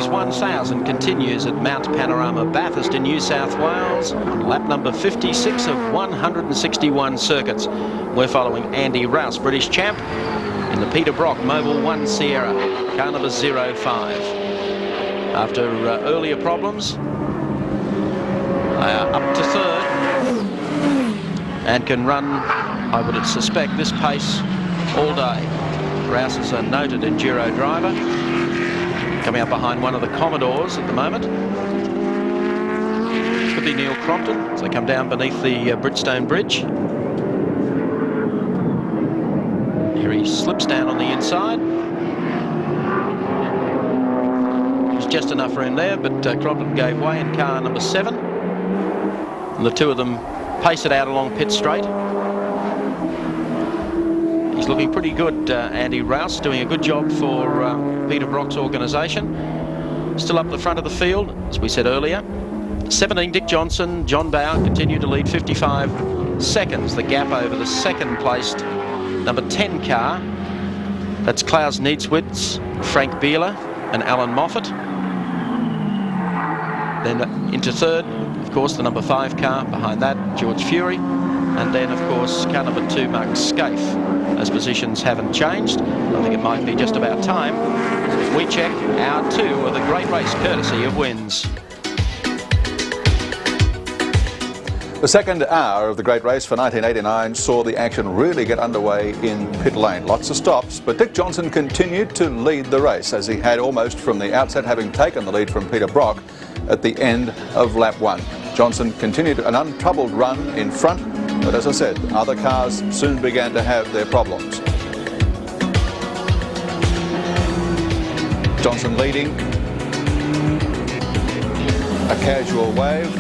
Tooheys 1000 continues at Mount Panorama, Bathurst in New South Wales on lap number 56 of 161 circuits. We're following Andy Rouse, British champ, in the Peter Brock Mobile 1 Sierra, car number 05. After earlier problems, they are up to third and can run, I would suspect, this pace all day. Rouse is a noted enduro driver, coming up behind one of the Commodores at the moment. Could be Neil Crompton as they come down beneath the Bridgestone Bridge. Here he slips down on the inside. There's just enough room there, but Crompton gave way in car number 7. And the two of them pace it out along pit straight. He's looking pretty good, Andy Rouse, doing a good job for Peter Brock's organisation. Still up the front of the field, as we said earlier. 17, Dick Johnson, John Bower continue to lead 55 seconds. The gap over the second placed number 10 car. That's Klaus Niedzwitz, Frank Bieler and Alan Moffat. Then into third, of course, the number 5 car. Behind that, George Fury. And then, of course, car number 2, Mark Scaife. Those positions haven't changed. I think it might be just about time. We check hour 2 of the great race, courtesy of Wins. The second hour of the great race for 1989 saw the action really get underway in pit lane. Lots of stops, but Dick Johnson continued to lead the race, as he had almost from the outset, having taken the lead from Peter Brock at the end of lap 1. Johnson continued an untroubled run in front, but as I said, other cars soon began to have their problems. Johnson leading. A casual wave,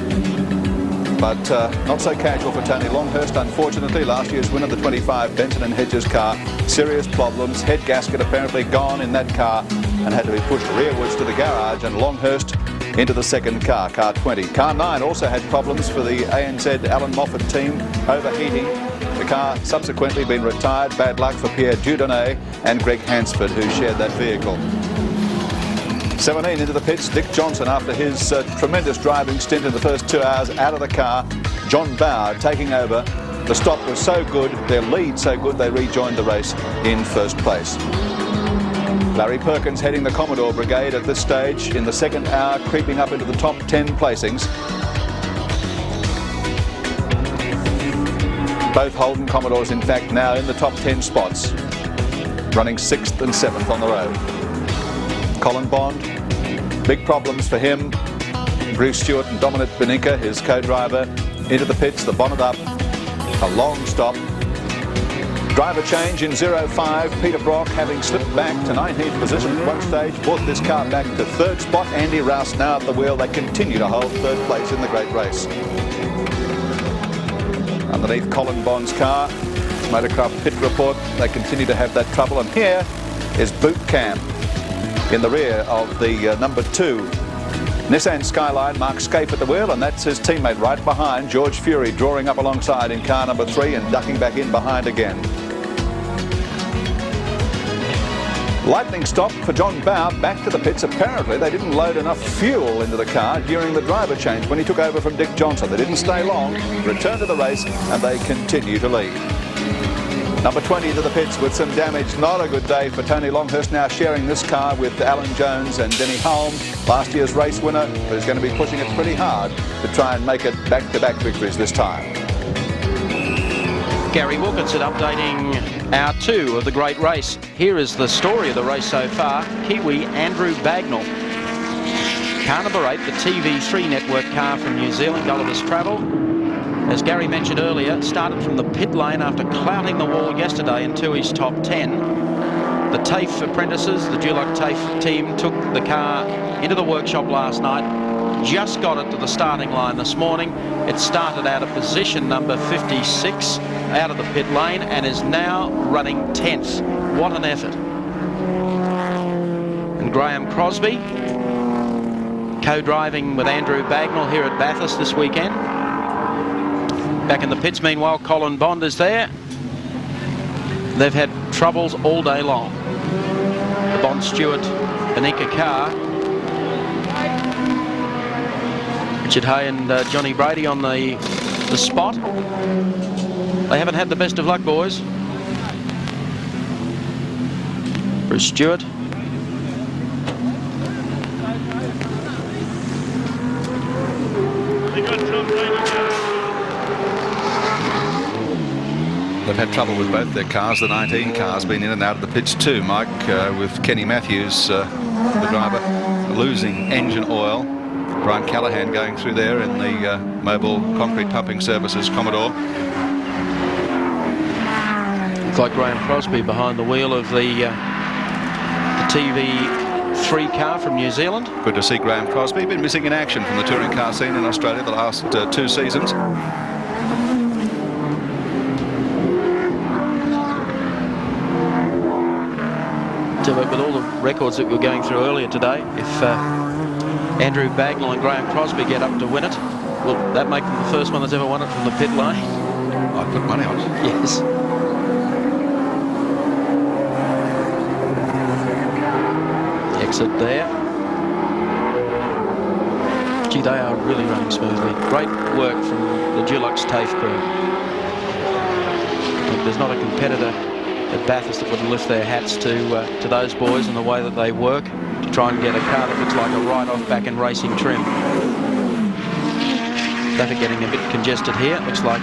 but not so casual for Tony Longhurst, unfortunately. Last year's winner, the 25 Benson and Hedges car, serious problems. Head gasket apparently gone in that car and had to be pushed rearwards to the garage, and Longhurst into the second car, car 20. Car 9 also had problems for the ANZ Alan Moffat team, overheating. The car subsequently been retired. Bad luck for Pierre Dudonnet and Greg Hansford, who shared that vehicle. 17 into the pits, Dick Johnson, after his tremendous driving stint in the first 2 hours, out of the car. John Bower taking over. The stop was so good, their lead so good, they rejoined the race in first place. Larry Perkins heading the Commodore Brigade at this stage in the second hour, creeping up into the top 10 placings. Both Holden Commodores, in fact, now in the top 10 spots, running 6th and 7th on the road. Colin Bond, big problems for him. Bruce Stewart and Dominic Beninka, his co-driver, into the pits, the bonnet up, a long stop. Driver change in 05, Peter Brock, having slipped back to 19th position at one stage, brought this car back to 3rd spot. Andy Rouse now at the wheel. They continue to hold 3rd place in the great race. Underneath Colin Bond's car, Motorcraft pit report, they continue to have that trouble. And here is Boot Camp in the rear of the number 2 Nissan Skyline. Mark Scaife at the wheel, and that's his teammate right behind, George Fury, drawing up alongside in car number 3 and ducking back in behind again. Lightning stop for John Bower, back to the pits. Apparently they didn't load enough fuel into the car during the driver change when he took over from Dick Johnson. They didn't stay long, returned to the race, and they continue to lead. Number 20 to the pits with some damage. Not a good day for Tony Longhurst, now sharing this car with Alan Jones and Denny Hulme, last year's race winner, who's going to be pushing it pretty hard to try and make it back-to-back victories this time. Gary Wilkinson updating hour 2 of the great race. Here is the story of the race so far. Kiwi Andrew Bagnall. Car number 8, the TV3 network car from New Zealand, Gulliver's Travel. As Gary mentioned earlier, started from the pit lane after clouting the wall yesterday in Tooheys' top 10. The TAFE apprentices, the Duloc TAFE team, took the car into the workshop last night, just got it to the starting line this morning. It started out of position number 56 out of the pit lane and is now running 10th. What an effort. And Graham Crosby, co-driving with Andrew Bagnall here at Bathurst this weekend. Back in the pits, meanwhile, Colin Bond is there. They've had troubles all day long. The Bond Stewart Beninka car Richard Hay and Johnny Brady on the spot. They haven't had the best of luck, boys. Bruce Stewart. They've had trouble with both their cars. The 19 car's been in and out of the pits too, Mike, with Kenny Matthews, the driver, losing engine oil. Brian Callahan going through there in the Mobile Concrete Pumping Services Commodore. Looks like Graham Crosby behind the wheel of the TV3 car from New Zealand. Good to see Graham Crosby. Been missing in action from the touring car scene in Australia the last 2 seasons. With all the records that we were going through earlier today, if Andrew Bagnall and Graham Crosby get up to win it, will that make them the first one that's ever won it from the pit lane? I'd put money on it. Yes. Exit there. Gee, they are really running smoothly. Great work from the Dulux TAFE crew. Look, there's not a competitor at Bathurst that would lift their hats to those boys and the way that they work to try and get a car that looks like a right-off back in racing trim. Traffic getting a bit congested here. It looks like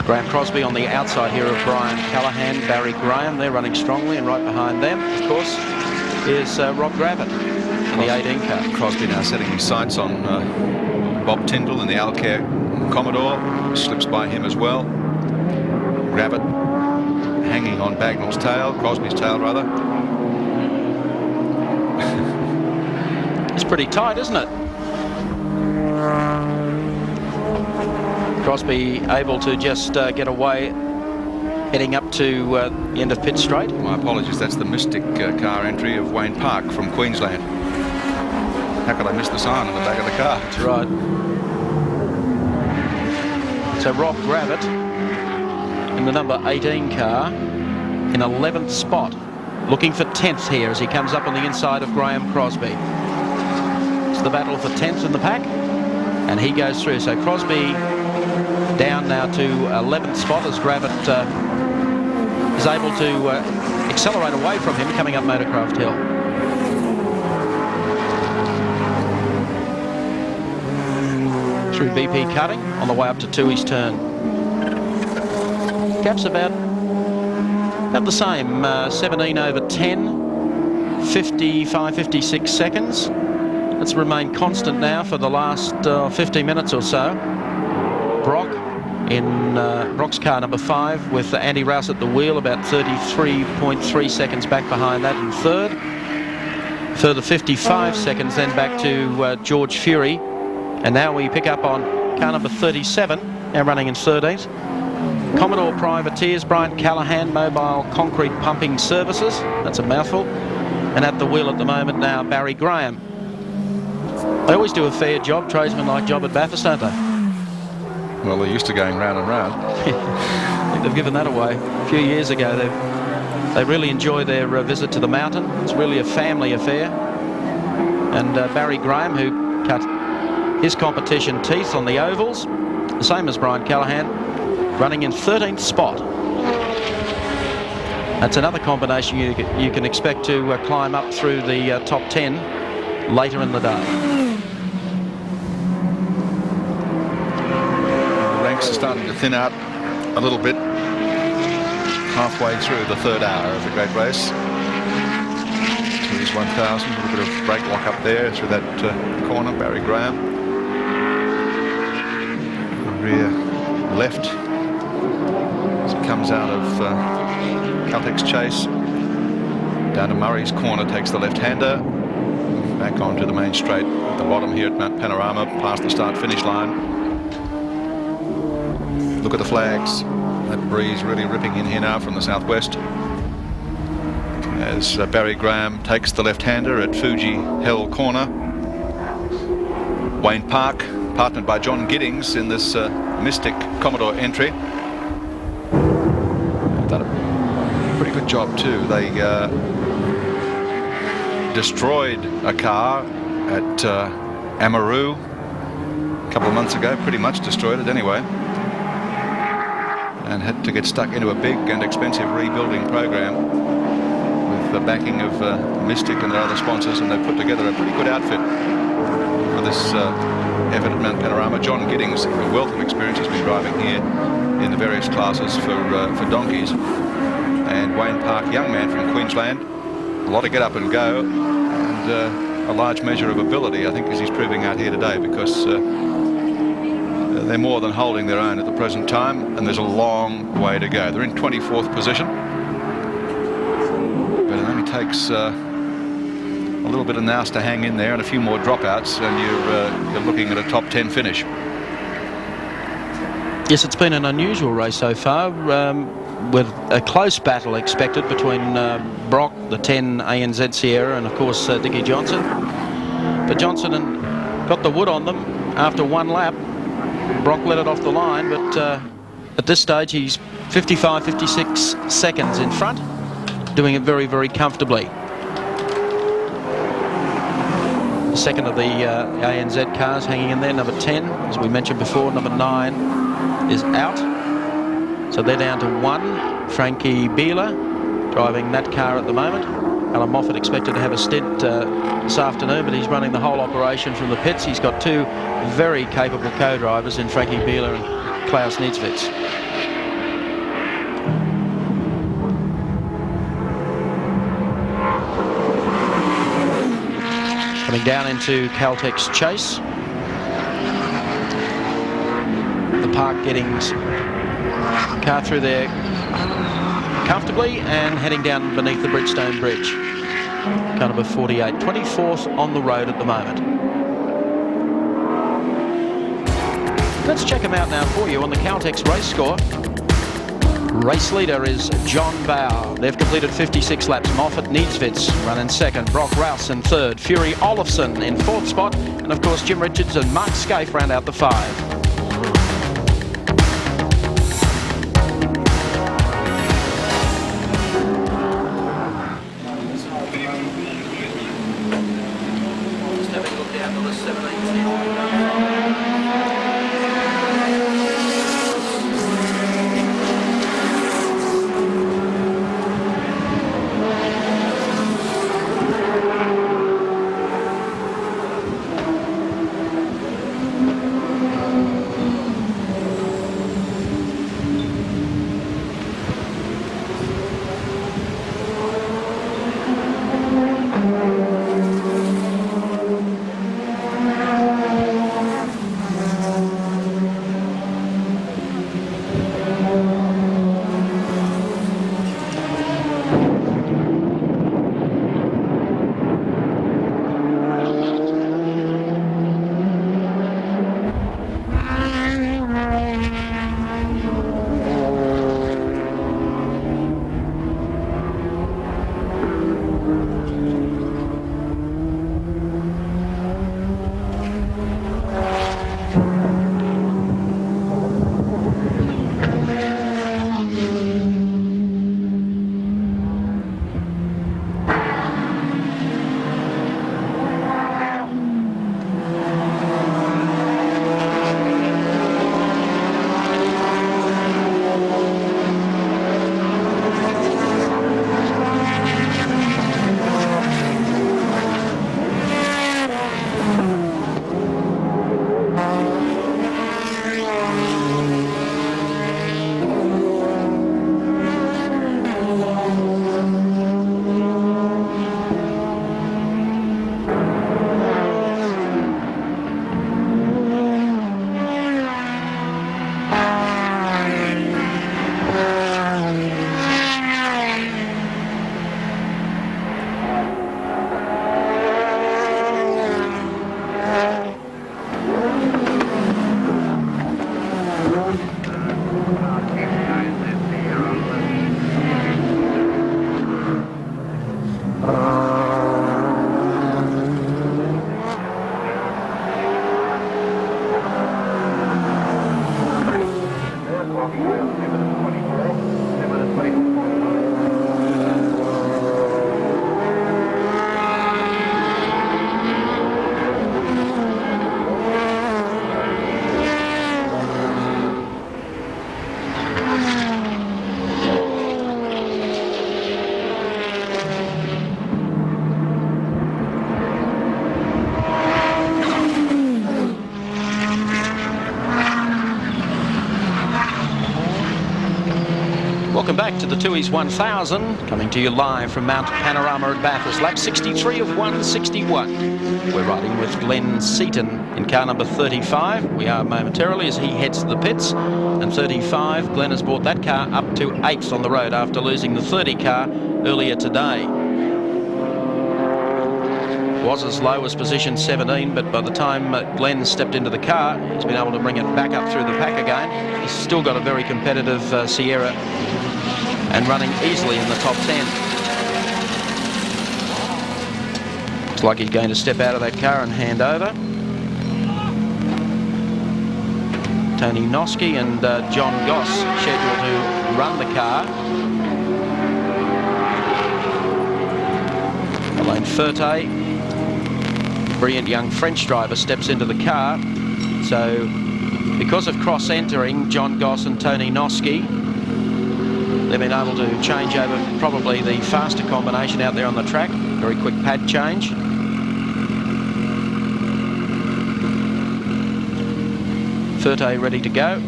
Graham Crosby on the outside here of Brian Callahan, Barry Graham. They're running strongly, and right behind them, of course, is Rob Gravitt in the 18 car. Crosby now setting his sights on Bob Tyndall in the Alcare Commodore. Slips by him as well. Gravitt hanging on Bagnall's tail, Crosby's tail rather. It's pretty tight, isn't it? Crosby able to just get away, heading up to the end of pit straight. My apologies, that's the Mystic car entry of Wayne Park from Queensland. How could I miss the sign on the back of the car? That's right. So Rob Gravitt in the number 18 car in 11th spot, looking for 10th here as he comes up on the inside of Graham Crosby. It's the battle for 10th in the pack, and he goes through. So Crosby down now to 11th spot as Gravitt is able to accelerate away from him coming up Motorcraft Hill. Through BP cutting on the way up to Tooheys Turn. Gaps about the same, 17 over 10, 55, 56 seconds. It's remained constant now for the last 50 minutes or so. Brock in Brock's car number 5 with Andy Rouse at the wheel, about 33.3 seconds back behind that in third. Further 55 seconds then back to George Fury. And now we pick up on car number 37, now running in 13th. Commodore Privateers, Brian Callahan, Mobile Concrete Pumping Services. That's a mouthful. And at the wheel at the moment now, Barry Graham. They always do a fair job, tradesman-like job at Bathurst, don't they? Well, they're used to going round and round. I think they've given that away. A few years ago, they really enjoy their visit to the mountain. It's really a family affair. And Barry Graham, who cut his competition teeth on the ovals, the same as Brian Callahan, running in 13th spot. That's another combination you can expect to climb up through the top 10 later in the day. The ranks are starting to thin out a little bit halfway through the third hour of the great race. Tooheys 1000, a little bit of brake lock up there through that corner. Barry Graham. Rear left as it comes out of Caltex Chase down to Murray's corner, takes the left-hander back onto the main straight at the bottom here at Mount Panorama, past the start-finish line. Look at the flags. That breeze really ripping in here now from the southwest as Barry Graham takes the left-hander at Fuji Hell Corner. Wayne Park, partnered by John Giddings in this Mystic Commodore entry. They've done a pretty good job too. They destroyed a car at Amaru couple of months ago, pretty much destroyed it anyway, and had to get stuck into a big and expensive rebuilding program with the backing of Mystic and their other sponsors, and they put together a pretty good outfit for this effort at Mount Panorama. John Giddings, a wealth of experience, has been driving here in the various classes for donkeys, and Wayne Park, young man from Queensland, a lot of get up and go, and a large measure of ability, I think, as he's proving out here today, because they're more than holding their own at the present time, and there's a long way to go. They're in 24th position, but it only takes a little bit of nous to hang in there and a few more dropouts, and you're looking at a top 10 finish. Yes, it's been an unusual race so far, with a close battle expected between Brock, the 10 ANZ Sierra, and of course Dickie Johnson. But Johnson got the wood on them after one lap. Brock let it off the line, but at this stage he's 55, 56 seconds in front, doing it very, very comfortably. The second of the ANZ cars hanging in there, number 10, as we mentioned before, number 9 is out. So they're down to 1. Frankie Beeler driving that car at the moment. Alan Moffat expected to have a stint this afternoon, but he's running the whole operation from the pits. He's got 2 very capable co-drivers in Frankie Beeler and Klaus Niedzwitz. Coming down into Caltech's chase. The Park getting car through there comfortably and heading down beneath the Bridgestone Bridge. Car number 48, 24th on the road at the moment. Let's check them out now for you on the Caltex race score. Race leader is John Bowe. They've completed 56 laps. Moffat Niedzwitz run in second. Brock Rouse in third. Fury Olofsson in fourth spot. And of course Jim Richards and Mark Scaife round out the 5. back to the Tooheys 1000, coming to you live from Mount Panorama at Bathurst. Lap 63 of 161. We're riding with Glenn Seaton in car number 35. We are momentarily as he heads to the pits. And 35, Glenn has brought that car up to 8th on the road after losing the 30 car earlier today. Was as low as position 17, but by the time Glenn stepped into the car, he's been able to bring it back up through the pack again. He's still got a very competitive Sierra and running easily in the top 10. Looks like he's going to step out of that car and hand over. Tony Noski and John Goss scheduled to run the car. Alain Ferté, brilliant young French driver, steps into the car. So because of cross-entering John Goss and Tony Noski, they've been able to change over probably the faster combination out there on the track. Very quick pad change. Ferté ready to go.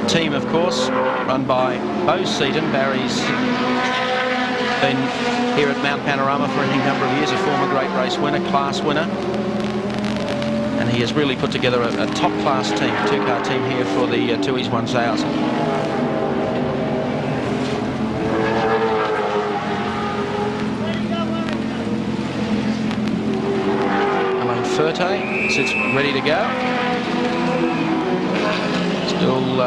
Team, of course, run by Bo Seaton. Barry's been here at Mount Panorama for any number of years, a former great race winner, class winner. And he has really put together a top-class team, two-car team here for the Tooheys 1000. Alain Ferté sits ready to go. Still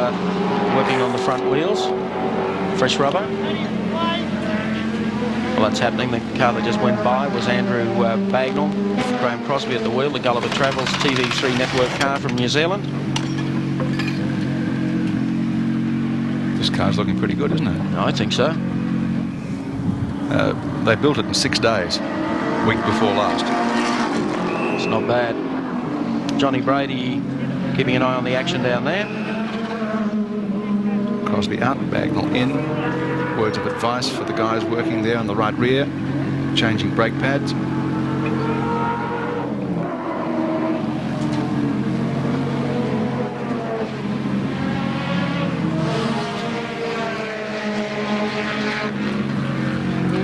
working on the front wheels. Fresh rubber. Well, that's happening. The car that just went by was Andrew Bagnall, Graham Crosby at the wheel, the Gulliver Travels TV3 network car from New Zealand. This car's looking pretty good, isn't it? I think so. They built it in 6 days, week before last. It's not bad. Johnny Brady keeping an eye on the action down there. Crosby out, Bagnall in. Words of advice for the guys working there on the right rear, changing brake pads.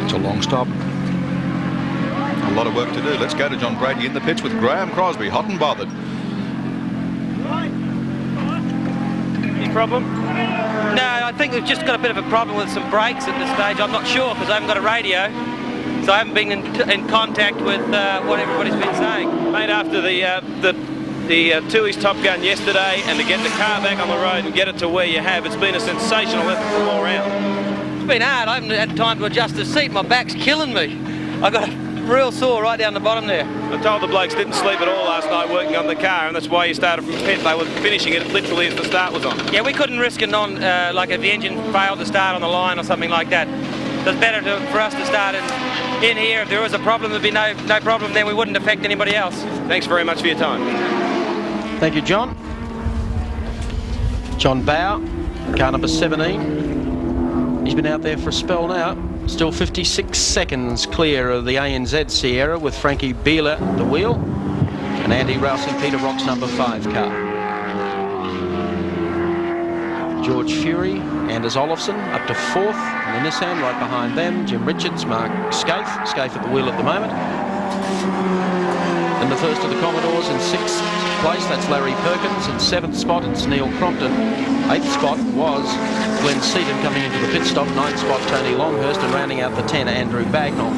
It's a long stop. A lot of work to do. Let's go to John Brady in the pits with Graham Crosby, hot and bothered. Any problem? No, I think we've just got a bit of a problem with some brakes at this stage. I'm not sure because I haven't got a radio, so I haven't been in contact with what everybody's been saying. Mate, after the Tooheys Top Gun yesterday, and to get the car back on the road and get it to where you have, it's been a sensational effort from all round. It's been hard. I haven't had time to adjust the seat. My back's killing me. I got a real sore right down the bottom there. I told the blokes didn't sleep at all last night working on the car, and that's why you started from the pit. They were finishing it literally as the start was on. Yeah, we couldn't risk it on, like if the engine failed to start on the line or something like that. So it's better for us to start in here. If there was a problem, there'd be no problem, then we wouldn't affect anybody else. Thanks very much for your time. Thank you, John. John Bow, car number 17. He's been out there for a spell now. Still 56 seconds clear of the ANZ Sierra with Frankie Beeler at the wheel. And Andy Rouse and Peter Brock's number 5 car. George Fury, Anders Olofsson up to 4th. And the Nissan right behind them. Jim Richards, Mark Scaife at the wheel at the moment. And the first of the Commodores in 6th place, that's Larry Perkins. In 7th spot, it's Neil Crompton. 8th spot was Glenn Seaton coming into the pit stop. 9th spot, Tony Longhurst, and rounding out the 10, Andrew Bagnall.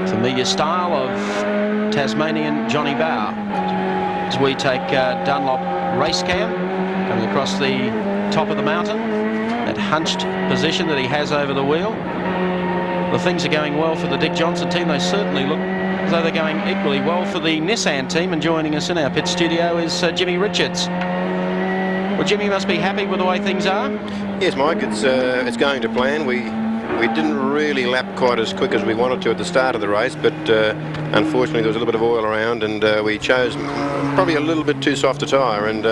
Familiar style of Tasmanian Johnny Bow. As we take Dunlop race cam coming across the top of the mountain, that hunched position that he has over the wheel. The things are going well for the Dick Johnson team. They certainly look as though they're going equally well for the Nissan team. And joining us in our pit studio is Jimmy Richards. Well, Jimmy must be happy with the way things are. Yes, Mike, it's going to plan. We didn't really lap quite as quick as we wanted to at the start of the race, but unfortunately there was a little bit of oil around, and we chose probably a little bit too soft a tyre, and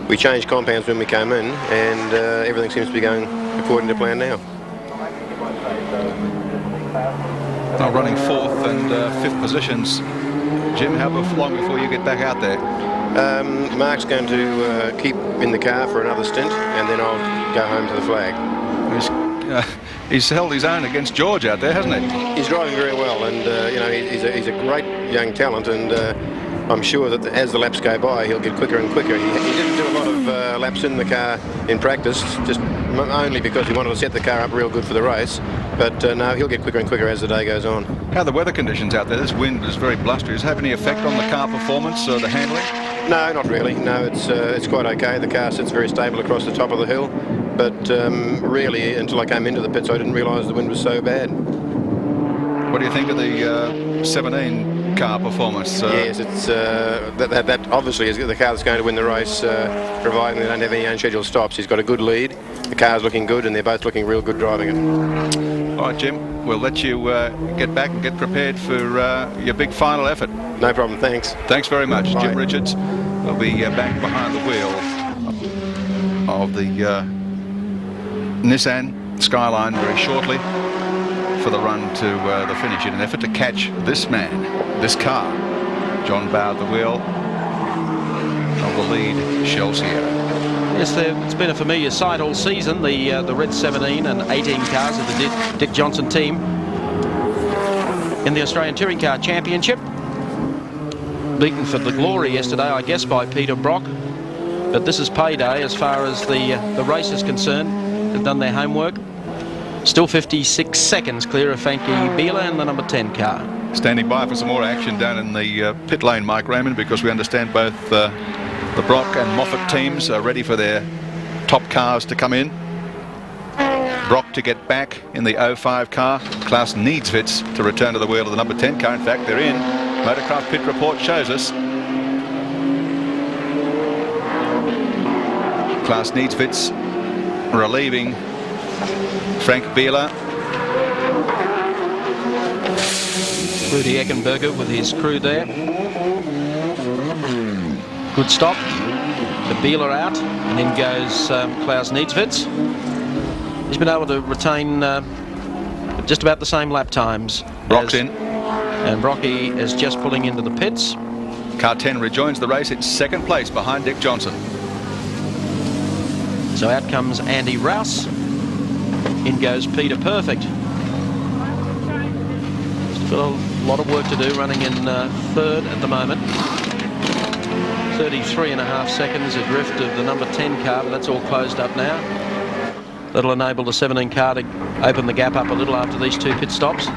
we changed compounds when we came in, and everything seems to be going according to plan now. Now running 4th and 5th positions Jim, how long before you get back out there? Mark's going to keep in the car for another stint, and then I'll go home to the flag. He's held his own against George out there, hasn't he? He's driving very well, and you know, he's a great young talent, and I'm sure that as the laps go by, he'll get quicker and quicker. He didn't do a lot of laps in the car in practice, just only because he wanted to set the car up real good for the race. But no, he'll get quicker and quicker as the day goes on. How are the weather conditions out there? This wind is very blustery. Does it have any effect on the car performance or the handling? No, not really. No, it's quite okay. The car sits very stable across the top of the hill. But really, until I came into the pits, I didn't realise the wind was so bad. What do you think of the 17 car performance? Yes, it's that obviously is the car that's going to win the race, providing they don't have any unscheduled stops. He's got a good lead. The car's looking good, and they're both looking real good driving it. All right, Jim, we'll let you get back and get prepared for your big final effort. No problem, thanks. Thanks very much. Bye. Jim Richards will be back behind the wheel of the Nissan Skyline very shortly for the run to the finish in an effort to catch this man, this car. John Bowe at the wheel of the lead Shell Sierra. Yes, it's been a familiar sight all season, the red 17 and 18 cars of the Dick Johnson team in the Australian Touring Car Championship. Beaten for the glory yesterday, I guess, by Peter Brock. But this is payday as far as the race is concerned. They've done their homework. Still 56 seconds clear of Frankie Bieler and the number 10 car. Standing by for some more action down in the pit lane, Mike Raymond, because we understand both the Brock and Moffat teams are ready for their top cars to come in. Brock to get back in the 05 car. Klaus Niedzwitz to return to the wheel of the number 10 car. In fact, they're in. Motorcraft pit report shows us. Klaus Niedzwitz relieving Frank Bieler. Rudi Eckenberger with his crew there. Good stop. The Bieler out, and in goes Klaus Niedzwitz. He's been able to retain just about the same lap times. Brock's in. And Brocky is just pulling into the pits. Car 10 rejoins the race. It's second place behind Dick Johnson. So out comes Andy Rouse. In goes Peter Perfect. Still got a lot of work to do, running in third at the moment. 33.5 seconds adrift of the number 10 car, but that's all closed up now. That'll enable the 17 car to open the gap up a little after these two pit stops.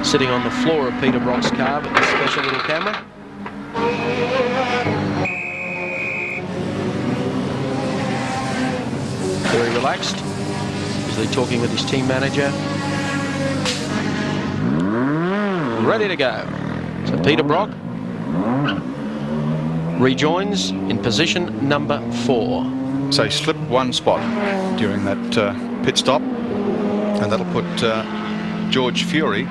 Sitting on the floor of Peter Brock's car with this special little camera. Very relaxed. Usually talking with his team manager. Ready to go. So Peter Brock rejoins in position number 4. So he slipped one spot during that pit stop, and that'll put George Fury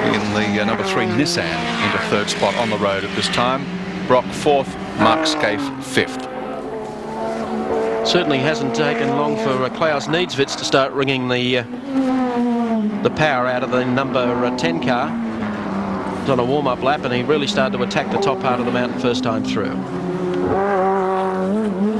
in the number 3 Nissan into third spot on the road at this time. Brock 4th, Mark Scaife 5th. Certainly hasn't taken long for Klaus Niedzwitz to start wringing the power out of the number 10 car. He's on a warm-up lap, and he really started to attack the top part of the mountain first time through.